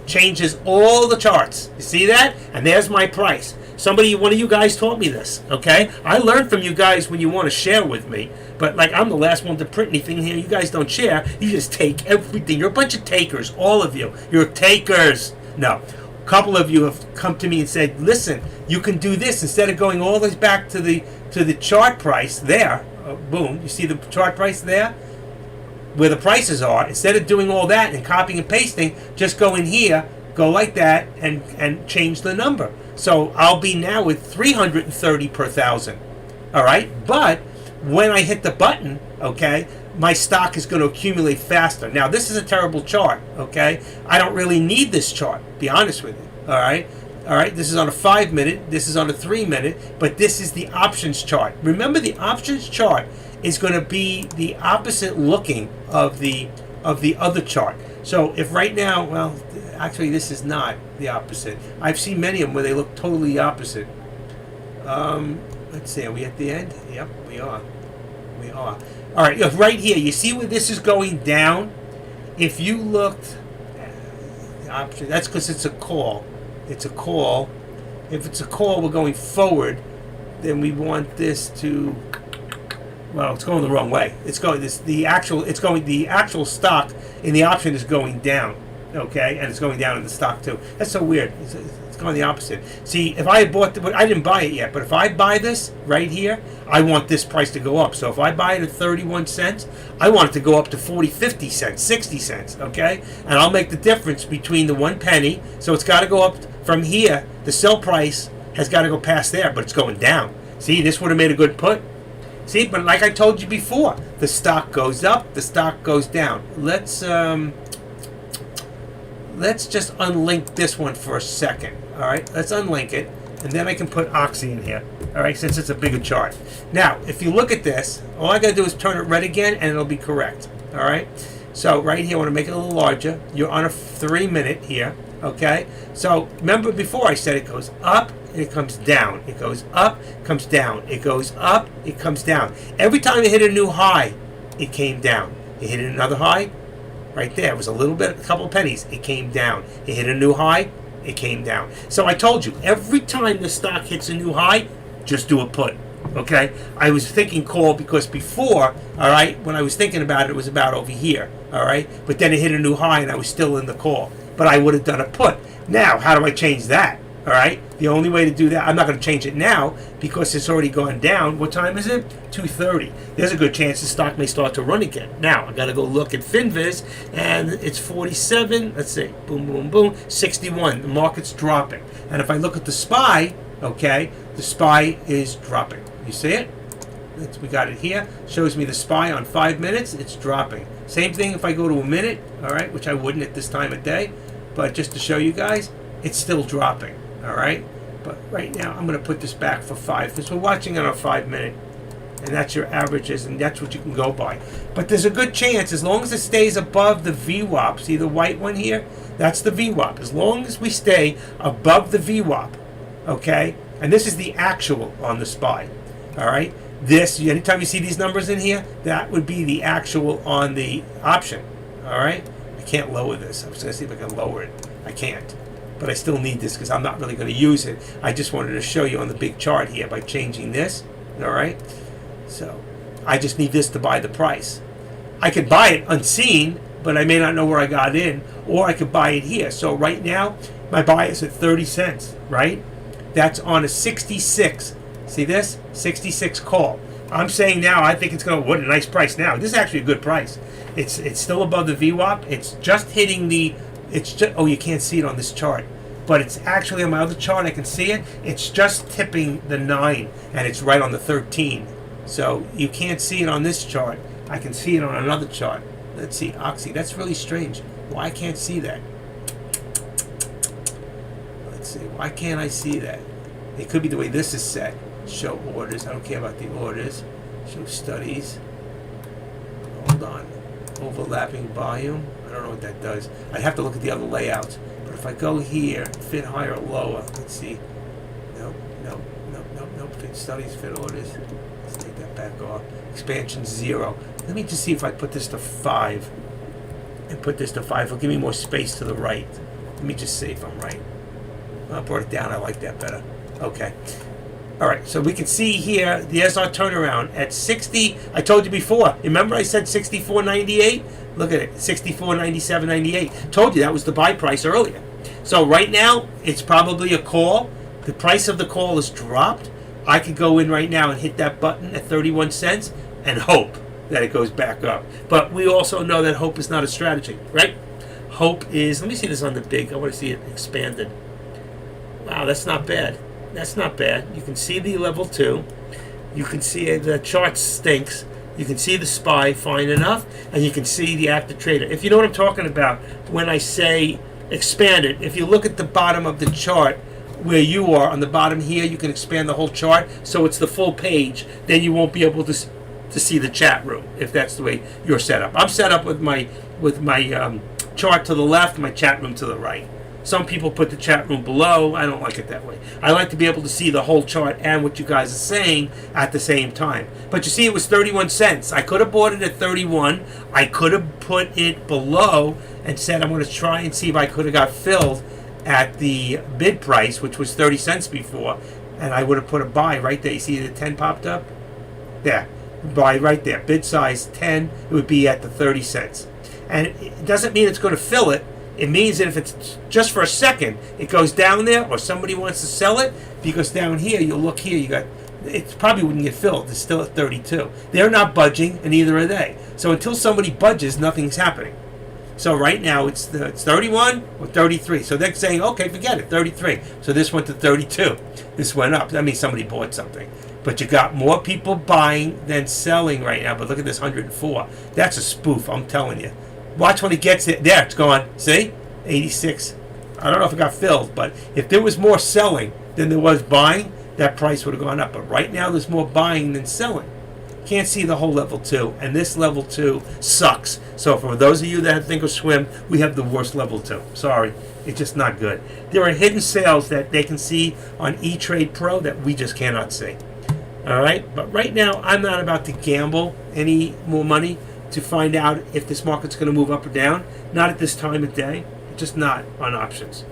Changes all the charts. You see that? And there's my price. One of you guys taught me this, okay? I learned from you guys when you want to share with me, but like I'm the last one to print anything here. You guys don't share. You just take everything. You're a bunch of takers, all of you. You're takers. No. A couple of you have come to me and said, listen, you can do this instead of going all the way back to the chart price there. Boom. You see the chart price there? Where the prices are. Instead of doing all that and copying and pasting, just go in here, go like that, and change the number. So I'll be now with 330 per thousand. All right? But when I hit the button, okay, my stock is going to accumulate faster. Now, this is a terrible chart, okay? I don't really need this chart, to be honest with you, all right? All right, this is on a 5-minute, this is on a 3-minute, but this is the options chart. Remember, the options chart is going to be the opposite looking of the of the other chart. So if right now, well, actually this is not the opposite. I've seen many of them where they look totally opposite. Let's see, are we at the end? Yep, we are. We are. All right, right here, you see where this is going down? If you looked at the option, that's because it's a call. It's a call. If it's a call, we're going forward, then we want this to, well, it's going the wrong way. It's going the actual stock in the option is going down, okay, and it's going down in the stock too. That's so weird. It's going the opposite. See, if I had bought, I didn't buy it yet, but if I buy this right here, I want this price to go up. So if I buy it at 31 cents, I want it to go up to 40, 50 cents, 60 cents, okay? And I'll make the difference between the 1 penny. So it's got to go up from here. The sell price has got to go past there, but it's going down. See, this would have made a good put. See, but like I told you before, the stock goes up, the stock goes down. Let's just unlink this one for a second. All right, let's unlink it, and then I can put Oxy in here. All right, since it's a bigger chart. Now, if you look at this, all I got to do is turn it red again, and it'll be correct. All right. So right here, I want to make it a little larger. You're on a 3-minute here. Okay. So remember before I said it goes up and it comes down. It goes up, comes down. It goes up, it comes down. Every time it hit a new high, it came down. It hit another high. Right there, it was a couple pennies. It came down. It hit a new high. It came down. So I told you, every time the stock hits a new high, just do a put. Okay? I was thinking call because before, all right, when I was thinking about it, it was about over here. All right? But then it hit a new high and I was still in the call. But I would have done a put. Now, how do I change that? All right? The only way to do that, I'm not going to change it now because it's already gone down. What time is it? 2:30. There's a good chance the stock may start to run again. Now, I got to go look at FinViz, and it's 47. Let's see. Boom, boom, boom. 61. The market's dropping. And if I look at the SPY, okay, the SPY is dropping. You see it? We got it here. Shows me the SPY on 5 minutes. It's dropping. Same thing if I go to a minute, all right, which I wouldn't at this time of day. But just to show you guys, it's still dropping. All right, but right now I'm going to put this back for 5 because we're watching on a 5-minute, and that's your averages, and that's what you can go by. But there's a good chance, as long as it stays above the VWAP, see the white one here? That's the VWAP. As long as we stay above the VWAP, okay, and this is the actual on the SPY, all right? This, anytime you see these numbers in here, that would be the actual on the option, all right? I can't lower this. I was going to see if I can lower it. I can't. But I still need this because I'm not really going to use it. I just wanted to show you on the big chart here by changing this. All right. So I just need this to buy the price. I could buy it unseen, but I may not know where I got in, or I could buy it here. So right now, my buy is at 30 cents, right? That's on a 66. See this? 66 call. I'm saying now I think it's going to, what a nice price now. This is actually a good price. It's still above the VWAP. It's just hitting the, it's just, oh, you can't see it on this chart, but it's actually on my other chart. I can see it. It's just tipping the 9, and it's right on the 13. So you can't see it on this chart. I can see it on another chart. Let's see, Oxy. That's really strange. Why can't I see that? Let's see. Why can't I see that? It could be the way this is set. Show orders. I don't care about the orders. Show studies. Hold on. Overlapping volume. I don't know what that does. I'd have to look at the other layouts. But if I go here, fit higher or lower, let's see. Nope. Fit studies, fit orders. Let's take that back off. Expansion 0. Let me just see if I put this to 5. And put this to 5. It'll give me more space to the right. Let me just see if I'm right. I brought it down. I like that better. Okay. All right, so we can see here, there's our turnaround at 60. I told you before. Remember I said 64.98? Look at it, 64.97.98. Told you that was the buy price earlier. So right now, it's probably a call. The price of the call is dropped. I could go in right now and hit that button at 31 cents and hope that it goes back up. But we also know that hope is not a strategy, right? Hope is, let me see this on the big. I want to see it expanded. Wow, that's not bad. That's not bad. You can see the level 2. You can see the chart stinks. You can see the SPY fine enough, and you can see the active trader. If you know what I'm talking about when I say expand it, if you look at the bottom of the chart where you are on the bottom here, you can expand the whole chart so it's the full page. Then you won't be able to to see the chat room if that's the way you're set up. I'm set up with my chart to the left, my chat room to the right. Some people put the chat room below. I don't like it that way. I like to be able to see the whole chart and what you guys are saying at the same time. But you see, it was 31 cents. I could have bought it at 31. I could have put it below and said I'm going to try and see if I could have got filled at the bid price, which was 30 cents before, and I would have put a buy right there. You see the 10 popped up? There. Buy right there. Bid size 10. It would be at the 30 cents. And it doesn't mean it's going to fill it. It means that if it's just for a second, it goes down there, or somebody wants to sell it, because down here, you look here, you got, it probably wouldn't get filled. It's still at 32. They're not budging, and neither are they. So until somebody budges, nothing's happening. So right now, it's 31 or 33. So they're saying, okay, forget it, 33. So this went to 32. This went up. That means somebody bought something. But you got more people buying than selling right now. But look at this 104. That's a spoof, I'm telling you. Watch when it gets it. There, it's gone. See? 86. I don't know if it got filled, but if there was more selling than there was buying, that price would have gone up. But right now, there's more buying than selling. Can't see the whole level 2, and this level 2 sucks. So for those of you that think of swim, we have the worst level 2. Sorry, it's just not good. There are hidden sales that they can see on E-Trade Pro that we just cannot see. All right, but right now, I'm not about to gamble any more money to find out if this market's going to move up or down. Not at this time of day. Just not on options.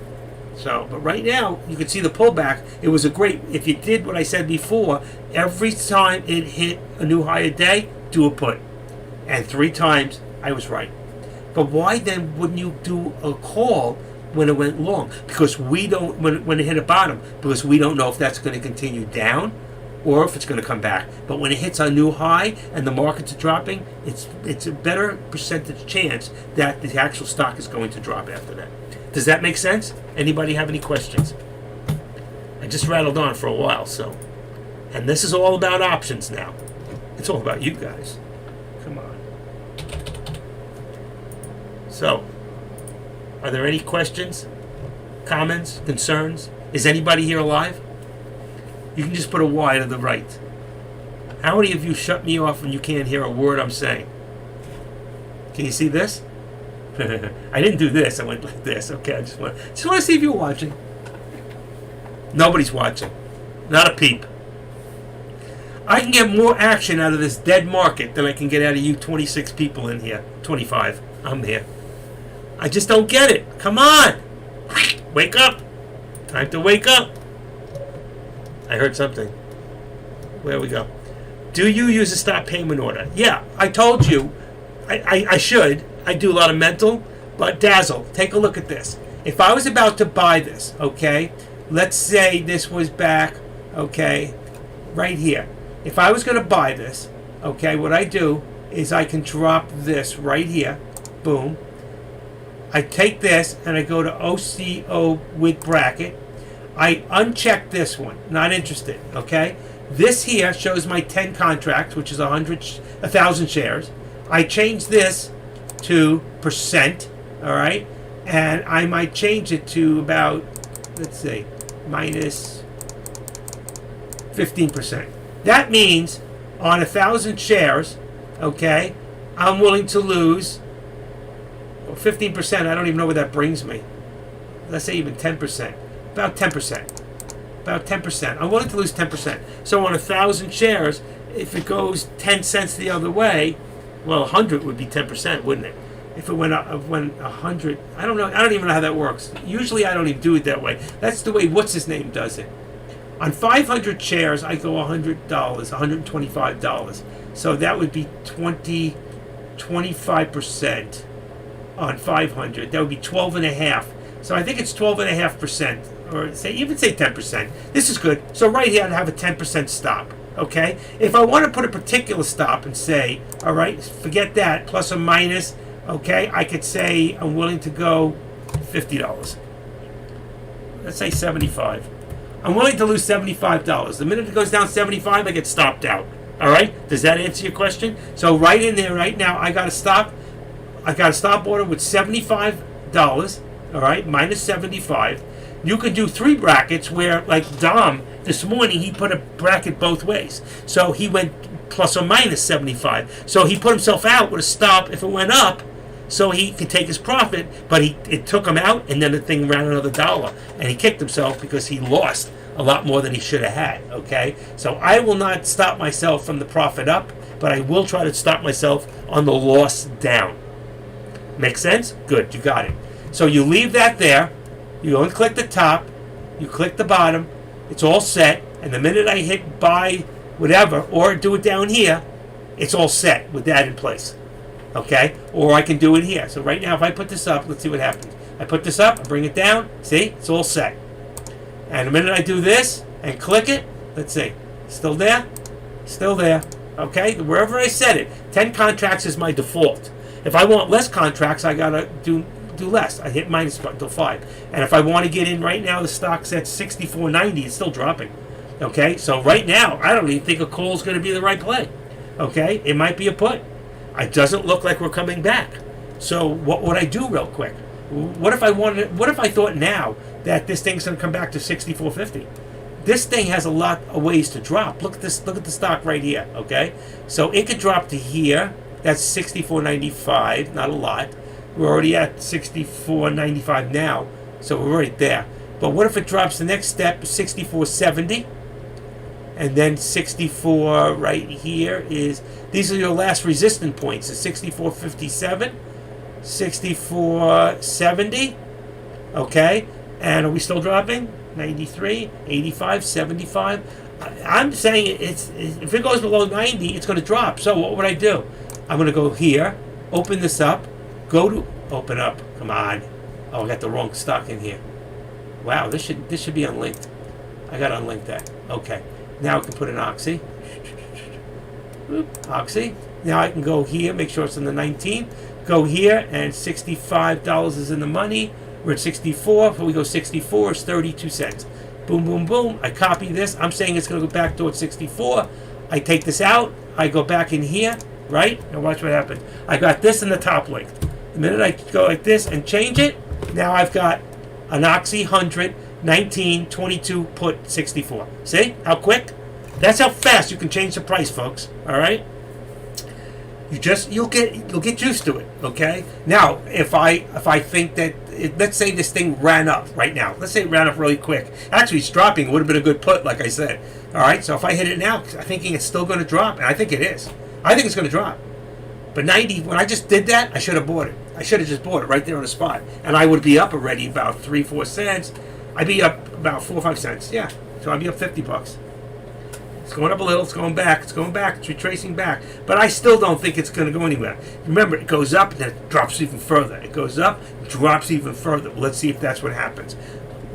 So, but right now, you can see the pullback. It was a great, if you did what I said before, every time it hit a new high a day, do a put. And 3 times, I was right. But why then wouldn't you do a call when it went long? Because we don't, when it hit a bottom, because we don't know if that's going to continue down or if it's going to come back. But when it hits a new high and the markets are dropping, it's a better percentage chance that the actual stock is going to drop after that. Does that make sense? Anybody have any questions? I just rattled on for a while, so. And this is all about options now. It's all about you guys. Come on. So, are there any questions, comments, concerns? Is anybody here alive? You can just put a Y to the right. How many of you shut me off when you can't hear a word I'm saying? Can you see this? I didn't do this. I went like this. Okay, I just want to see if you're watching. Nobody's watching. Not a peep. I can get more action out of this dead market than I can get out of you 26 people in here. 25. I'm here. I just don't get it. Come on. Wake up. Time to wake up. I heard something. Where we go? Do you use a stop payment order? Yeah, I told you. I should. I do a lot of mental, but Dazzle, take a look at this. If I was about to buy this, okay, let's say this was back, okay, right here. If I was going to buy this, okay, what I do is I can drop this right here, boom. I take this and I go to OCO with bracket. I uncheck this one, not interested, okay? This here shows my 10 contracts, which is 1,000 shares. I change this to percent, all right? And I might change it to about, let's say, minus 15%. That means on 1,000 shares, okay, I'm willing to lose 15%. I don't even know where that brings me. Let's say even 10%. About 10%. About 10%. I'm willing to lose 10%. So on 1,000 shares, if it goes 10 cents the other way, well, 100 would be 10%, wouldn't it? If it went up, when 100, I don't know. I don't even know how that works. Usually, I don't even do it that way. That's the way what's his name does it. On 500 shares, I go $100, $125. So that would be 25% on 500. That would be 12.5. So I think it's 12.5%, or even say 10%. This is good. So right here, I'd have a 10% stop. Okay. If I want to put a particular stop and say, all right, forget that, plus or minus. Okay, I could say I'm willing to go $50. Let's say 75. I'm willing to lose $75. The minute it goes down 75, I get stopped out. All right? Does that answer your question? So right in there, right now, I got a stop order with $75. All right, minus 75. You could do 3 brackets where, like Dom this morning he put a bracket both ways. So he went plus or minus 75. So he put himself out with a stop if it went up, so he could take his profit, but it took him out, and then the thing ran another $1, and he kicked himself because he lost a lot more than he should have had. Okay, so I will not stop myself from the profit up, but I will try to stop myself on the loss down. Make sense? Good, you got it. So you leave that there, you go and click the top, you click the bottom, it's all set, and the minute I hit buy whatever, or do it down here, it's all set with that in place. Okay? Or I can do it here. So right now, if I put this up, let's see what happens. I put this up, I bring it down, see? It's all set. And the minute I do this and click it, let's see. Still there? Still there. Okay? Wherever I set it, 10 contracts is my default. If I want less contracts, I gotta do less. I hit minus until 5. And if I want to get in right now, the stock's at 64.90. It's still dropping. Okay? So right now, I don't even think a call is going to be the right play. Okay? It might be a put. It doesn't look like we're coming back. So what would I do real quick? What if I thought now that this thing's going to come back to 64.50? This thing has a lot of ways to drop. Look at this. Look at the stock right here. Okay? So it could drop to here. That's 64.95. Not a lot. We're already at 64.95 now, so we're right there. But what if it drops the next step, 64.70, and then 64 right here is, these are your last resistance points, the 64.57, 64.70, okay? And are we still dropping? 93, 85, 75. I'm saying if it goes below 90, it's going to drop. So what would I do? I'm going to go here, open this up, go to open up. Come on. Oh, I got the wrong stock in here. Wow, this should be unlinked. I got to unlink that. Okay. Now I can put an Oxy. Oxy. Now I can go here, make sure it's on the 19th. Go here, and $65 is in the money. We're at 64. If we go 64, it's 32 cents. Boom, boom, boom. I copy this. I'm saying it's going to go back towards 64. I take this out. I go back in here, right? Now watch what happens. I got this in the top link. The minute I go like this and change it, now I've got an Oxy 100, 19, 22, put 64. See how quick? That's how fast you can change the price, folks. All right. You'll get used to it. Okay. Now, if I think that let's say this thing ran up right now. Let's say it ran up really quick. Actually, it's dropping. It would have been a good put, like I said. All right. So if I hit it now, I'm thinking it's still going to drop, and I think it is. I think it's going to drop. But 90, when I just did that, I should have bought it. I should have just bought it right there on the spot. And I would be up already about 3-4 cents. I'd be up about 4 or 5 cents. Yeah. So I'd be up $50. It's going up a little. It's going back. It's going back. It's retracing back. But I still don't think it's going to go anywhere. Remember, it goes up and then it drops even further. It goes up, drops even further. Well, let's see if that's what happens.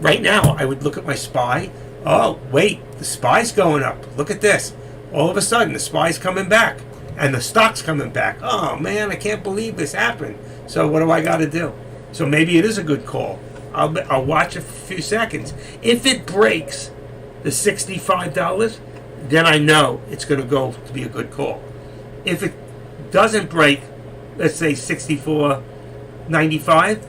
Right now, I would look at my SPY. Oh, wait. The SPY's going up. Look at this. All of a sudden, the SPY's coming back. And the stock's coming back. Oh, man, I can't believe this happened. So what do I got to do? So maybe it is a good call. I'll watch it for a few seconds. If it breaks the $65, then I know it's going to go to be a good call. If it doesn't break, let's say 64.95,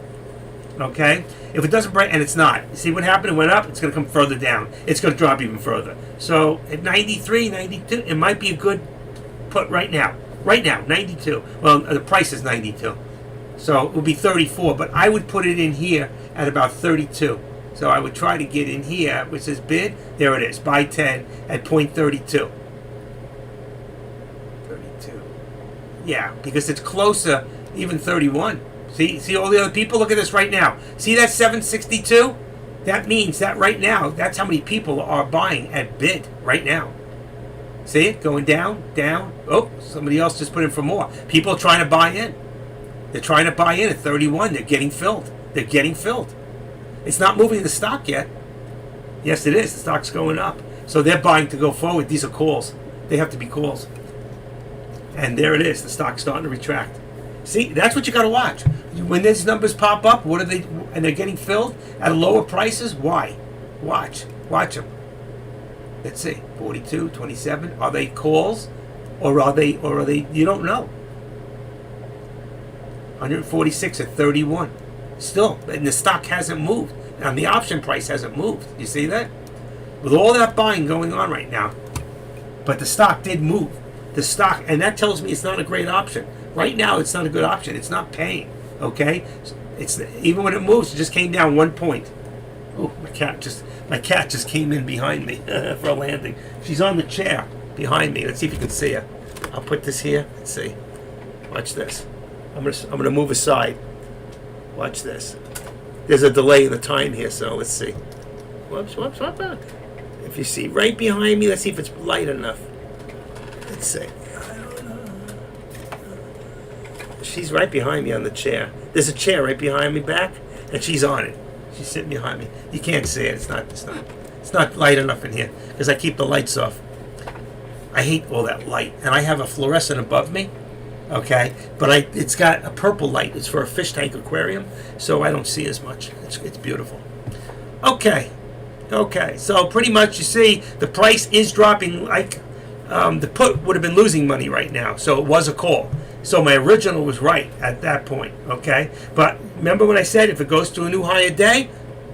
okay? If it doesn't break, and it's not, see what happened? It went up, it's going to come further down. It's going to drop even further. So at 93, 92, it might be a good put right now. Right now, 92. Well, the price is 92. So it would be 34, but I would put it in here at about 32. So I would try to get in here, which says bid. There it is, buy 10 at 0.32. 32. Yeah, because it's closer, even 31. See all the other people? Look at this right now. See that 762? That means that right now, that's how many people are buying at bid right now. See it? Going down, down. Oh, somebody else just put in for more. People are trying to buy in. They're trying to buy in at 31. They're getting filled. They're getting filled. It's not moving the stock yet. Yes, it is. The stock's going up. So they're buying to go forward. These are calls. They have to be calls. And there it is. The stock's starting to retract. See, that's what you got to watch. When these numbers pop up, what are they? And they're getting filled at lower prices. Why? Watch them. Let's see. 42, 27. Are they calls, or are they? You don't know. 146 at 31. Still, and the stock hasn't moved. And the option price hasn't moved. You see that? with all that buying going on right now. But the stock did move. The stock, and that tells me it's not a great option. Right now, it's not a good option. It's not paying, okay? It's even when it moves, it just came down 1 point. Oh, my cat just came in behind me for a landing. She's on the chair behind me. Let's see if you can see her. I'll put this here. Let's see. Watch this. I'm gonna move aside. Watch this. There's a delay in the time here, so let's see. Whoops. If you see right behind me, let's see if it's light enough. Let's see. She's right behind me on the chair. There's a chair right behind me back, and she's on it. She's sitting behind me. You can't see it. It's not light enough in here because I keep the lights off. I hate all that light, and I have a fluorescent above me. Okay, but it's got a purple light. It's for a fish tank aquarium, so I don't see as much. It's beautiful. Okay. So pretty much you see the price is dropping. Like the put would have been losing money right now, so it was a call. So my original was right at that point. Okay, but remember when I said if it goes to a new higher day,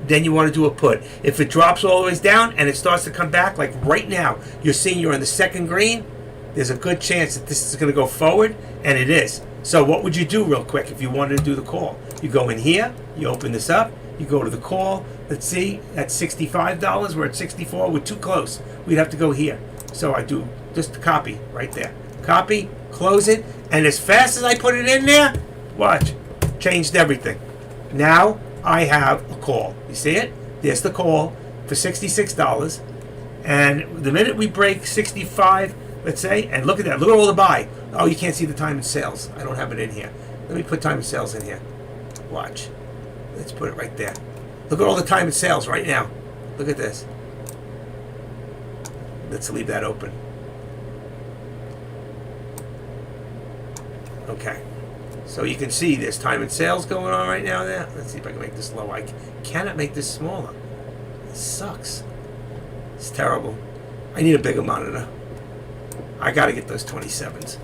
then you want to do a put. If it drops all the way down and it starts to come back, like right now, you're seeing you're in the second green. There's a good chance that this is going to go forward, and it is. So what would you do real quick if you wanted to do the call? You go in here, you open this up, you go to the call. Let's see, at $65, we're at 64, we're too close. We'd have to go here. So I do just copy right there. Copy, close it, and as fast as I put it in there, watch, changed everything. Now I have a call. You see it? There's the call for $66. And the minute we break 65, let's say, and look at that. Look at all the buy. Oh, you can't see the time and sales. I don't have it in here. Let me put time and sales in here. Watch. Let's put it right there. Look at all the time and sales right now. Look at this. Let's leave that open. Okay. So you can see there's time and sales going on right now there. Let's see if I can make this low. I cannot make this smaller. It sucks. It's terrible. I need a bigger monitor. I got to get those 27s.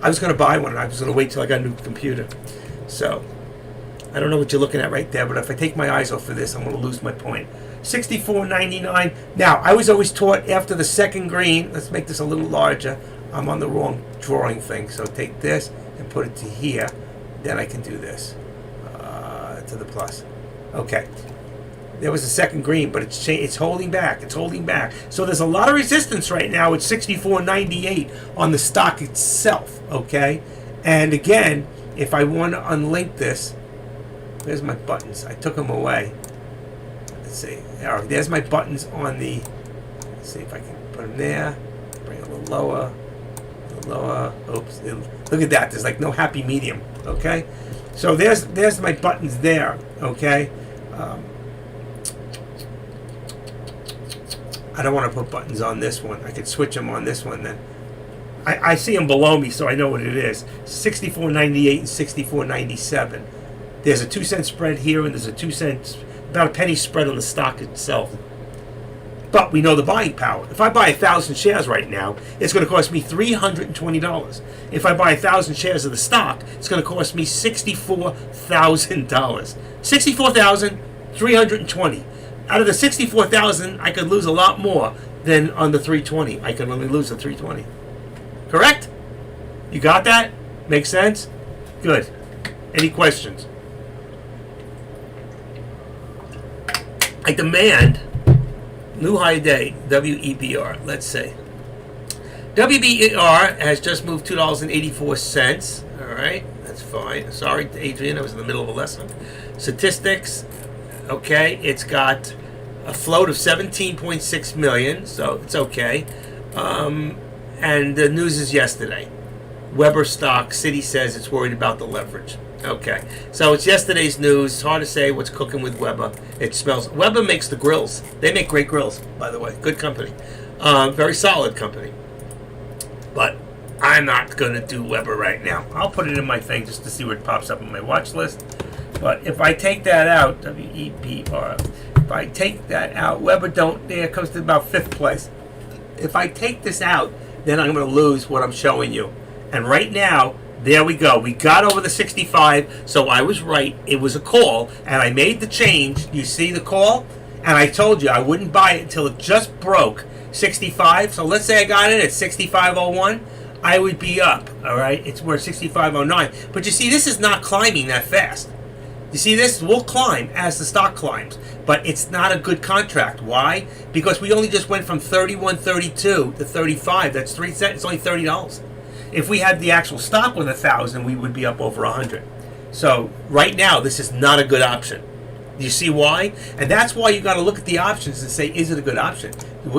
I was going to buy one, and I was going to wait till I got a new computer. So, I don't know what you're looking at right there, but if I take my eyes off of this, I'm going to lose my point. $64.99. Now, I was always taught after the second green, let's make this a little larger. I'm on the wrong drawing thing, so take this and put it to here. Then I can do this to the plus. Okay. There was a second green, but it's holding back. It's holding back. So there's a lot of resistance right now at $64.98 on the stock itself, okay? And again, if I want to unlink this, there's my buttons. I took them away. Let's see. There's my buttons on the, let's see if I can put them there. Bring it a little lower. A little lower. Oops. Look at that. There's like no happy medium, okay? So there's my buttons there, okay? I don't want to put buttons on this one. I could switch them on this one then. I see them below me, so I know what it is. $64.98 and $64.97. There's a 2-cent spread here, and there's a 2-cent, about a penny spread on the stock itself. But we know the buying power. If I buy 1,000 shares right now, it's going to cost me $320. If I buy 1,000 shares of the stock, it's going to cost me $64,000. $64,320. Out of the 64,000, I could lose a lot more than on the 320. I can only lose the 320. Correct? You got that? Make sense? Good. Any questions? I demand new high day, WEBR. Let's see. WBER has just moved $2.84. All right, that's fine. Sorry, Adrian, I was in the middle of a lesson. Statistics. Okay, it's got a float of 17.6 million, so it's okay. And the news is yesterday. Weber stock, Citi says it's worried about the leverage. Okay, so it's yesterday's news. It's hard to say what's cooking with Weber. It smells. Weber makes the grills. They make great grills, by the way. Good company. Very solid company. But I'm not going to do Weber right now. I'll put it in my thing just to see what pops up on my watch list. But if I take that out, WEBR, if I take that out, Weber there comes to about 5th place. If I take this out, then I'm going to lose what I'm showing you. And right now, there we go. We got over the 65, so I was right. It was a call, and I made the change. You see the call? And I told you I wouldn't buy it until it just broke 65. So let's say I got it at 65.01. I would be up, all right? It's worth 65.09. But you see, this is not climbing that fast. You see, this will climb as the stock climbs, but it's not a good contract. Why? Because we only just went from 31.32 to 35. That's 3 cents. It's only $30. If we had the actual stock with 1,000, we would be up over 100. So right now, this is not a good option. You see why? And that's why you got to look at the options and say, is it a good option?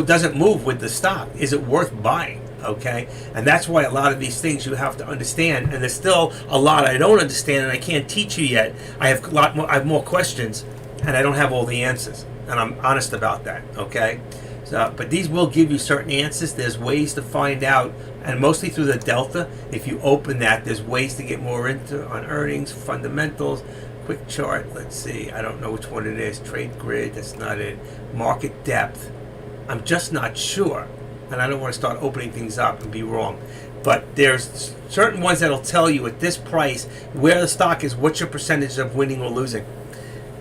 Does it move with the stock? Is it worth buying? Okay, and that's why a lot of these things you have to understand, and there's still a lot I don't understand, and I can't teach you yet. I have more questions, and I don't have all the answers, and I'm honest about that. Okay, so but these will give you certain answers. There's ways to find out, and mostly through the delta. If you open that, there's ways to get more into on earnings, fundamentals, quick chart. Let's see. I don't know which one it is. Trade grid. That's not it. Market depth. I'm just not sure. And I don't want to start opening things up and be wrong. But there's certain ones that'll tell you at this price where the stock is, what's your percentage of winning or losing.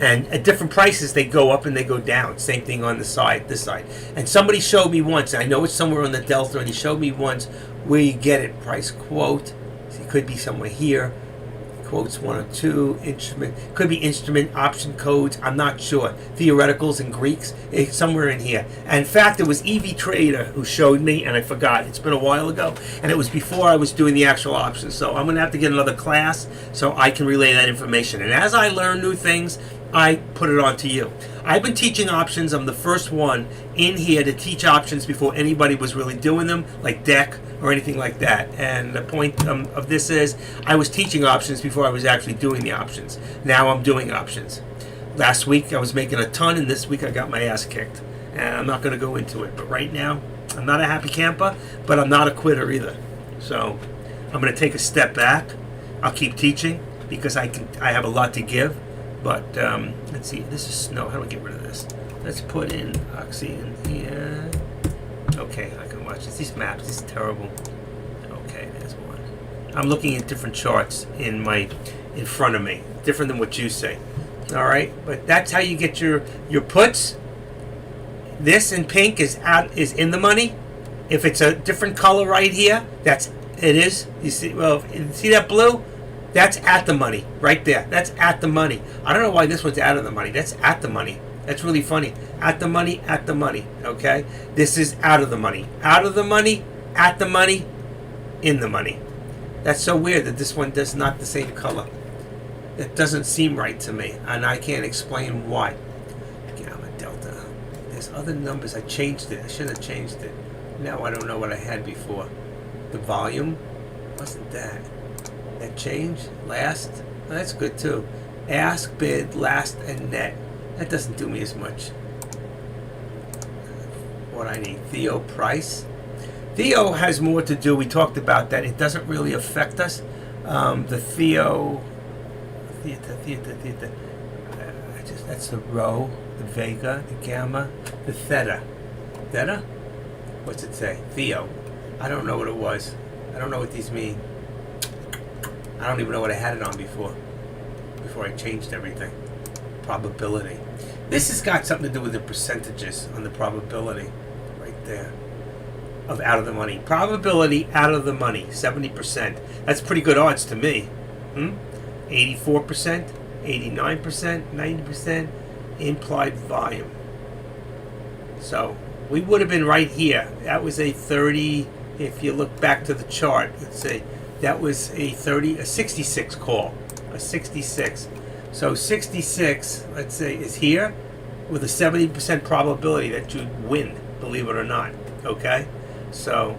And at different prices, they go up and they go down. Same thing on the side, this side. And somebody showed me once, I know it's somewhere on the delta, and he showed me once where you get it. Price quote. It could be somewhere here. Quotes 1 or 2, instrument, could be instrument option codes, I'm not sure. Theoreticals and Greeks, it's somewhere in here. And in fact, it was EV Trader who showed me, and I forgot. It's been a while ago, and it was before I was doing the actual options. So I'm going to have to get another class so I can relay that information. And as I learn new things, I put it on to you. I've been teaching options. I'm the first one in here to teach options before anybody was really doing them, like deck or anything like that. And the point of this is I was teaching options before I was actually doing the options. Now I'm doing options. Last week I was making a ton, and this week I got my ass kicked. And I'm not going to go into it. But right now, I'm not a happy camper, but I'm not a quitter either. So I'm going to take a step back. I'll keep teaching because I have a lot to give. But let's see, this is snow. How do I get rid of this? Let's put in Oxy in here. Okay, I can watch this. These maps, this is terrible. Okay, there's one. I'm looking at different charts in front of me, different than what you say. All right, but that's how you get your puts. This in pink is in the money. If it's a different color right here, it is. You see, well, see that blue? That's at the money, right there. That's at the money. I don't know why this one's out of the money. That's at the money. That's really funny. At the money, okay? This is out of the money. Out of the money, at the money, in the money. That's so weird that this one does not the same color. It doesn't seem right to me, and I can't explain why. Gamma, delta. There's other numbers. I changed it. I should have changed it. Now I don't know what I had before. The volume wasn't that. That change last. Oh, that's good too. Ask, bid, last, and net. That doesn't do me as much. What I need. Theo price. Theo has more to do. We talked about that. It doesn't really affect us. The Theo. Theta. That's the rho, the vega, the gamma, the theta. Theta? What's it say? Theo. I don't know what it was. I don't know what these mean. I don't even know what I had it on before I changed everything. Probability. This has got something to do with the percentages on the probability right there of out of the money. Probability out of the money, 70%. That's pretty good odds to me. 84%, 89%, 90% implied volume. So we would have been right here. That was a 30, if you look back to the chart, let's say, that was a 66 call, a 66. So 66, let's say, is here with a 70% probability that you'd win, believe it or not, okay? So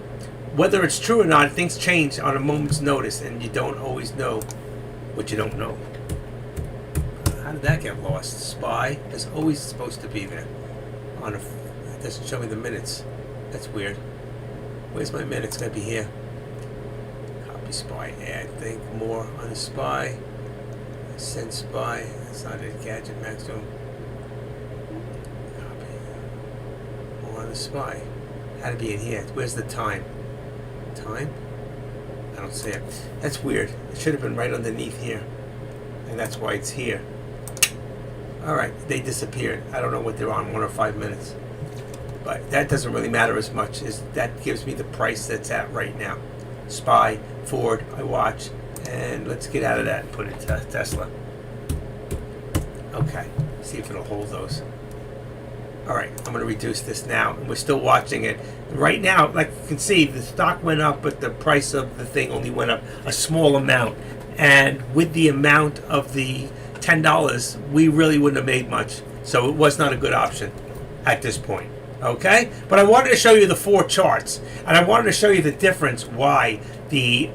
whether it's true or not, things change on a moment's notice, and you don't always know what you don't know. How did that get lost? SPY is always supposed to be there. It doesn't show me the minutes. That's weird. Where's my minutes? Gotta be here. SPY add, think more on the SPY, send SPY, that's not it, gadget maximum, copy, more on the SPY, had to be in here. Where's the time? I don't see it. That's weird. It should have been right underneath here, and that's why it's here. All right, they disappeared. I don't know what they're on, 1 or 5 minutes. But that doesn't really matter as much as that gives me the price that's at right now. SPY, Ford, I watch, and let's get out of that and put it to Tesla. Okay, see if it'll hold those. All right, I'm going to reduce this now, and we're still watching it. Right now, like you can see, the stock went up, but the price of the thing only went up a small amount. And with the amount of the $10, we really wouldn't have made much. So it was not a good option at this point. Okay? But I wanted to show you the 4 charts, and I wanted to show you the difference why the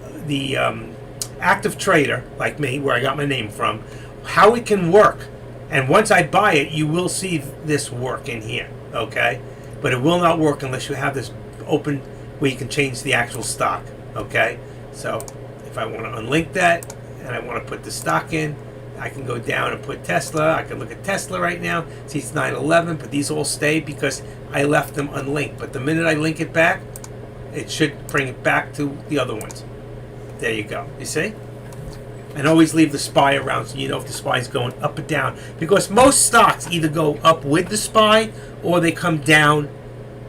active trader, like me, where I got my name from, how it can work. And once I buy it, you will see this work in here, okay? But it will not work unless you have this open where you can change the actual stock, okay? So if I want to unlink that and I want to put the stock in, I can go down and put Tesla. I can look at Tesla right now. See, it's 911, but these all stay because I left them unlinked. But the minute I link it back, it should bring it back to the other ones. There you go. You see? And always leave the SPY around so you know if the SPY is going up or down. Because most stocks either go up with the SPY or they come down.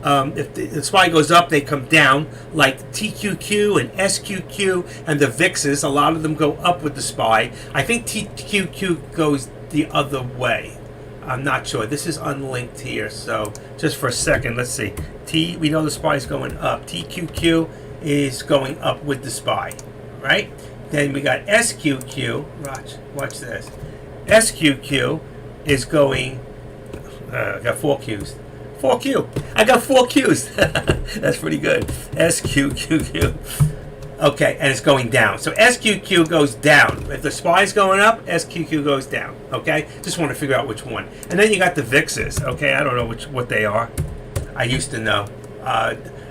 If the SPY goes up, they come down. Like TQQ and SQQ and the VIXs, a lot of them go up with the SPY. I think TQQ goes the other way. I'm not sure. This is unlinked here. So just for a second, let's see. We know the SPY is going up. TQQ is going up with the SPY, right? Then we got SQQ. Watch this. SQQ is going. I got 4 Qs. 4Q. I got 4 Qs. That's pretty good. SQQQ. Okay, and it's going down. So SQQ goes down. If the SPY is going up, SQQ goes down. Okay, just want to figure out which one. And then you got the VIXs. Okay, I don't know what they are. I used to know.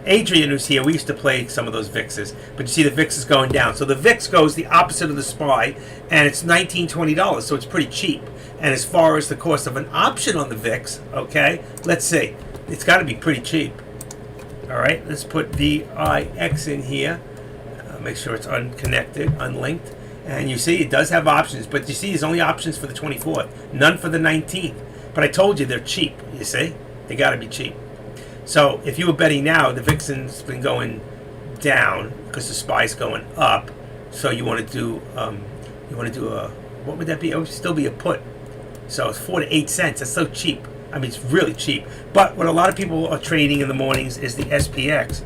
Adrian, who's here, we used to play some of those VIXs, but you see the VIX is going down. So the VIX goes the opposite of the SPY, and it's $19, $20, so it's pretty cheap. And as far as the cost of an option on the VIX, okay, let's see. It's got to be pretty cheap. All right, let's put VIX in here. Make sure it's unconnected, unlinked. And you see it does have options, but you see there's only options for the 24th, none for the 19th. But I told you they're cheap, you see? They got to be cheap. So if you were betting now, the VIX's been going down because the SPY's going up. So you want to do a, what would that be? It would still be a put. So it's 4 to 8 cents. That's so cheap. I mean, it's really cheap. But what a lot of people are trading in the mornings is the SPX.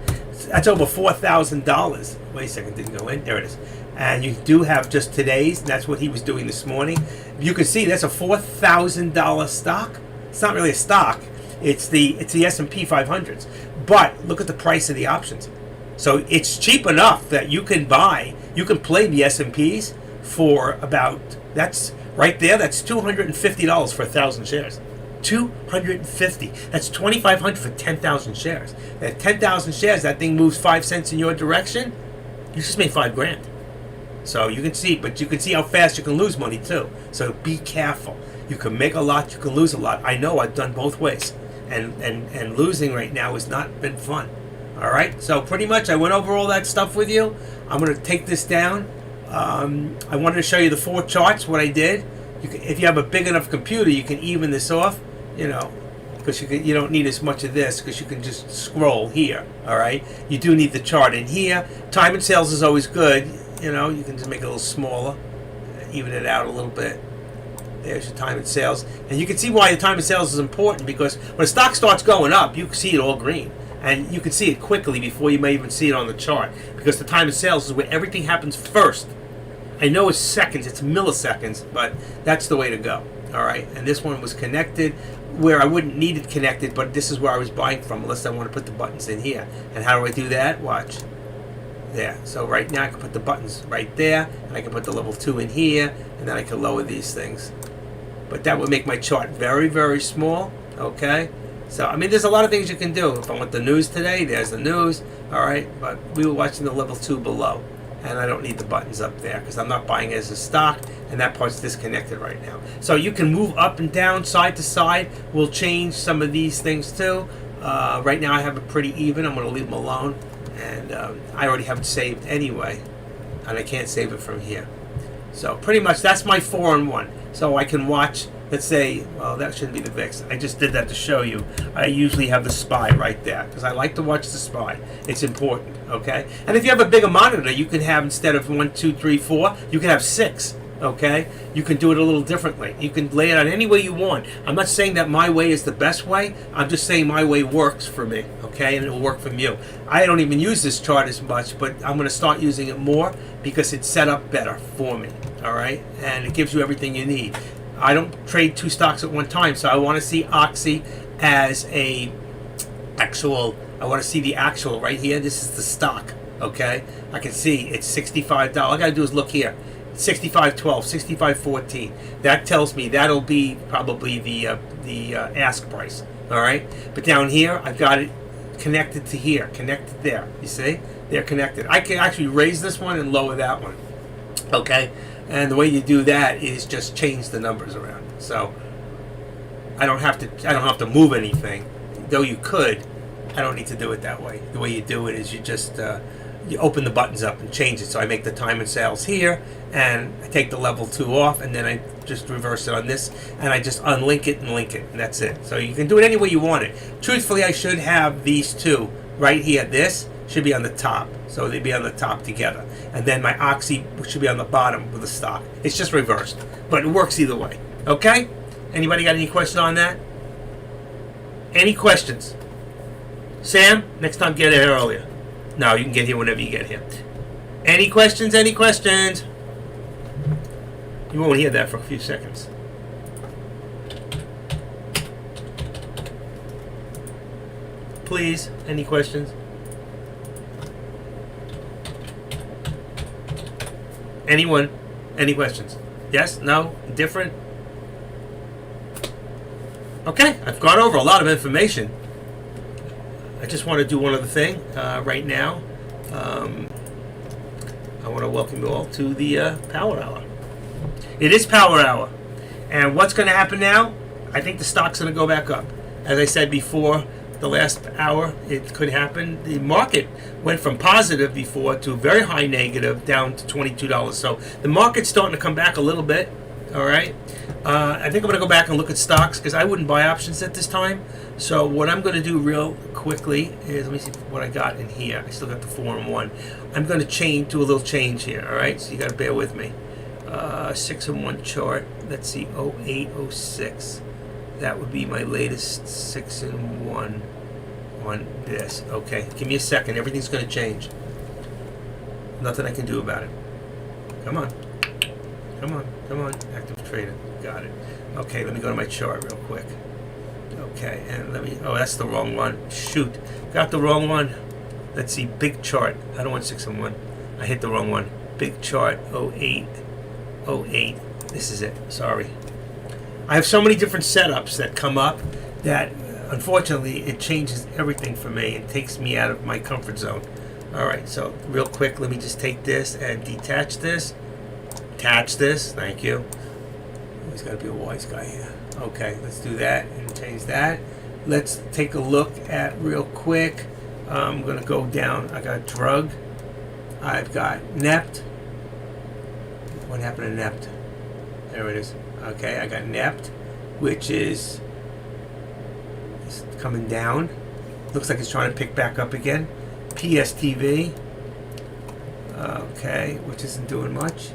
That's over $4,000. Wait a second, didn't go in. There it is. And you do have just today's, and that's what he was doing this morning. You can see that's a $4,000 stock. It's not really a stock. It's the S&P 500s. But look at the price of the options. So it's cheap enough that you can play the S&Ps for about, that's right there, that's $250 for 1,000 shares. $250. That's $2,500 for 10,000 shares. At 10,000 shares, that thing moves 5 cents in your direction. You just made $5,000. So you can see, but you can see how fast you can lose money too. So be careful. You can make a lot, you can lose a lot. I know I've done both ways, and losing right now has not been fun. All right. So pretty much, I went over all that stuff with you. I'm going to take this down. I wanted to show you the 4 charts. What I did. If you have a big enough computer, you can even this off. You know, because you don't need as much of this because you can just scroll here. All right. You do need the chart in here. Time and sales is always good. You know, you can just make it a little smaller, even it out a little bit. There's your time and sales. And you can see why the time and sales is important, because when a stock starts going up, you can see it all green. And you can see it quickly before you may even see it on the chart, because the time and sales is where everything happens first. I know it's seconds, it's milliseconds, but that's the way to go. All right, and this one was connected where I wouldn't need it connected, but this is where I was buying from, unless I want to put the buttons in here. And how do I do that? Watch. There. So right now I can put the buttons right there, and I can put the level 2 in here, and then I can lower these things. But that would make my chart very, very small. Okay. So I mean, there's a lot of things you can do. If I want the news today, there's the news. All right. But we were watching the level 2 below, and I don't need the buttons up there because I'm not buying it as a stock, and that part's disconnected right now. So you can move up and down, side to side. We'll change some of these things too. Right now I have it pretty even. I'm going to leave them alone. And I already have it saved anyway, and I can't save it from here. So pretty much that's my 4-in-1. So I can watch let's say, well, that shouldn't be the VIX. I just did that to show you. I usually have the SPY right there because I like to watch the SPY. It's important, okay? And if you have a bigger monitor, you can have, instead of 1, 2, 3, 4, you can have 6, okay? You can do it a little differently. You can lay it out any way you want. I'm not saying that my way is the best way. I'm just saying my way works for me, okay? And it will work for you. I don't even use this chart as much, but I'm going to start using it more because it's set up better for me, all right? And it gives you everything you need. I don't trade 2 stocks at one time, so I want to see Oxy as a actual. I want to see the actual right here. This is the stock, okay? I can see it's $65. All I got to do is look here. 65.12, 65.14. That tells me that'll be probably the ask price, all right? But down here, I've got it connected to here, connected there. You see? They're connected. I can actually raise this one and lower that one, okay? And the way you do that is just change the numbers around. So I don't have to move anything, though you could. I don't need to do it that way. The way you do it is you just you open the buttons up and change it. So I make the time and sales here, and I take the level 2 off, and then I just reverse it on this, and I just unlink it and link it, and that's it. So you can do it any way you want it. Truthfully, I should have these two right here. This should be on the top, so they'd be on the top together, and then my Oxy should be on the bottom with the stock. It's just reversed, but it works either way. Okay? Anybody got any questions on that? Any questions? Sam, next time get here earlier. No, you can get here whenever you get here. Any questions? Any questions? You won't hear that for a few seconds. Please, any questions? Anyone? Any questions? Yes? No? Different? Okay, I've gone over a lot of information. I just want to do one other thing right now. I want to welcome you all to the Power Hour. It is Power Hour. And what's going to happen now? I think the stock's going to go back up. As I said before, the last hour, it could happen. The market went from positive before to very high negative down to $22. So the market's starting to come back a little bit. All right. I think I'm going to go back and look at stocks because I wouldn't buy options at this time. So what I'm going to do real quickly is, let me see what I got in here. I still got the 4 and 1. I'm going to do a little change here. All right. So you got to bear with me. 6 and 1 chart. Let's see. 08, 06. That would be my latest 6 and 1 on this. Okay. Give me a second. Everything's going to change. Nothing I can do about it. Come on. Come on, come on, active trader, got it. Okay, let me go to my chart real quick. Okay, and let me, oh, that's the wrong one. Shoot, got the wrong one. Let's see, big chart. I don't want 6 and 1. I hit the wrong one. Big chart, 08, 08. This is it, sorry. I have so many different setups that come up that, unfortunately, it changes everything for me. It takes me out of my comfort zone. All right, so real quick, let me just take this and detach this. Attach this, thank you. He's got to be a wise guy here. Okay, let's do that and change that. Let's take a look at real quick. I'm going to go down. I got drug. I've got NEPT. What happened to NEPT? There it is. Okay, I got NEPT, which is coming down. Looks like it's trying to pick back up again. PSTV. Okay, which isn't doing much.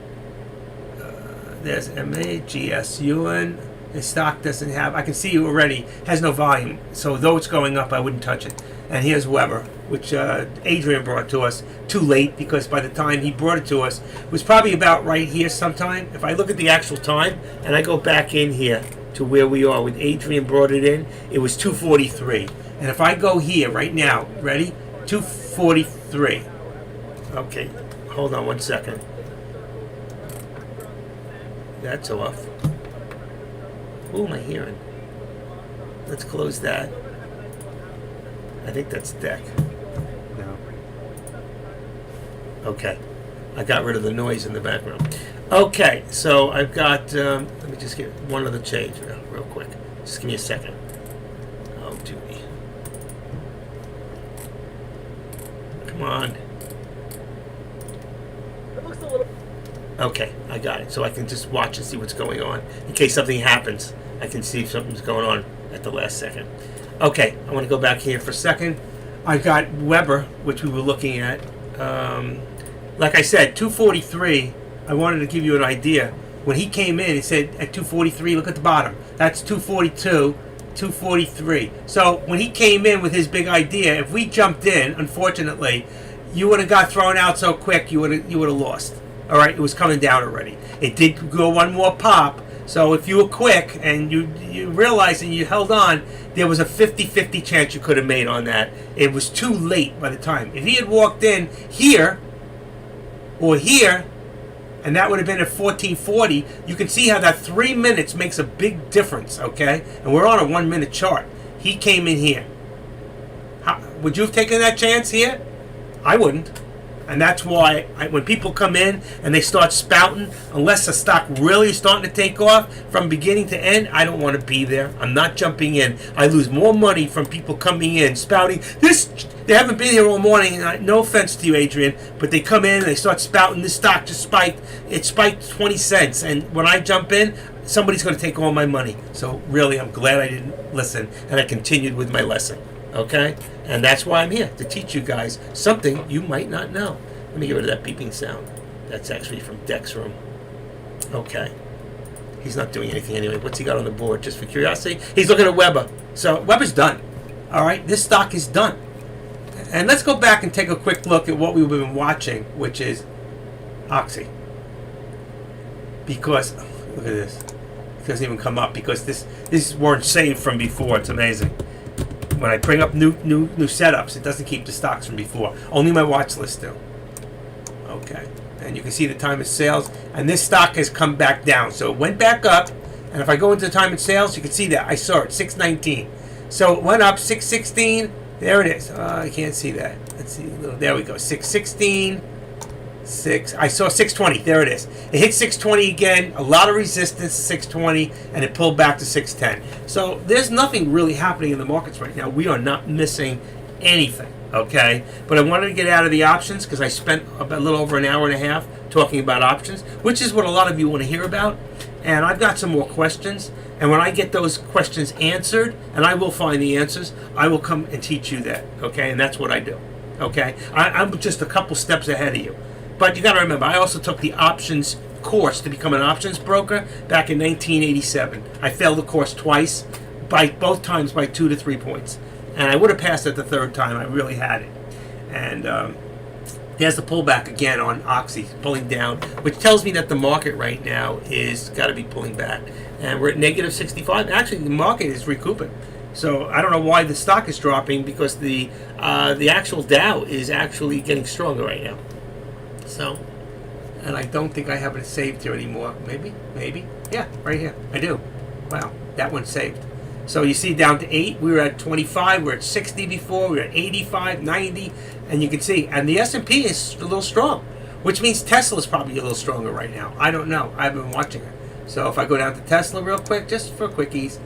There's MA, GSUN. The stock doesn't have, I can see you already, has no volume. So though it's going up, I wouldn't touch it. And here's Weber, which Adrian brought to us too late because by the time he brought it to us, it was probably about right here sometime. If I look at the actual time and I go back in here to where we are when Adrian brought it in, it was 243. And if I go here right now, ready? 243. Okay, hold on 1 second. That's off. Who am I hearing? Let's close that. I think that's deck. No. Okay. I got rid of the noise in the background. Okay, so I've got, let me just get one other change real quick. Just give me a second. Oh, duty. Come on. It looks a little... Okay, I got it. So I can just watch and see what's going on. In case something happens, I can see if something's going on at the last second. Okay, I want to go back here for a second. I got Weber, which we were looking at. Like I said, 243, I wanted to give you an idea. When he came in, he said at 243, look at the bottom. That's 242, 243. So when he came in with his big idea, if we jumped in, unfortunately, you would have got thrown out so quick, you would have lost. All right, it was coming down already. It did go one more pop. So if you were quick and you realized and you held on, there was a 50-50 chance you could have made on that. It was too late by the time. If he had walked in here or here, and that would have been at 1440, you can see how that 3 minutes makes a big difference, okay? And we're on a 1 minute chart. He came in here. Would you have taken that chance here? I wouldn't. And that's why when people come in and they start spouting, unless the stock really is starting to take off from beginning to end, I don't want to be there. I'm not jumping in. I lose more money from people coming in, spouting. They haven't been here all morning. No offense to you, Adrian, but they come in and they start spouting. This stock just spiked. It spiked 20 cents. And when I jump in, somebody's going to take all my money. So really, I'm glad I didn't listen and I continued with my lesson. Okay? And that's why I'm here, to teach you guys something you might not know. Let me get rid of that beeping sound. That's actually from Deck's room. Okay. He's not doing anything anyway. What's he got on the board? Just for curiosity? He's looking at Weber. So Weber's done. All right? This stock is done. And let's go back and take a quick look at what we've been watching, which is Oxy. Because, look at this. It doesn't even come up because this weren't saved from before. It's amazing. When I bring up new setups, it doesn't keep the stocks from before. Only my watch list do. Okay, and you can see the time of sales, and this stock has come back down. So it went back up, and if I go into the time of sales, you can see that I saw it 619. So it went up 616. There it is. I can't see that. Let's see. There we go. 616. I saw 620. There it is. It hit 620 again. A lot of resistance to 620, and it pulled back to 610. So there's nothing really happening in the markets right now. We are not missing anything, okay? But I wanted to get out of the options because I spent a little over an hour and a half talking about options, which is what a lot of you want to hear about. And I've got some more questions. And when I get those questions answered, and I will find the answers, I will come and teach you that, okay? And that's what I do, okay? I'm just a couple steps ahead of you. But you got to remember, I also took the options course to become an options broker back in 1987. I failed the course twice, both times by 2 to 3 points. And I would have passed it the third time. I really had it. And there's the pullback again on Oxy, pulling down, which tells me that the market right now is got to be pulling back. And we're at negative 65. Actually, the market is recouping. So I don't know why the stock is dropping, because the actual Dow is actually getting stronger right now. So, and I don't think I have it saved here anymore. Maybe. Yeah, right here. I do. Wow, that one's saved. So you see down to 8, we were at 25, we were at 60 before, we were at 85, 90, and you can see, and the S&P is a little strong, which means Tesla is probably a little stronger right now. I don't know. I haven't been watching it. So if I go down to Tesla real quick, just for quickies,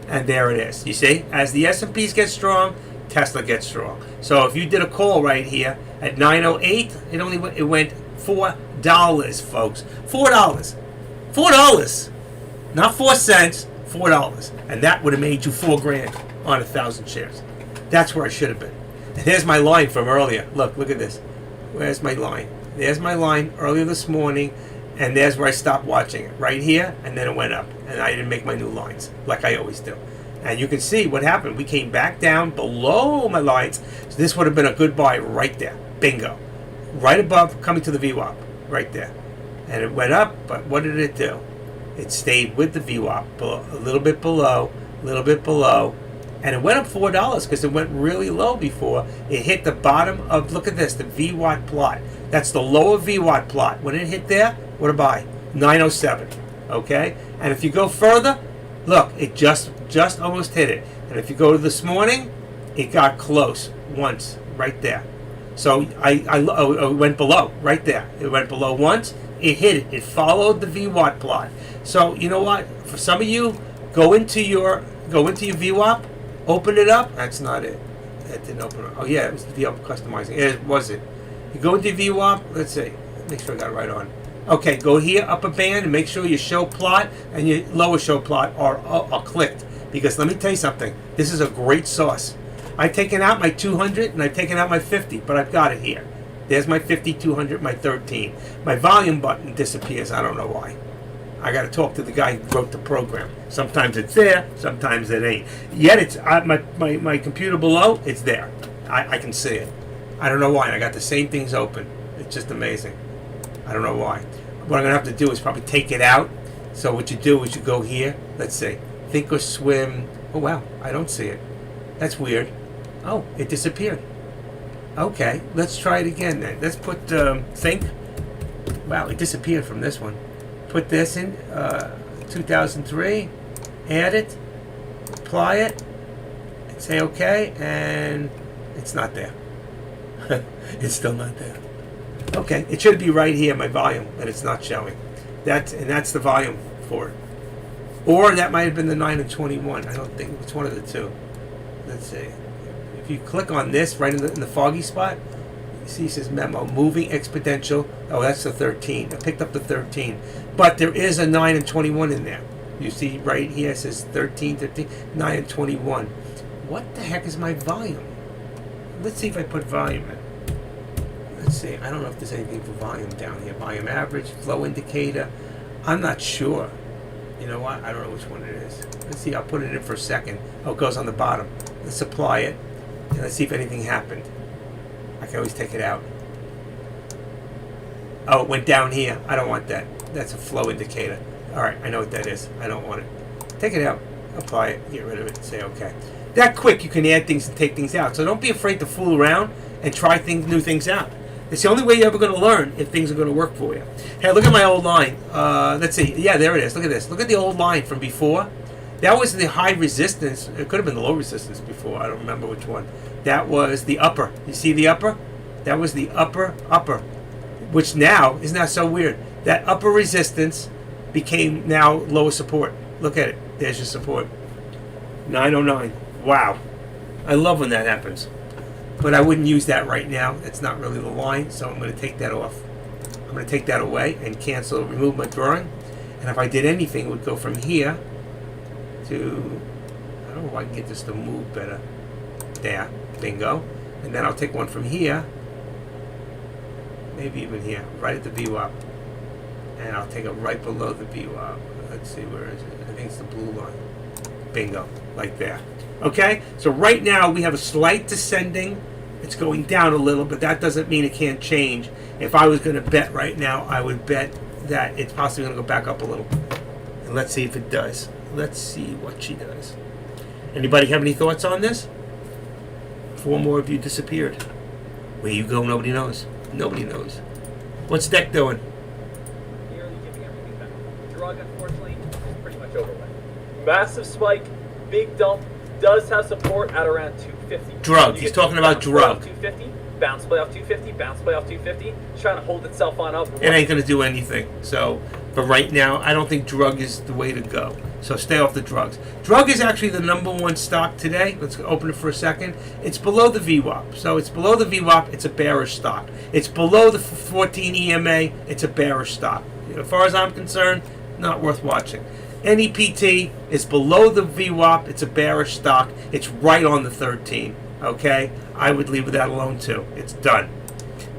and there it is. You see, as the S&Ps get strong, Tesla gets strong. So if you did a call right here at 9:08, it went $4, folks. $4, not 4 cents. $4, and that would have made you $4,000 on 1,000 shares. That's where I should have been. And there's my line from earlier. Look at this. Where's my line? There's my line earlier this morning, and there's where I stopped watching it. Right here, and then it went up, and I didn't make my new lines like I always do. And you can see what happened. We came back down below my lines, so this would have been a good buy right there. Bingo. Right above, coming to the VWAP, right there. And it went up, but what did it do? It stayed with the VWAP, a little bit below, and it went up $4 because it went really low before. It hit the bottom of, look at this, the VWAP plot. That's the lower VWAP plot. When it hit there, what a buy? 907, okay? And if you go further, look, it just almost hit it. And if you go to this morning, it got close once, right there. So it went below, right there. It went below once. It hit it. It followed the VWAP plot. So you know what? For some of you, go into your VWAP, open it up. That's not it. That didn't open it. Oh yeah, it was the VWAP customizing. It was it. You go into VWAP. Let's see. Make sure I got it right on. Okay, go here, upper band, and make sure your show plot and your lower show plot are clicked. Because let me tell you something, this is a great sauce. I've taken out my 200 and I've taken out my 50, but I've got it here. There's my 50, 200, my 13. My volume button disappears. I don't know why. I got to talk to the guy who wrote the program. Sometimes it's there, sometimes it ain't. Yet it's my computer below. It's there. I can see it. I don't know why. I got the same things open. It's just amazing. I don't know why. What I'm gonna have to do is probably take it out. So what you do is you go here. Let's see. Think or swim. Oh wow, I don't see it. That's weird. Oh, it disappeared. Okay, let's try it again then. Let's put think. Wow, it disappeared from this one. Put this in 2003. Add it. Apply it. And say okay, and it's not there. It's still not there. Okay, it should be right here, my volume, but it's not showing. That's the volume for it. Or that might have been the 9 and 21. I don't think it's one of the two. Let's see. If you click on this right in the foggy spot, you see it says memo, moving exponential. Oh, that's the 13. I picked up the 13. But there is a 9 and 21 in there. You see right here it says 13, 15, 9 and 21. What the heck is my volume? Let's see if I put volume in. Let's see. I don't know if there's anything for volume down here. Volume average, flow indicator. I'm not sure. You know what? I don't know which one it is. Let's see. I'll put it in for a second. Oh, it goes on the bottom. Let's apply it. And let's see if anything happened. I can always take it out. Oh, it went down here. I don't want that. That's a flow indicator. All right. I know what that is. I don't want it. Take it out. Apply it. Get rid of it. Say okay. That quick, you can add things and take things out. So don't be afraid to fool around and try new things out. It's the only way you're ever going to learn if things are going to work for you. Hey, look at my old line. Let's see. Yeah, there it is. Look at this. Look at the old line from before. That was the high resistance. It could have been the low resistance before. I don't remember which one. That was the upper. You see the upper? That was the upper, which now, isn't that so weird? That upper resistance became now lower support. Look at it. There's your support. 909. Wow. I love when that happens. But I wouldn't use that right now. It's not really the line, so I'm going to take that off. I'm going to take that away and cancel, remove my drawing. And if I did anything, it would go from here to, I don't know if I can get this to move better. There. Bingo. And then I'll take one from here, maybe even here, right at the VWAP. And I'll take it right below the VWAP. Let's see, where is it? I think it's the blue line. Bingo. Like there. Okay, so right now we have a slight descending. It's going down a little, but that doesn't mean it can't change. If I was going to bet right now, I would bet that it's possibly going to go back up a little. And let's see if it does. Let's see what she does. Anybody have any thoughts on this? 4 more of you disappeared. Where you go, nobody knows. Nobody knows. What's Deck doing? Nearly giving everything back. Drug, unfortunately, is pretty much over with. Massive spike, big dump. Does have support at around 250. Drug. He's talking about drug. 250. Bounce play off 250. Bounce play off 250. It's trying to hold itself on up. It ain't going to do anything. So, for right now, I don't think drug is the way to go. So stay off the drugs. Drug is actually the #1 stock today. Let's open it for a second. It's below the VWAP. So it's below the VWAP. It's a bearish stock. It's below the 14 EMA. It's a bearish stock. As far as I'm concerned, not worth watching. NEPT is below the VWAP. It's a bearish stock. It's right on the 13. Okay? I would leave that alone too. It's done.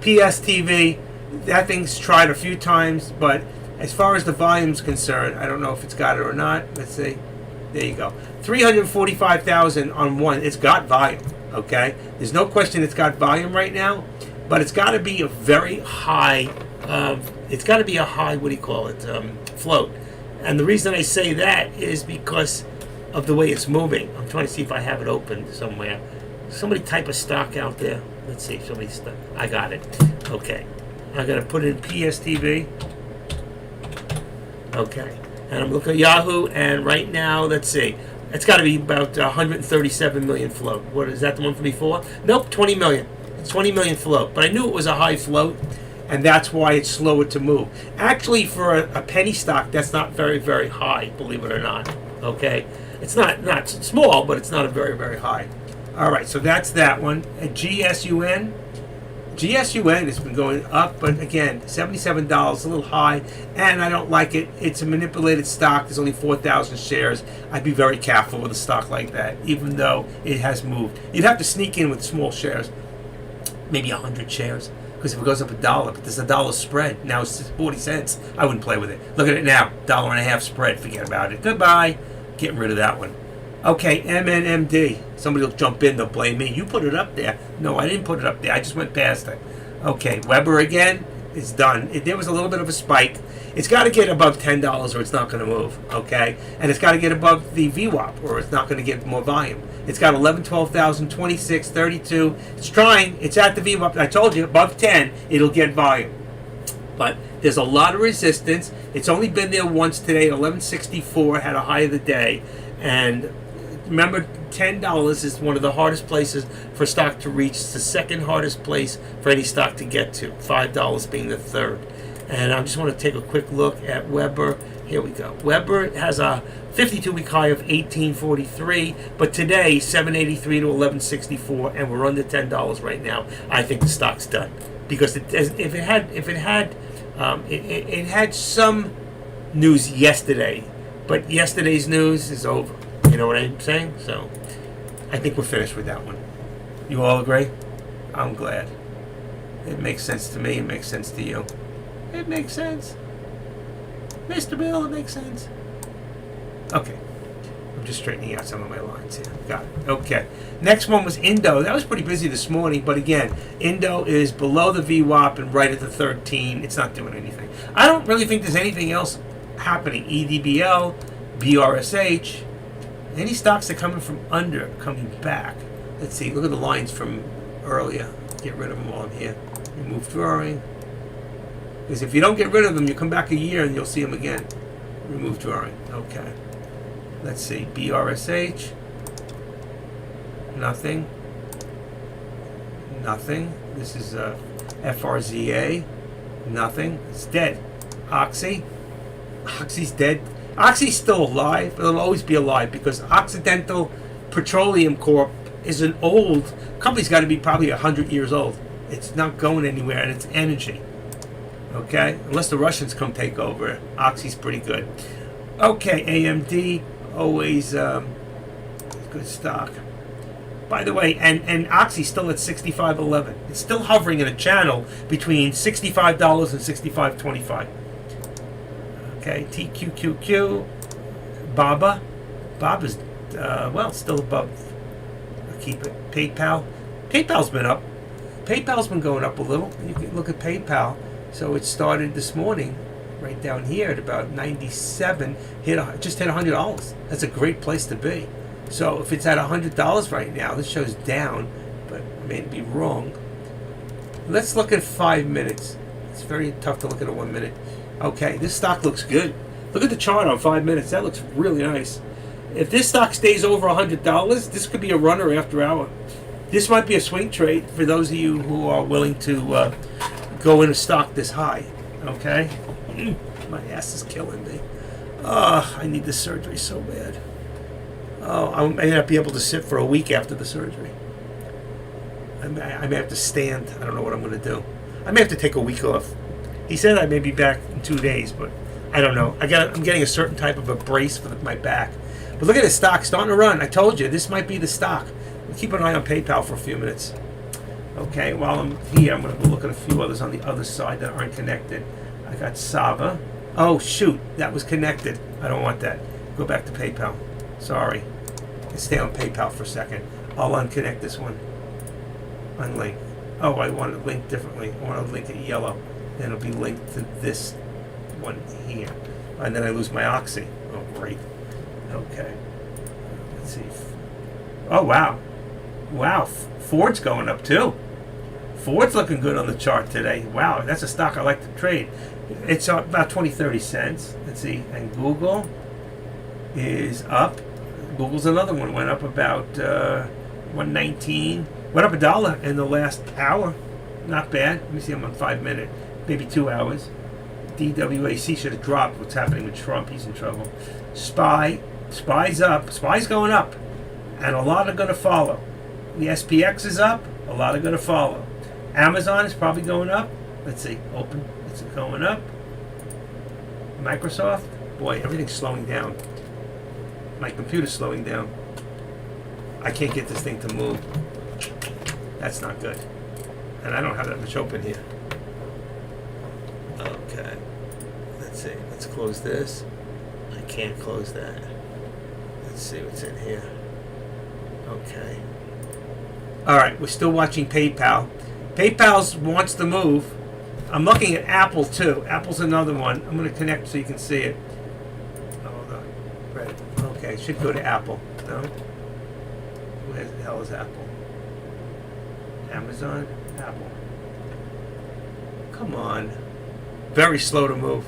PSTV, that thing's tried a few times, but as far as the volume's concerned, I don't know if it's got it or not. Let's see. There you go. 345,000 on one. It's got volume. Okay? There's no question it's got volume right now, but it's got to be a very high, it's got to be a high, what do you call it, float. And the reason I say that is because of the way it's moving. I'm trying to see if I have it open somewhere. Somebody type a stock out there. Let's see. Somebody stuck. I got it. Okay. I'm going to put it in PSTV. Okay. And I'm looking at Yahoo. And right now, let's see. It's got to be about 137 million float. What is that, the one from before? Nope, 20 million. It's 20 million float. But I knew it was a high float. And that's why it's slower to move. Actually, for a penny stock, that's not very, very high, believe it or not. Okay? It's not small, but it's not a very, very high. All right, so that's that one. GSUN. GSUN has been going up, but again, $77, a little high, and I don't like it. It's a manipulated stock. There's only 4,000 shares. I'd be very careful with a stock like that, even though it has moved. You'd have to sneak in with small shares, maybe 100 shares, because if it goes up $1, but there's $1 spread, now it's 40 cents, I wouldn't play with it. Look at it now, $1.50 spread, forget about it. Goodbye. Getting rid of that one. Okay, MNMD. Somebody will jump in, they'll blame me. You put it up there. No, I didn't put it up there. I just went past it. Okay, Weber again. It's done. There was a little bit of a spike. It's got to get above $10 or it's not going to move. Okay? And it's got to get above the VWAP or it's not going to get more volume. It's got 11, 12,000, 26, 32. It's trying. It's at the VWAP. I told you, above 10, it'll get volume. But there's a lot of resistance. It's only been there once today at 1164, had a high of the day. And remember, $10 is one of the hardest places for stock to reach. It's the second hardest place for any stock to get to, $5 being the third. And I just want to take a quick look at Weber. Here we go. Weber has a 52-week high of 1843, but today 783 to 1164, and we're under $10 right now. I think the stock's done because it had some news yesterday, but yesterday's news is over. You know what I'm saying? So I think we're finished with that one. You all agree? I'm glad. It makes sense to me. It makes sense to you. It makes sense. Mr. Bill, it makes sense. Okay. I'm just straightening out some of my lines here. Got it. Okay. Next one was Indo. That was pretty busy this morning, but again, Indo is below the VWAP and right at the 13. It's not doing anything. I don't really think there's anything else happening. EDBL, BRSH, any stocks that are coming from under, coming back. Let's see. Look at the lines from earlier. Get rid of them while I'm here. Remove drawing. Because if you don't get rid of them, you come back a year and you'll see them again. Remove drawing. Okay. Let's see. BRSH. Nothing. Nothing. This is FRZA. Nothing. It's dead. Oxy. Oxy's dead. Oxy's still alive, but it'll always be alive because Occidental Petroleum Corp is an old company's got to be probably 100 years old. It's not going anywhere, and it's energy. Okay? Unless the Russians come take over. Oxy's pretty good. Okay, AMD, always good stock. By the way, and Oxy's still at 65.11. It's still hovering in a channel between $65 and $65.25. Okay, TQQQ, Baba. Baba's, still above. I'll keep it. PayPal. PayPal's been up. PayPal's been going up a little. You can look at PayPal. So it started this morning, right down here at about 97. Just hit $100. That's a great place to be. So if it's at $100 right now, this shows down, but I may be wrong. Let's look at 5 minutes. It's very tough to look at a 1 minute. Okay, this stock looks good. Look at the chart on 5 minutes. That looks really nice. If this stock stays over $100, this could be a runner after hour. This might be a swing trade for those of you who are willing to go in a stock this high. Okay? My ass is killing me. I need this surgery so bad. I may not be able to sit for a week after the surgery. I may have to stand. I don't know what I'm going to do. I may have to take a week off. He said I may be back in 2 days, but I don't know. I'm getting a certain type of a brace for my back. But look at this stock starting to run. I told you, this might be the stock. Keep an eye on PayPal for a few minutes. Okay, while I'm here, I'm going to look at a few others on the other side that aren't connected. I got Sava. Oh, shoot. That was connected. I don't want that. Go back to PayPal. Sorry. Let's stay on PayPal for a second. I'll unconnect this one. Unlink. Oh, I want it linked differently. I want to link it yellow. Then it'll be linked to this one here. And then I lose my Oxy. Oh, great. Okay. Let's see. Oh, wow. Wow. Ford's going up, too. Ford's looking good on the chart today. Wow, that's a stock I like to trade. It's up about 20, 30 cents. Let's see. And Google is up. Google's another one. Went up about 119. Went up $1 in the last hour. Not bad. Let me see. I'm on 5 minute. Maybe 2 hours. DWAC should have dropped. What's happening with Trump? He's in trouble. SPY's up. SPY's going up. And a lot are going to follow. The SPX is up. A lot are going to follow. Amazon is probably going up. Let's see, open. It's going up. Microsoft, boy, everything's slowing down. My computer's slowing down. I can't get this thing to move. That's not good. And I don't have that much open here. Okay. Let's see. Let's close this. I can't close that. Let's see what's in here. Okay. All right. We're still watching PayPal. PayPal wants to move. I'm looking at Apple too. Apple's another one. I'm going to connect so you can see it. Hold on. Right. Okay. It should go to Apple. No? Where the hell is Apple? Amazon, Apple. Come on. Very slow to move.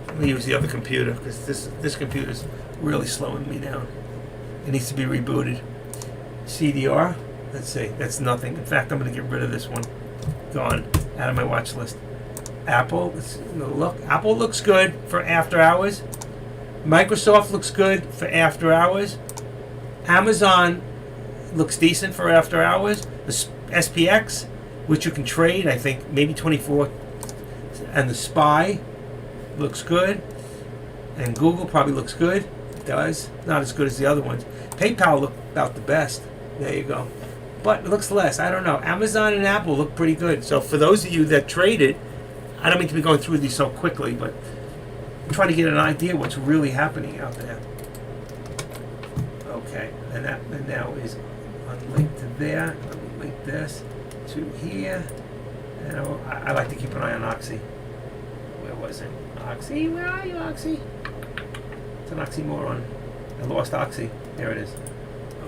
Let me use the other computer because this computer's really slowing me down. It needs to be rebooted. CDR. Let's see. That's nothing. In fact, I'm going to get rid of this one. Gone. Out of my watch list. Apple. Let's look. Apple looks good for after hours. Microsoft looks good for after hours. Amazon looks decent for after hours. The SPX, which you can trade, I think maybe 24, and the SPY looks good, and Google probably looks good. It does. Not as good as the other ones. PayPal look about the best. There you go. But it looks less. I don't know. Amazon and Apple look pretty good. So for those of you that trade it, I don't mean to be going through these so quickly, but I'm trying to get an idea what's really happening out there. Okay, and that now is unlinked to there. Let me link this to here. And I like to keep an eye on Oxy. Where was it? Oxy, where are you, Oxy? It's an oxymoron. I lost Oxy. There it is.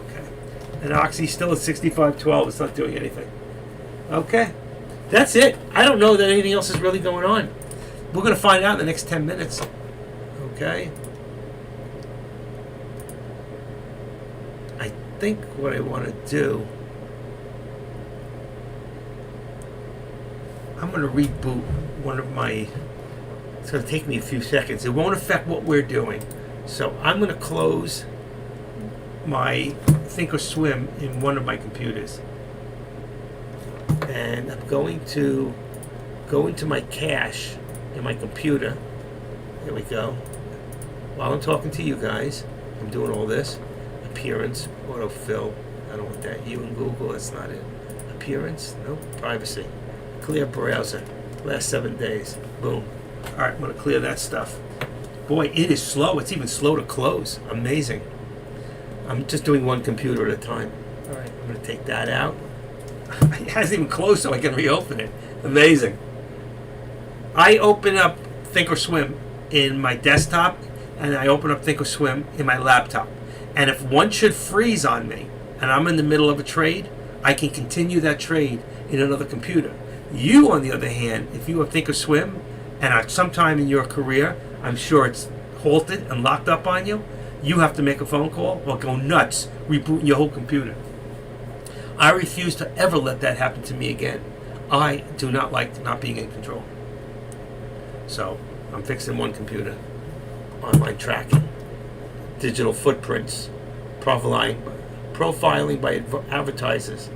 Okay. And Oxy's still at 65.12. It's not doing anything. Okay. That's it. I don't know that anything else is really going on. We're going to find out in the next 10 minutes. Okay. I think what I want to do, I'm going to reboot one of my, it's going to take me a few seconds. It won't affect what we're doing. So I'm going to close my Thinkorswim in one of my computers. And I'm going to go into my cache in my computer. There we go. While I'm talking to you guys, I'm doing all this. Appearance, autofill. I don't want that. You and Google, that's not it. Appearance, nope. Privacy. Clear browser. Last 7 days. Boom. All right, I'm going to clear that stuff. Boy, it is slow. It's even slow to close. Amazing. I'm just doing one computer at a time. All right, I'm going to take that out. It hasn't even closed, so I can reopen it. Amazing. I open up Thinkorswim in my desktop, and I open up Thinkorswim in my laptop. And if one should freeze on me, and I'm in the middle of a trade, I can continue that trade in another computer. You, on the other hand, if you have Thinkorswim, and at some time in your career, I'm sure it's halted and locked up on you, you have to make a phone call or go nuts rebooting your whole computer. I refuse to ever let that happen to me again. I do not like not being in control. So I'm fixing one computer. Online tracking, digital footprints, profiling by advertisers,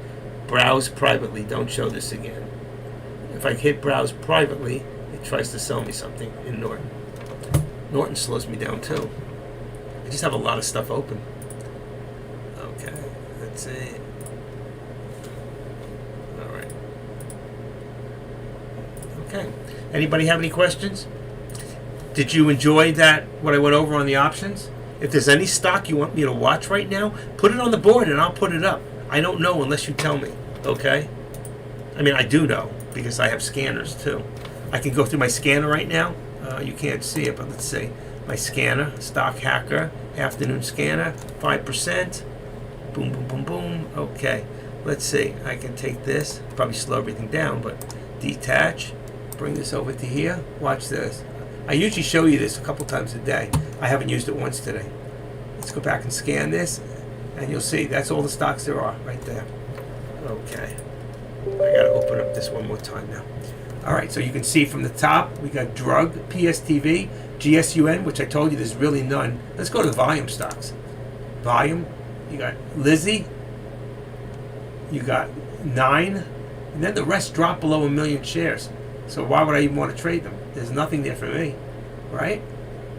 browse privately, don't show this again. If I hit browse privately, it tries to sell me something in Norton. Norton slows me down too. I just have a lot of stuff open. Okay, let's see. All right. Okay. Anybody have any questions? Did you enjoy that, what I went over on the options? If there's any stock you want me to watch right now, put it on the board and I'll put it up. I don't know unless you tell me, okay? I mean, I do know because I have scanners too. I can go through my scanner right now. You can't see it, but let's see. My scanner, Stock Hacker, afternoon scanner, 5%. Boom, boom, boom, boom. Okay, let's see. I can take this, probably slow everything down, but detach. Bring this over to here. Watch this. I usually show you this a couple times a day. I haven't used it once today. Let's go back and scan this, and you'll see that's all the stocks there are right there. Okay. I gotta open up this one more time now. All right, so you can see from the top, we got Drug, PSTV, GSUN, which I told you there's really none. Let's go to the volume stocks. Volume, you got Lizzie, you got 9, And then the rest drop below 1 million shares. So why would I even want to trade them? There's nothing there for me, right?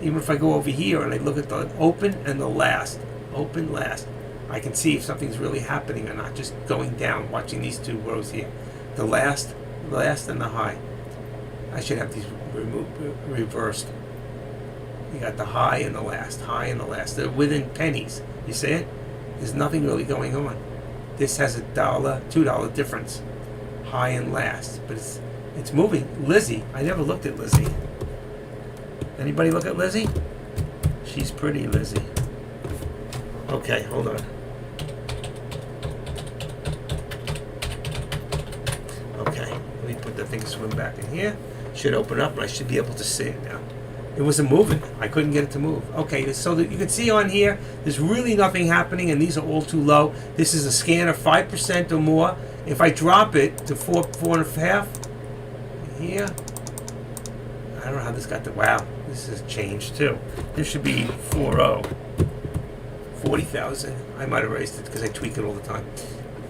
Even if I go over here and I look at the open and the last, open, last, I can see if something's really happening or not, just going down, watching these two rows here. The last, and the high. I should have these reversed. You got the high and the last, high and the last. They're within pennies. You see it? There's nothing really going on. This has $1, $2 difference, high and last, but it's moving. Lizzie, I never looked at Lizzie. Anybody look at Lizzie? She's pretty, Lizzie. Okay, hold on. Okay, let me put the thing swim back in here. Should open up and I should be able to see it now. It wasn't moving. I couldn't get it to move. Okay, so that you can see on here, there's really nothing happening, and these are all too low. This is a scan of 5% or more. If I drop it to 4.5 here, I don't know how this got to. Wow, this has changed too. This should be 40,000. I might have raised it because I tweak it all the time.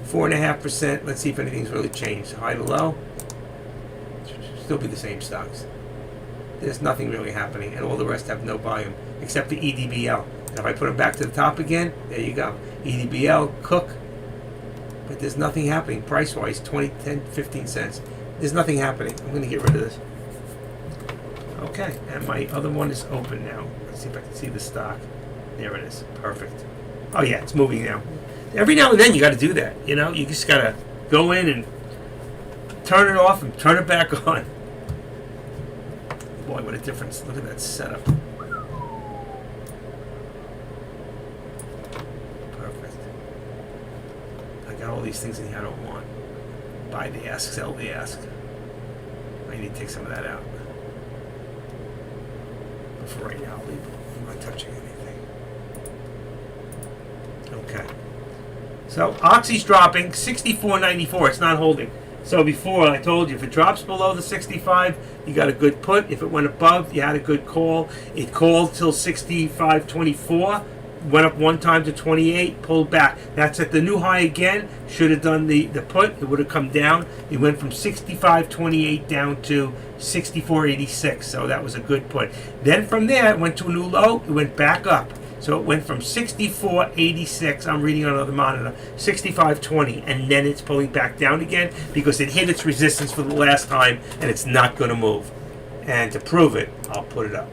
4.5%. Let's see if anything's really changed. High to low. Still be the same stocks. There's nothing really happening, and all the rest have no volume except the EDBL. And if I put them back to the top again, there you go. EDBL, Cook, but there's nothing happening price-wise. 20, 10, 15 cents. There's nothing happening. I'm going to get rid of this. Okay, and my other one is open now. Let's see if I can see the stock. There it is. Perfect. Oh yeah, it's moving now. Every now and then you got to do that. You know, you just got to go in and turn it off and turn it back on. Boy, what a difference. Look at that setup. Perfect. I got all these things in here I don't want. Buy the ask, sell the ask. I need to take some of that out. But for right now, I'll leave it. I'm not touching anything. Okay. So, Oxy's dropping, 64.94. It's not holding. So before, I told you, if it drops below the 65, you got a good put. If it went above, you had a good call. It called till 65.24, went up one time to 28, pulled back. That's at the new high again. Should have done the put. It would have come down. It went from 65.28 down to 64.86, so that was a good put. Then from there, it went to a new low. It went back up. So it went from 64.86, I'm reading on another monitor, 65.20, and then it's pulling back down again because it hit its resistance for the last time and it's not going to move. And to prove it, I'll put it up.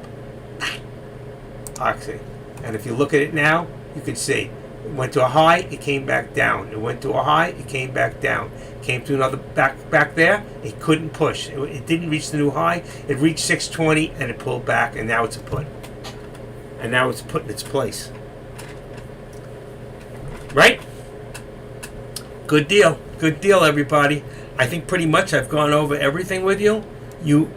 Oxy. And if you look at it now, you can see it went to a high, it came back down. It went to a high, it came back down. Came to another back there, it couldn't push. It didn't reach the new high. It reached 620 and it pulled back, and now it's a put. And now it's put in its place. Right? Good deal. Good deal, everybody. I think pretty much I've gone over everything with you. You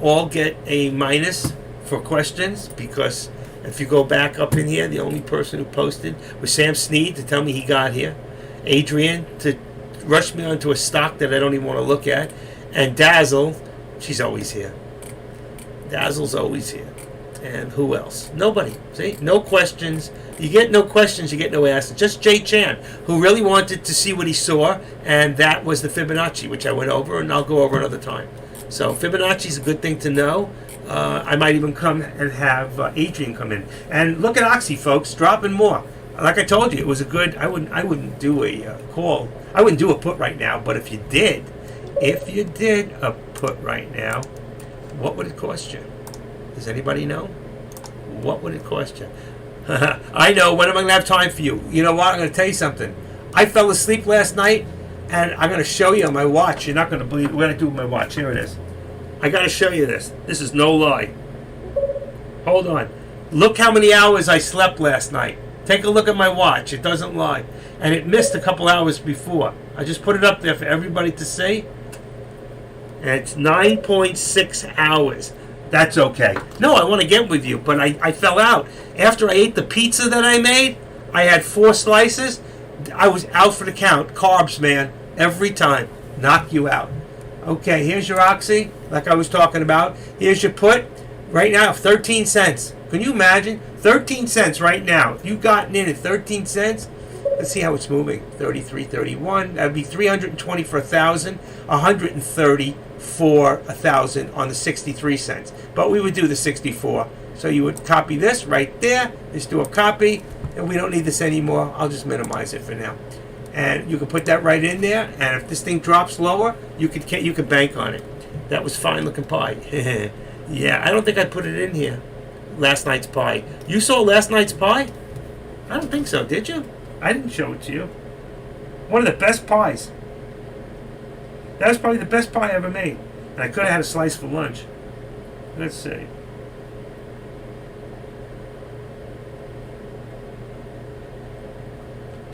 all get a minus for questions because if you go back up in here, the only person who posted was Sam Sneed to tell me he got here. Adrian to rush me onto a stock that I don't even want to look at. And Dazzle, she's always here. Dazzle's always here. And who else? Nobody. See? No questions. You get no questions, you get no answers. Just Jay Chan, who really wanted to see what he saw, and that was the Fibonacci, which I went over, and I'll go over another time. So Fibonacci is a good thing to know. I might even come and have Adrian come in. And look at Oxy, folks, dropping more. Like I told you, it was a good. I wouldn't do a call. I wouldn't do a put right now. But if you did a put right now, what would it cost you? Does anybody know? What would it cost you? I know. When am I going to have time for you? You know what? I'm going to tell you something. I fell asleep last night, and I'm going to show you on my watch. You're not going to believe what I do with my watch. Here it is. I got to show you this. This is no lie. Hold on. Look how many hours I slept last night. Take a look at my watch. It doesn't lie. And it missed a couple hours before. I just put it up there for everybody to see. And it's 9.6 hours. That's okay. No, I want to get with you, but I fell out. After I ate the pizza that I made, I had 4 slices. I was out for the count. Carbs, man. Every time. Knock you out. Okay, here's your Oxy, like I was talking about. Here's your put. Right now, 13 cents. Can you imagine? 13 cents right now. If you've gotten in at 13 cents, Let's see how it's moving. 33, 31. That would be 320 for 1,000. 130 for 1,000 on the 63 cents. But we would do the 64. So you would copy this right there. Just do a copy. And we don't need this anymore. I'll just minimize it for now. And you can put that right in there. And if this thing drops lower, you could bank on it. That was fine looking pie. Yeah, I don't think I put it in here. Last night's pie. You saw last night's pie? I don't think so, did you? I didn't show it to you. One of the best pies. That was probably the best pie I ever made. And I could have had a slice for lunch. Let's see.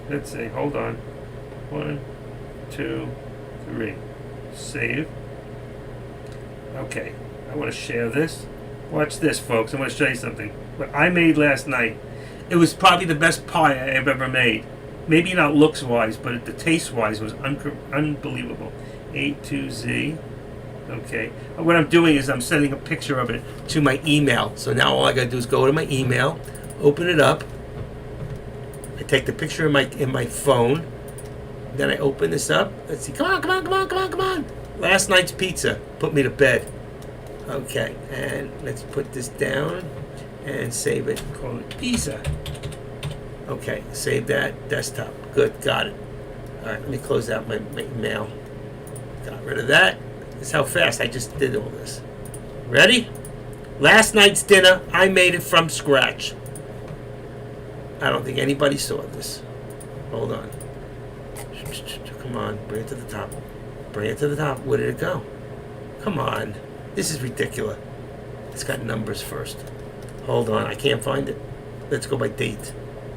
Let's see. Hold on. 1, 2, 3. Save. Okay. I want to share this. Watch this, folks. I want to show you something. What I made last night. It was probably the best pie I've ever made. Maybe not looks-wise, but the taste-wise was unbelievable. A2Z. Okay. What I'm doing is I'm sending a picture of it to my email. So now all I got to do is go to my email, open it up. I take the picture in my phone. Then I open this up. Let's see. Come on, come on, come on, come on, come on. Last night's pizza put me to bed. Okay, and let's put this down and save it. Call it pizza. Okay, save that. Desktop. Good, got it. All right, let me close out my mail. Got rid of that. This is how fast I just did all this. Ready? Last night's dinner, I made it from scratch. I don't think anybody saw this. Hold on. Come on, bring it to the top. Bring it to the top. Where did it go? Come on. This is ridiculous. It's got numbers first. Hold on, I can't find it. Let's go by date.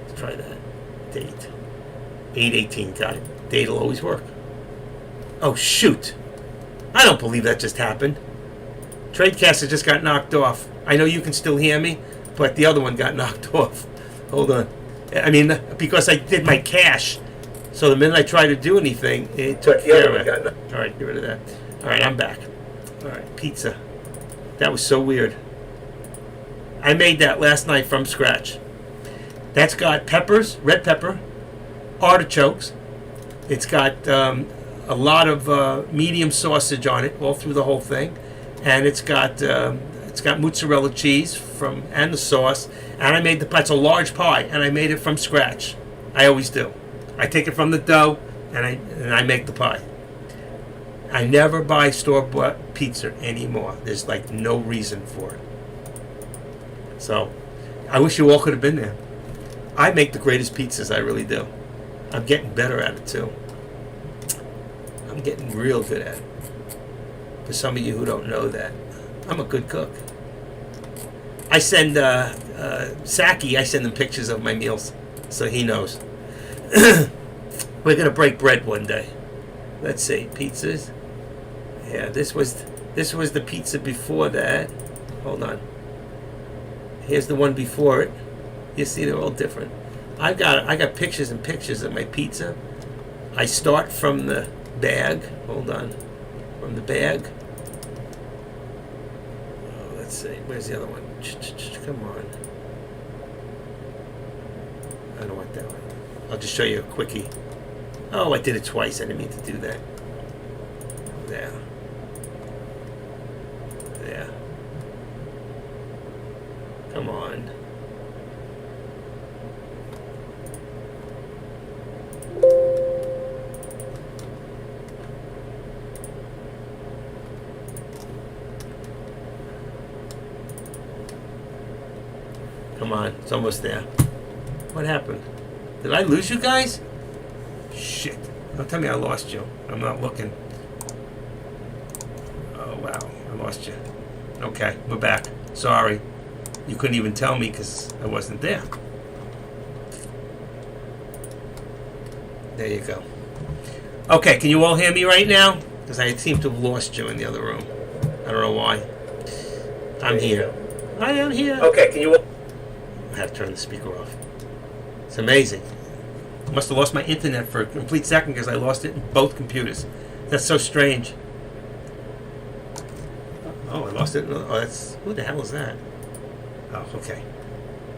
Let's try that. Date. 8/18, got it. Date will always work. Oh, shoot. I don't believe that just happened. Tradecaster just got knocked off. I know you can still hear me, but the other one got knocked off. Hold on. I mean, because I did my cache. So the minute I tried to do anything, it took care of it. All right, get rid of that. All right, I'm back. All right, pizza. That was so weird. I made that last night from scratch. That's got peppers, red pepper, artichokes. It's got a lot of medium sausage on it, all through the whole thing, and it's got mozzarella cheese and the sauce. And I made that's a large pie, and I made it from scratch. I always do. I take it from the dough, and I make the pie. I never buy store-bought pizza anymore. There's like no reason for it. So, I wish you all could have been there. I make the greatest pizzas, I really do. I'm getting better at it too. I'm getting real good at it. For some of you who don't know that, I'm a good cook. I send Saki, I send him pictures of my meals, so he knows. We're gonna break bread one day. Let's see, pizzas. Yeah, this was the pizza before that. Hold on. Here's the one before it. You see, they're all different. I got pictures and pictures of my pizza. I start from the bag. Hold on, from the bag. Oh, let's see. Where's the other one? Come on. I don't want that one. I'll just show you a quickie. Oh, I did it twice. I didn't mean to do that. There. There. Come on. Come on. It's almost there. What happened? Did I lose you guys? Shit. Don't tell me I lost you. I'm not looking. Oh, wow. I lost you. Okay, we're back. Sorry. You couldn't even tell me because I wasn't there. There you go. Okay, can you all hear me right now? Because I seem to have lost you in the other room. I don't know why. I'm here. I am here. Okay, can you all... I had to turn the speaker off. It's amazing. I must have lost my internet for a complete second because I lost it in both computers. That's so strange. Oh, I lost it. Oh, that's... Who the hell is that? Oh, okay.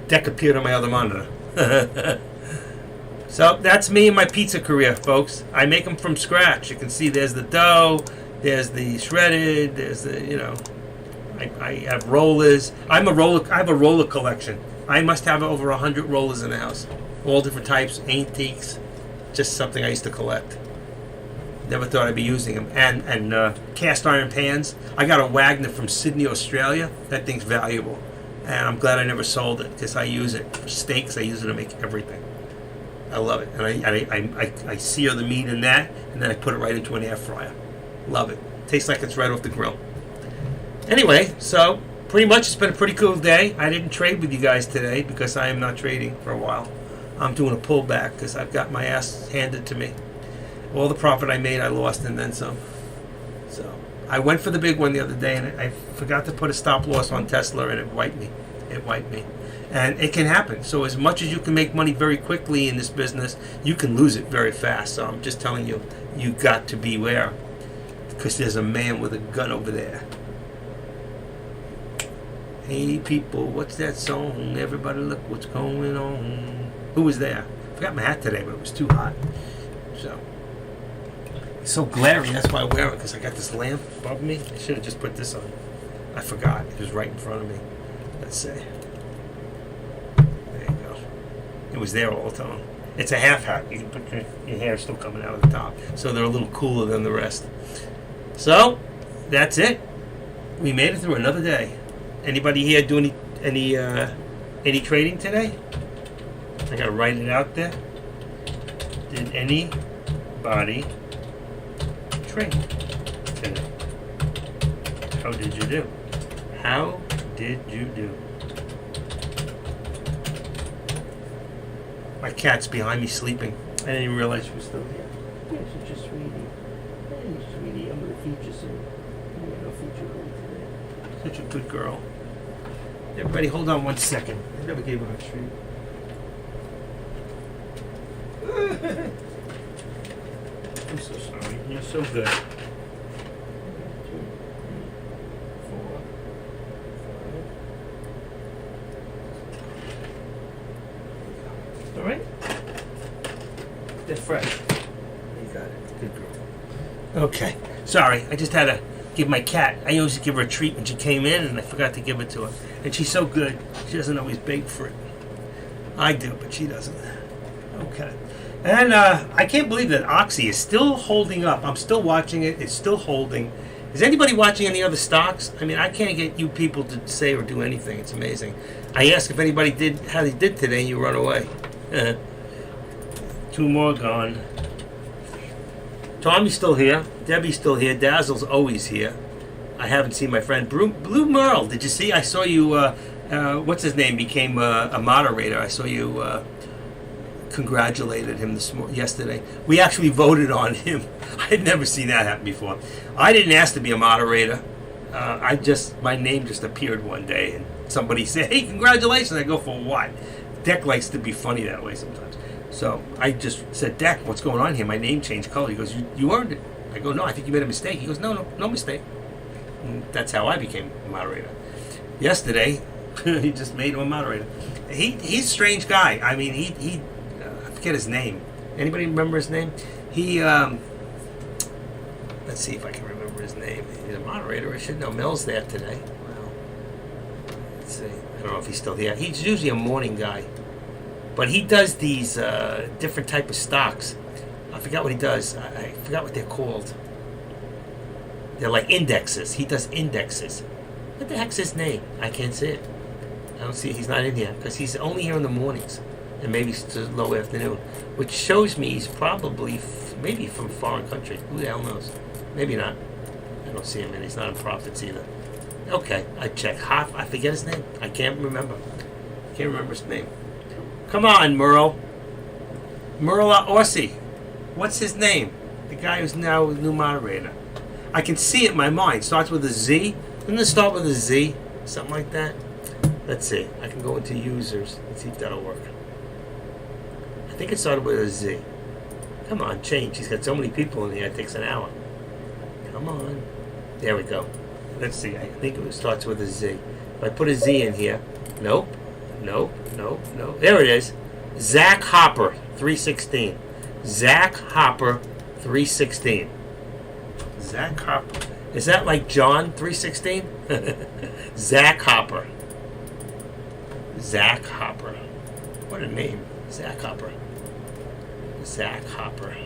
Deck appeared on my other monitor. So that's me and my pizza career, folks. I make them from scratch. You can see there's the dough, there's the shredded, there's the, you know, I have rollers. I have a roller collection. I must have over 100 rollers in the house. All different types, antiques. Just something I used to collect. Never thought I'd be using them. And cast iron pans. I got a Wagner from Sydney, Australia. That thing's valuable. And I'm glad I never sold it because I use it for steaks. I use it to make everything. I love it. And I sear the meat in that, and then I put it right into an air fryer. Love it. Tastes like it's right off the grill. Anyway, so pretty much it's been a pretty cool day. I didn't trade with you guys today because I am not trading for a while. I'm doing a pullback because I've got my ass handed to me. All the profit I made, I lost and then some. So I went for the big one the other day, and I forgot to put a stop loss on Tesla, and it wiped me. It wiped me. And it can happen. So as much as you can make money very quickly in this business, you can lose it very fast. So I'm just telling you, you got to beware because there's a man with a gun over there. Hey people, what's that song? Everybody look what's going on. Who was there? I forgot my hat today, but it was too hot. So it's so glaring, that's why I wear it, because I got this lamp above me. I should have just put this on. I forgot. It was right in front of me. Let's see. There you go. It was there all the time. It's a half hat. You can put your hair still coming out of the top. So they're a little cooler than the rest. So that's it. We made it through another day. Anybody here do any trading today? I gotta write it out there. Did anybody trade today? How did you do? How did you do? My cat's behind me sleeping. I didn't even realize she was still here. Yeah, she's just sweetie. Hey, sweetie, I'm gonna feed you some. I'm gonna feed you today. Such a good girl. Everybody, hold on 1 second. I never gave her a treat. I'm so sorry. You're so good. 1, 2, 3, 4, 5. All right? They're fresh. You got it. Good girl. Okay. Sorry. I just had to give my cat. I always give her a treat when she came in, and I forgot to give it to her. And she's so good. She doesn't always beg for it. I do, but she doesn't. Okay. And I can't believe that Oxy is still holding up. I'm still watching it. It's still holding. Is anybody watching any other stocks? I mean, I can't get you people to say or do anything. It's amazing. I asked if anybody did how they did today, and you run away. 2 more gone. Tommy's still here. Debbie's still here. Dazzle's always here. I haven't seen my friend Blue Merle. Did you see? I saw you. What's his name? Became a moderator. I saw you. Congratulated him yesterday. We actually voted on him. I had never seen that happen before. I didn't ask to be a moderator. My name just appeared one day, and somebody said, "Hey, congratulations!" I go, "For what?" Deck likes to be funny that way sometimes. So I just said, "Deck, what's going on here? My name changed color." He goes, "You earned it." I go, "No, I think you made a mistake." He goes, "No mistake." And that's how I became a moderator. Yesterday, he just made him a moderator. He's a strange guy. I mean, he I forget his name. Anybody remember his name? He let's see if I can remember his name. He's a moderator. I should know. Mel's there today. Well, let's see. I don't know if he's still here. He's usually a morning guy, but he does these different type of stocks. I forgot what he does. I forgot what they're called. They're like indexes. He does indexes. What the heck's his name? I can't see it. I don't see it. He's not in here because he's only here in the mornings and maybe it's low afternoon, which shows me he's probably maybe from foreign country. Who the hell knows? Maybe not. I don't see him in. He's not in profits either. Okay, I check. I forget his name. I can't remember. Can't remember his name. Come on, Merle. Merle Orsi. What's his name? The guy who's now the new moderator. I can see it in my mind. Starts with a Z. Doesn't it start with a Z? Something like that. Let's see. I can go into users. Let's see if that'll work. I think it started with a Z. Come on, change. He's got so many people in here. It takes an hour. Come on. There we go. Let's see. I think it starts with a Z. If I put a Z in here. Nope. There it is. Zach Hopper, 316. Zach Hopper, 316. Zach Hopper. Is that like John, 316? Zach Hopper. Zach Hopper. What a name. Zach Hopper. Zach Hopper.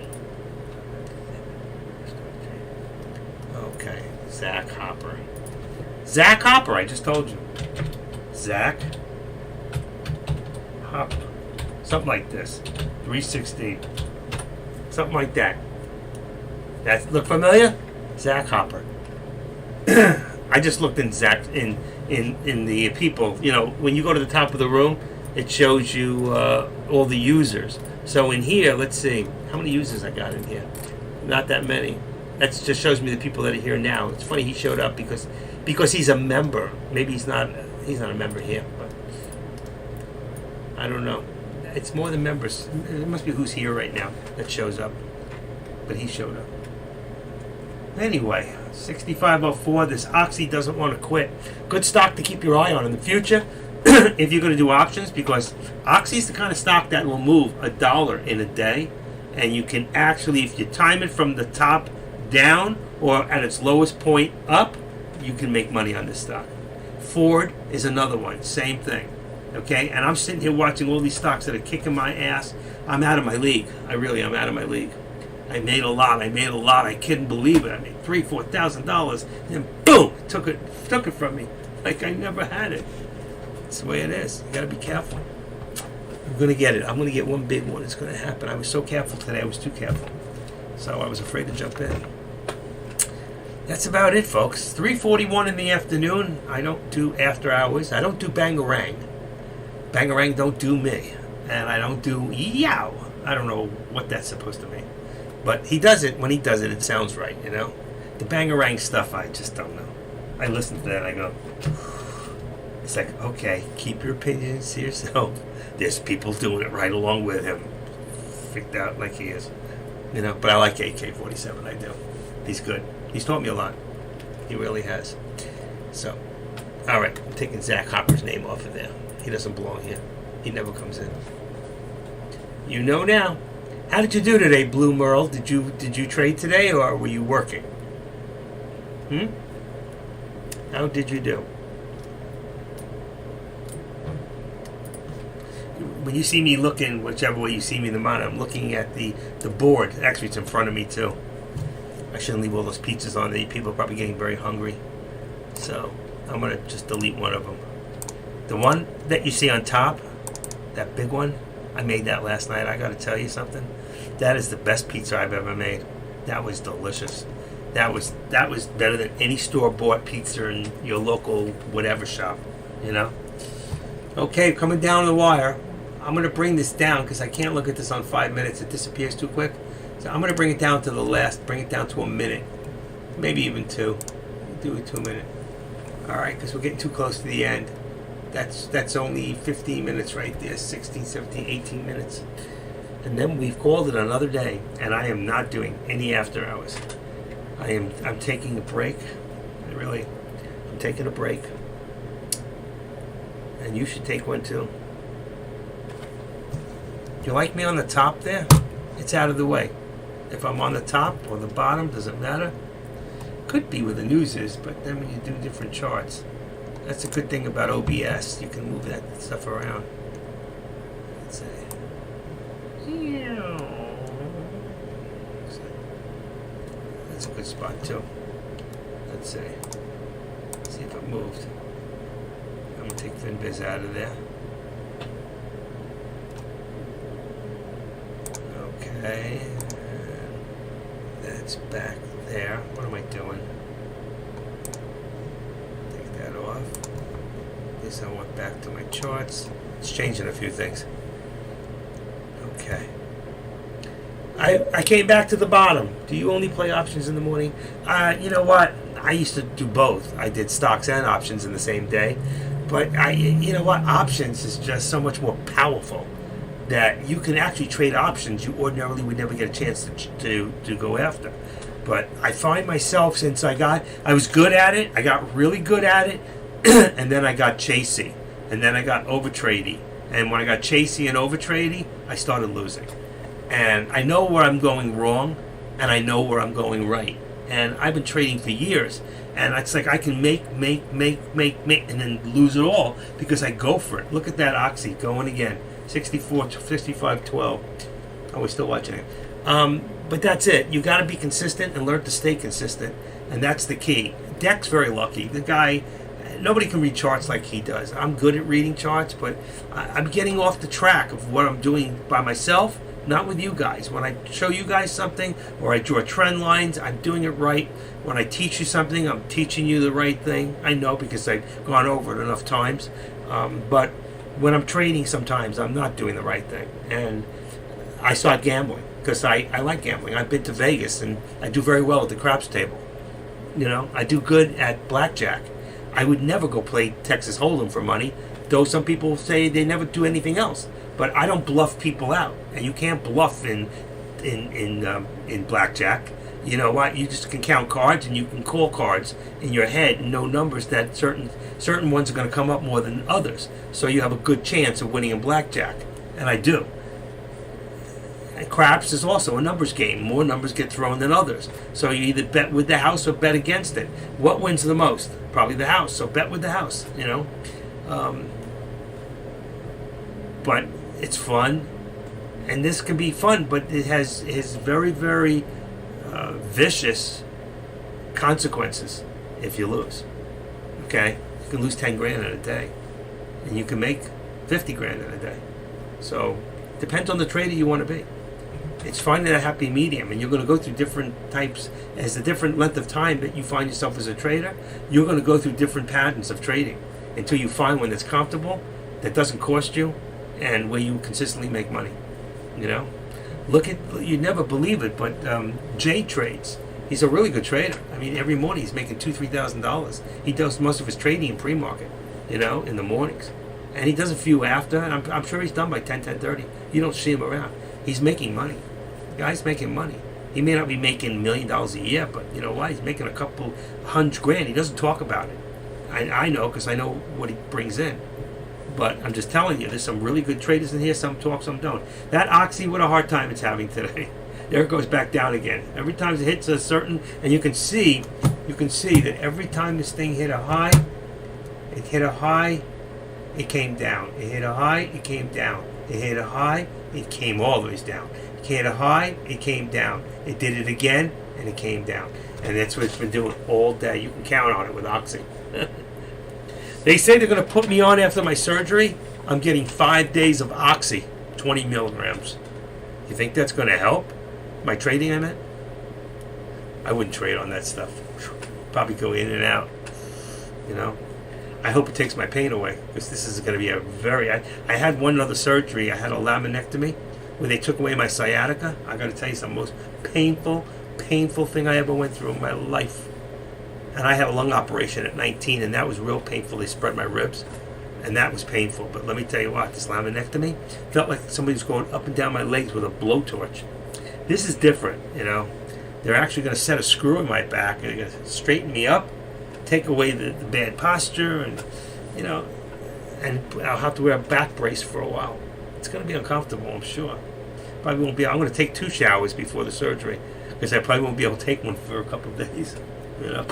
Okay. Zach Hopper. Zach Hopper, I just told you. Zach Hopper. Something like this. 316. Something like that. That look familiar? Zach Hopper. I just looked in Zach in the people. You know, when you go to the top of the room, it shows you all the users. So in here, let's see how many users I got in here. Not that many. That just shows me the people that are here now. It's funny he showed up because he's a member. Maybe he's not a member here, but I don't know. It's more than members. It must be who's here right now that shows up. But he showed up. Anyway, 6504. This Oxy doesn't want to quit. Good stock to keep your eye on in the future if you're going to do options, because Oxy is the kind of stock that will move $1 in a day, and you can actually, if you time it from the top down or at its lowest point up, you can make money on this stock. Ford is another one, same thing. Okay, and I'm sitting here watching all these stocks that are kicking my ass. I'm out of my league. I really am out of my league. I made a lot. I couldn't believe it. I made $3,000-$4,000, and boom, took it from me like I never had it. That's the way it is. You got to be careful. I'm gonna get it. I'm gonna get one big one. It's gonna happen. I was so careful today. I was too careful, so I was afraid to jump in. That's about it, folks. 3:41 in the afternoon. I don't do after hours. I don't do bangarang. Bangarang don't do me, and I don't do yow. I don't know what that's supposed to mean. But he does it. When he does it, it sounds right, you know? The bangarang stuff, I just don't know. I listen to that and I go, it's like, okay, keep your opinions to yourself. There's people doing it right along with him. Freaked out like he is. You know, but I like AK-47, I do. He's good. He's taught me a lot. He really has. So, alright, I'm taking Zach Hopper's name off of there. He doesn't belong here. He never comes in. You know now. How did you do today, Blue Merle? Did you trade today, or were you working? How did you do? When you see me looking, whichever way you see me in the monitor, I'm looking at the board. Actually, it's in front of me too. I shouldn't leave all those pizzas on there. People are probably getting very hungry. So I'm gonna just delete one of them. The one that you see on top, that big one, I made that last night. I gotta tell you something. That is the best pizza I've ever made. That was delicious. That was better than any store-bought pizza in your local whatever shop, you know? Okay, coming down the wire. I'm going to bring this down because I can't look at this on 5 minutes. It disappears too quick. So I'm going to bring it down to the last, bring it down to a minute. Maybe even 2. Do it 2 minutes. All right, because we're getting too close to the end. That's only 15 minutes right there, 16, 17, 18 minutes. And then we've called it another day, and I am not doing any after hours. I'm taking a break. I'm taking a break. And you should take one too. You like me on the top there? It's out of the way. If I'm on the top or the bottom, doesn't matter. Could be where the news is, but then when you do different charts, that's a good thing about OBS. You can move that stuff around. Let's see. That's a good spot too. Let's see. See if it moved. I'm gonna take FinBiz out of there. Okay. That's back there. What am I doing? Take that off. This I want back to my charts. It's changing a few things. Okay. I came back to the bottom. Do you only play options in the morning? You know what? I used to do both. I did stocks and options in the same day. But you know what? Options is just so much more powerful that you can actually trade options you ordinarily would never get a chance to go after. But I find myself, since I was good at it, I got really good at it, and then I got chasey, and then I got over trading, And when I got chasey and over trading, I started losing. And I know where I'm going wrong, and I know where I'm going right. And I've been trading for years, and it's like I can make, and then lose it all because I go for it. Look at that Oxy going again, 64, 65, 12. Oh, we're still watching it. But that's it. You got to be consistent and learn to stay consistent, and that's the key. Deck's very lucky. The guy, nobody can read charts like he does. I'm good at reading charts, but I'm getting off the track of what I'm doing by myself, not with you guys. When I show you guys something or I draw trend lines, I'm doing it right. When I teach you something, I'm teaching you the right thing. I know because I've gone over it enough times. But when I'm trading, sometimes I'm not doing the right thing. And I start gambling because I like gambling. I've been to Vegas and I do very well at the craps table. You know, I do good at blackjack. I would never go play Texas Hold'em for money, though some people say they never do anything else. But I don't bluff people out, and you can't bluff in blackjack. You know what? You just can count cards, and you can call cards in your head and know numbers that certain ones are going to come up more than others. So you have a good chance of winning in blackjack, and I do. And craps is also a numbers game. More numbers get thrown than others. So you either bet with the house or bet against it. What wins the most? Probably the house. So bet with the house, you know. But it's fun. And this can be fun, but it has very, very vicious consequences if you lose. Okay? You can lose 10 grand in a day. And you can make 50 grand in a day. So depends on the trader you want to be. It's finding a happy medium, and you're going to go through different types. As the different length of time that you find yourself as a trader, you're going to go through different patterns of trading until you find one that's comfortable, that doesn't cost you, and where you consistently make money. You know, look at, you never believe it, but Jay trades. He's a really good trader. I mean, every morning he's making $2,000-$3,000. He does most of his trading in pre-market, you know, in the mornings. And he does a few after, and I'm sure he's done by 10:30. You don't see him around. He's making money. The guy's making money. He may not be making $1 million a year, but you know what? He's making a couple $100,000. He doesn't talk about it. I know because I know what he brings in. But I'm just telling you, there's some really good traders in here. Some talk, some don't. That Oxy, what a hard time it's having today. There it goes back down again. Every time it hits a certain, and you can see that every time this thing hit a high, it came down. It hit a high, it came down. It hit a high, it came all the way down. It hit a high, it came down. It did it again, and it came down. And that's what it's been doing all day. You can count on it with Oxy. They say they're going to put me on after my surgery. I'm getting 5 days of Oxy, 20 milligrams. You think that's going to help my trading, I meant? I wouldn't trade on that stuff. Probably go in and out, you know. I hope it takes my pain away, because this is going to be a very... I had one other surgery. I had a laminectomy where they took away my sciatica. I got to tell you, it's the most painful thing I ever went through in my life. And I had a lung operation at 19, and that was real painful. They spread my ribs, and that was painful. But let me tell you what, this laminectomy felt like somebody was going up and down my legs with a blowtorch. This is different, you know. They're actually going to set a screw in my back, and they're going to straighten me up, take away the bad posture, and, you know, and I'll have to wear a back brace for a while. It's going to be uncomfortable, I'm sure. Probably won't be. I'm going to take 2 showers before the surgery, because I probably won't be able to take one for a couple of days, you know.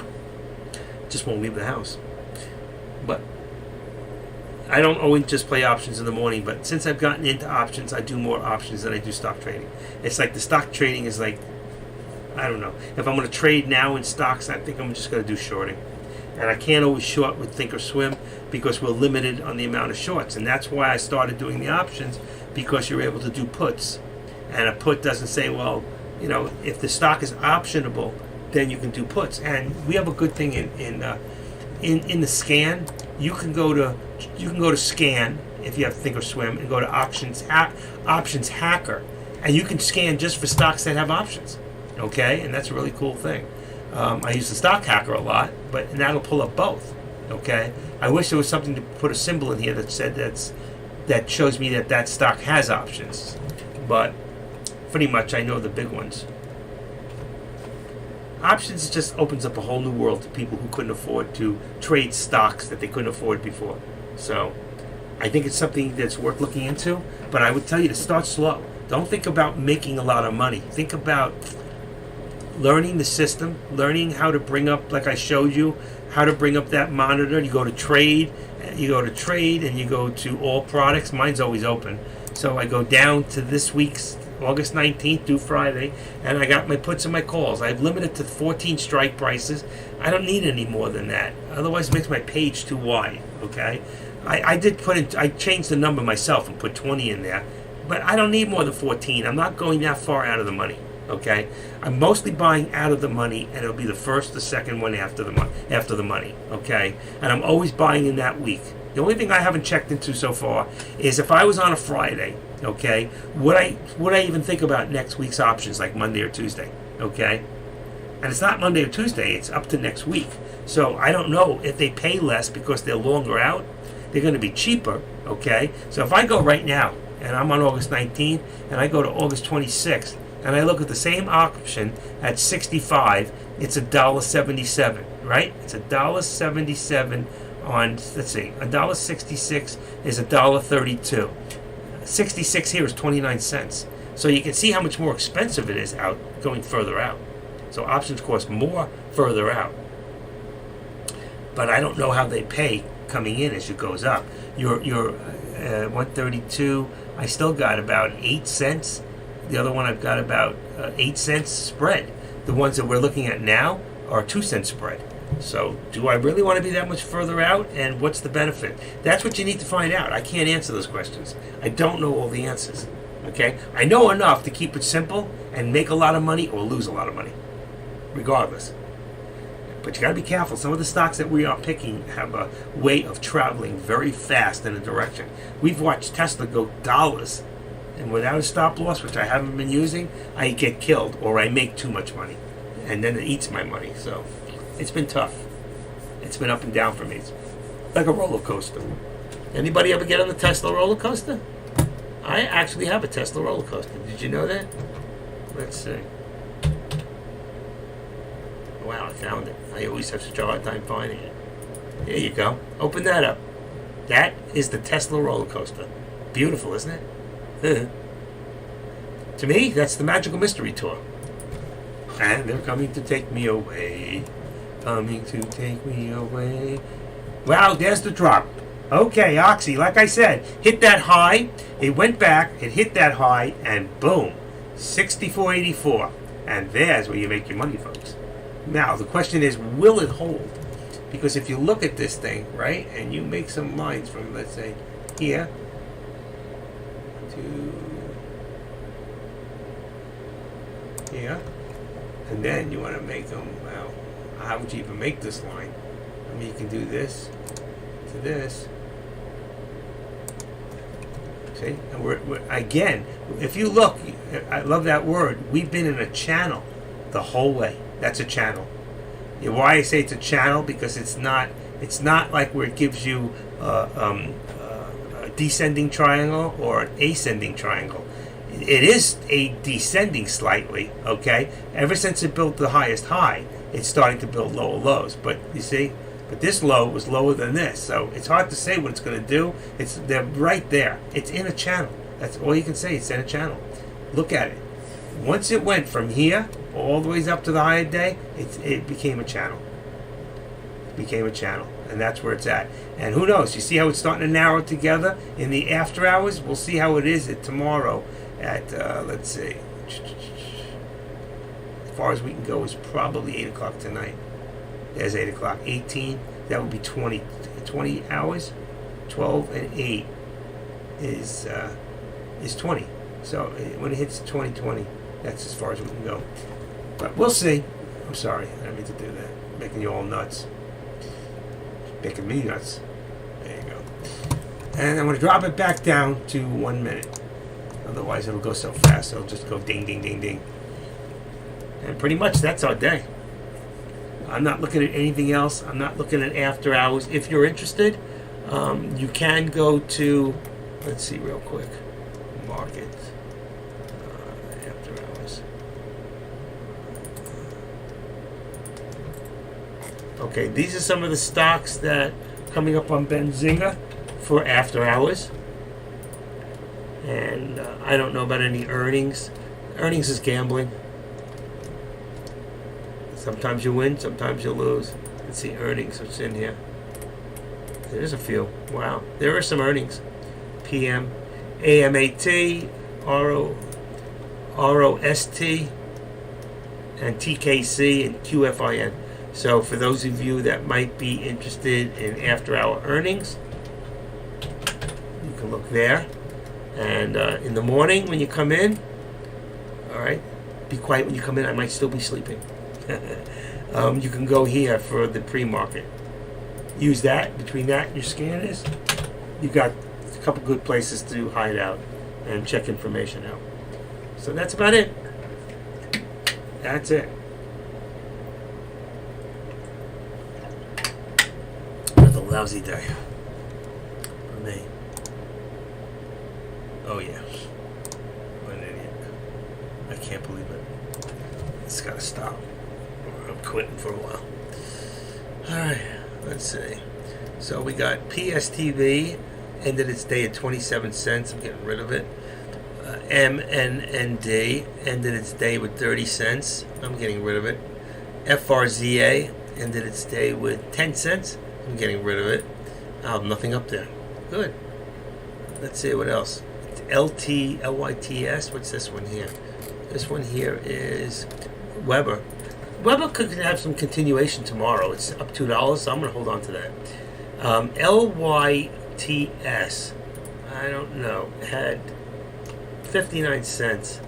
Just won't leave the house. But I don't always just play options in the morning, but since I've gotten into options, I do more options than I do stock trading. It's like the stock trading is like, I don't know. If I'm going to trade now in stocks, I think I'm just going to do shorting. And I can't always short with Thinkorswim because we're limited on the amount of shorts. And that's why I started doing the options, because you're able to do puts. And a put doesn't say, well, you know, if the stock is optionable, then you can do puts. And we have a good thing in the scan. You can go to scan if you have Thinkorswim and go to options hacker, and you can scan just for stocks that have options. Okay, and that's a really cool thing. I use the stock hacker a lot, and that'll pull up both. Okay, I wish there was something to put a symbol in here that said that shows me that stock has options, but pretty much I know the big ones. Options just opens up a whole new world to people who couldn't afford to trade stocks that they couldn't afford before. So I think it's something that's worth looking into, but I would tell you to start slow. Don't think about making a lot of money. Think about learning the system, learning how to bring up, like I showed you, how to bring up that monitor. You go to trade, and you go to all products. Mine's always open. So I go down to this week's August 19th through Friday, and I got my puts and my calls. I've limited to 14 strike prices. I don't need any more than that. Otherwise, it makes my page too wide, okay? I changed the number myself and put 20 in there, but I don't need more than 14. I'm not going that far out of the money, okay? I'm mostly buying out of the money, and it'll be the first, the second one after the money, okay? And I'm always buying in that week. The only thing I haven't checked into so far is if I was on a Friday, okay, would I even think about next week's options like Monday or Tuesday, okay? And it's not Monday or Tuesday, it's up to next week. So I don't know if they pay less because they're longer out. They're going to be cheaper, okay? So if I go right now, and I'm on August 19th, and I go to August 26th, and I look at the same option at 65, it's $1.77, right? It's $1.77 on, let's see, $1.66 is $1.32. 66 here is 29 cents. So you can see how much more expensive it is out going further out. So options cost more further out. But I don't know how they pay coming in as it goes up. Your 132, I still got about 8 cents. The other one I've got about 8 cents spread. The ones that we're looking at now are 2 cent spread. So do I really want to be that much further out, and what's the benefit? That's what you need to find out. I can't answer those questions. I don't know all the answers, okay? I know enough to keep it simple and make a lot of money or lose a lot of money, regardless. But you got to be careful. Some of the stocks that we are picking have a way of traveling very fast in a direction. We've watched Tesla go dollars, and without a stop loss, which I haven't been using, I get killed or I make too much money, and then it eats my money. So it's been tough. It's been up and down for me. It's like a roller coaster. Anybody ever get on the Tesla roller coaster? I actually have a Tesla roller coaster. Did you know that? Let's see. Wow, I found it. I always have such a hard time finding it. There you go. Open that up. That is the Tesla roller coaster. Beautiful, isn't it? To me, that's the Magical Mystery Tour. And they're coming to take me away. Coming to take me away. Wow, there's the drop. Okay, Oxy, like I said, hit that high. It went back, it hit that high, and boom, 64.84. And there's where you make your money, folks. Now, the question is, will it hold? Because if you look at this thing, right, and you make some lines from, let's say, here to here, and then you want to make them, well, how would you even make this line? I mean, you can do this to this. See? And we're again, if you look, I love that word, we've been in a channel the whole way. That's a channel. Why I say it's a channel? Because it's not like where it gives you a descending triangle or an ascending triangle. It is a descending slightly, okay? Ever since it built the highest high, it's starting to build lower lows. But you see, but this low was lower than this, so it's hard to say what it's going to do. They're right there. It's in a channel. That's all you can say. It's in a channel. Look at it. Once it went from here all the way up to the higher day, it became a channel. It became a channel, and that's where it's at. And who knows? You see how it's starting to narrow together in the after hours? We'll see how it is tomorrow at, let's see. As far as we can go is probably 8 o'clock tonight. There's 8 o'clock. 18, that would be 20 hours. 12 and 8 is 20. So when it hits 2020, that's as far as we can go. But we'll see. I'm sorry. I didn't mean to do that. Making you all nuts. Making me nuts. There you go. And I'm going to drop it back down to 1 minute. Otherwise, it'll go so fast. It'll just go ding, ding, ding, ding. And pretty much that's our day. I'm not looking at anything else. I'm not looking at after hours. If you're interested, you can go to, let's see real quick, market, after hours. Okay, these are some of the stocks that coming up on Benzinga for after hours. And I don't know about any earnings. Earnings is gambling. Sometimes you win, sometimes you lose. Let's see earnings, what's in here. There's a few. Wow. There are some earnings. PM, AMAT, ROST, and TKC, and QFIN. So for those of you that might be interested in after-hour earnings, you can look there. And in the morning when you come in, all right, be quiet when you come in. I might still be sleeping. You can go here for the pre-market. Use that. Between that and your scanners, you've got a couple good places to hide out and check information out. So that's about it. That's it. Another lousy day for me. Oh yeah. What an idiot. I can't believe it. It's gotta stop. I'm quitting for a while. Alright, let's see. So we got PSTV, ended its day at 27 cents. I'm getting rid of it. MNND ended its day with 30 cents. I'm getting rid of it. FRZA ended its day with 10 cents. I'm getting rid of it. I have nothing up there. Good. Let's see what else. LYTS. What's this one here? This one here is Weber. Weber could have some continuation tomorrow. It's up $2, so I'm going to hold on to that. LYTS. I don't know. Had 59 cents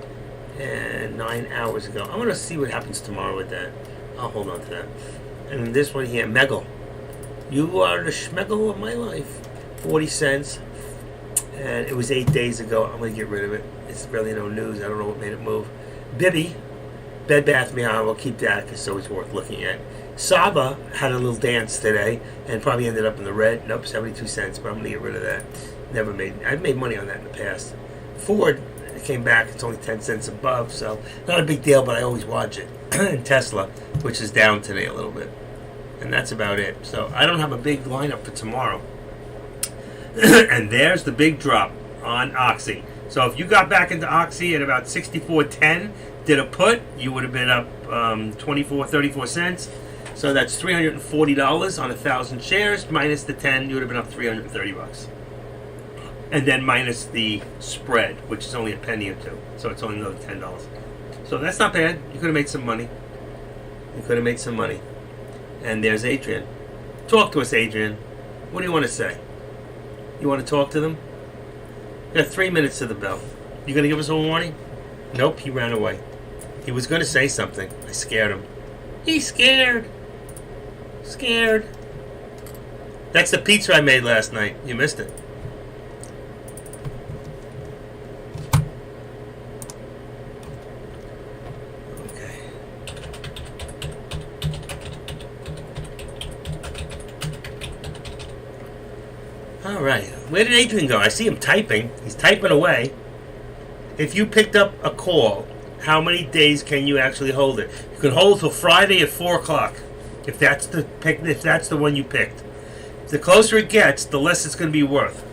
and 9 hours ago. I'm going to see what happens tomorrow with that. I'll hold on to that. And this one here, Meggle. You are the schmeggle of my life. 40 cents. And it was 8 days ago. I'm going to get rid of it. It's really no news. I don't know what made it move. Bibby. Bed Bath Beyond. We'll keep that because it's always worth looking at. Saba had a little dance today and probably ended up in the red. Nope, 72 cents. But I'm going to get rid of that. I've made money on that in the past. Ford came back. It's only 10 cents above, so not a big deal, but I always watch it. And Tesla, which is down today a little bit. And that's about it. So I don't have a big lineup for tomorrow. And there's the big drop on Oxy. So if you got back into Oxy at about 64.10, did a put, you would have been up 34 cents. So that's $340 on 1,000 shares. Minus the 10, you would have been up $330. And then minus the spread, which is only a penny or two. So it's only another $10. So that's not bad. You could have made some money. And there's Adrian. Talk to us, Adrian. What do you want to say? You want to talk to them? You got 3 minutes to the bell. You going to give us a warning? Nope, he ran away. He was going to say something. I scared him. He's scared. Scared. That's the pizza I made last night. You missed it. Alright, where did Adrian go? I see him typing. He's typing away. If you picked up a call, how many days can you actually hold it? You can hold till Friday at 4 o'clock. If that's the one you picked. The closer it gets, the less it's going to be worth.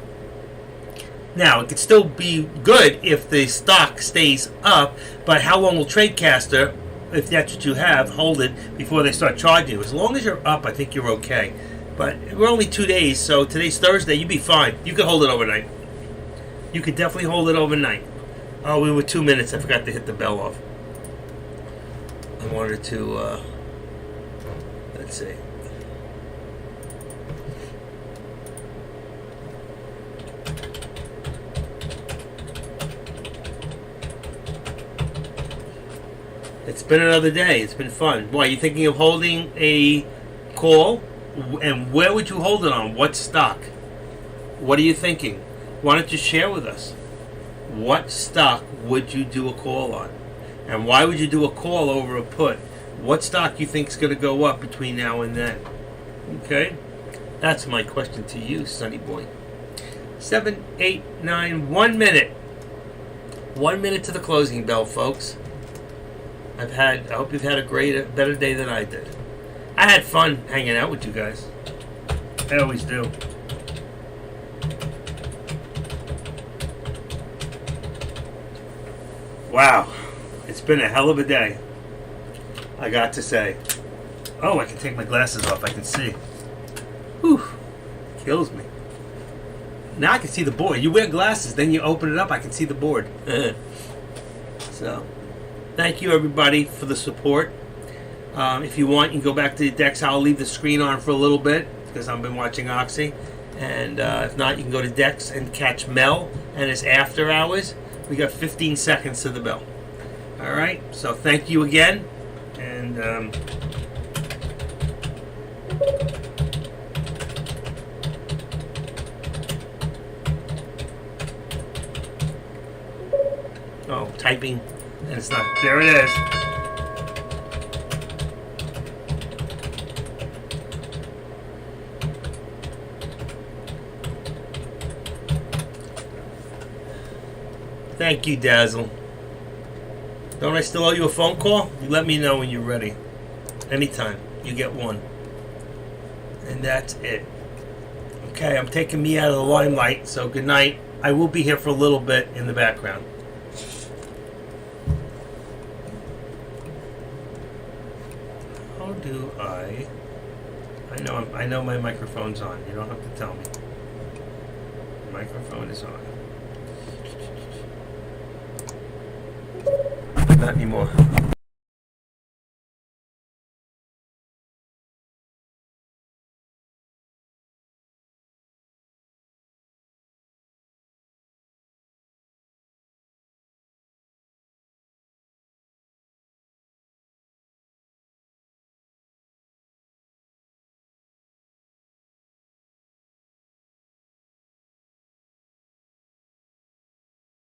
Now, it could still be good if the stock stays up, but how long will TradeCaster, if that's what you have, hold it before they start charging you? As long as you're up, I think you're okay. But we're only 2 days, so today's Thursday. You'd be fine. You could hold it overnight. You could definitely hold it overnight. Oh, we were 2 minutes. I forgot to hit the bell off. I wanted to, let's see. It's been another day. It's been fun. Why, are you thinking of holding a call? And where would you hold it on? What stock? What are you thinking? Why don't you share with us? What stock would you do a call on? And why would you do a call over a put? What stock you think is going to go up between now and then? Okay? That's my question to you, Sonny Boy. 7, 8, 9, 1 minute. 1 minute to the closing bell, folks. I hope you've had a better day than I did. I had fun hanging out with you guys. I always do. Wow, it's been a hell of a day, I got to say. Oh, I can take my glasses off. I can see. Whew, kills me. Now I can see the board. You wear glasses, then you open it up, I can see the board. So, thank you everybody for the support. If you want, you can go back to the decks. I'll leave the screen on for a little bit because I've been watching Oxy. And if not, you can go to decks and catch Mel and his after hours. We got 15 seconds to the bell. All right. So thank you again. And oh, typing, and it's not. There it is. Thank you, Dazzle. Don't I still owe you a phone call? You let me know when you're ready. Anytime. You get one. And that's it. Okay, I'm taking me out of the limelight, so good night. I will be here for a little bit in the background. How do I know my microphone's on. You don't have to tell me. The microphone is on. Not anymore.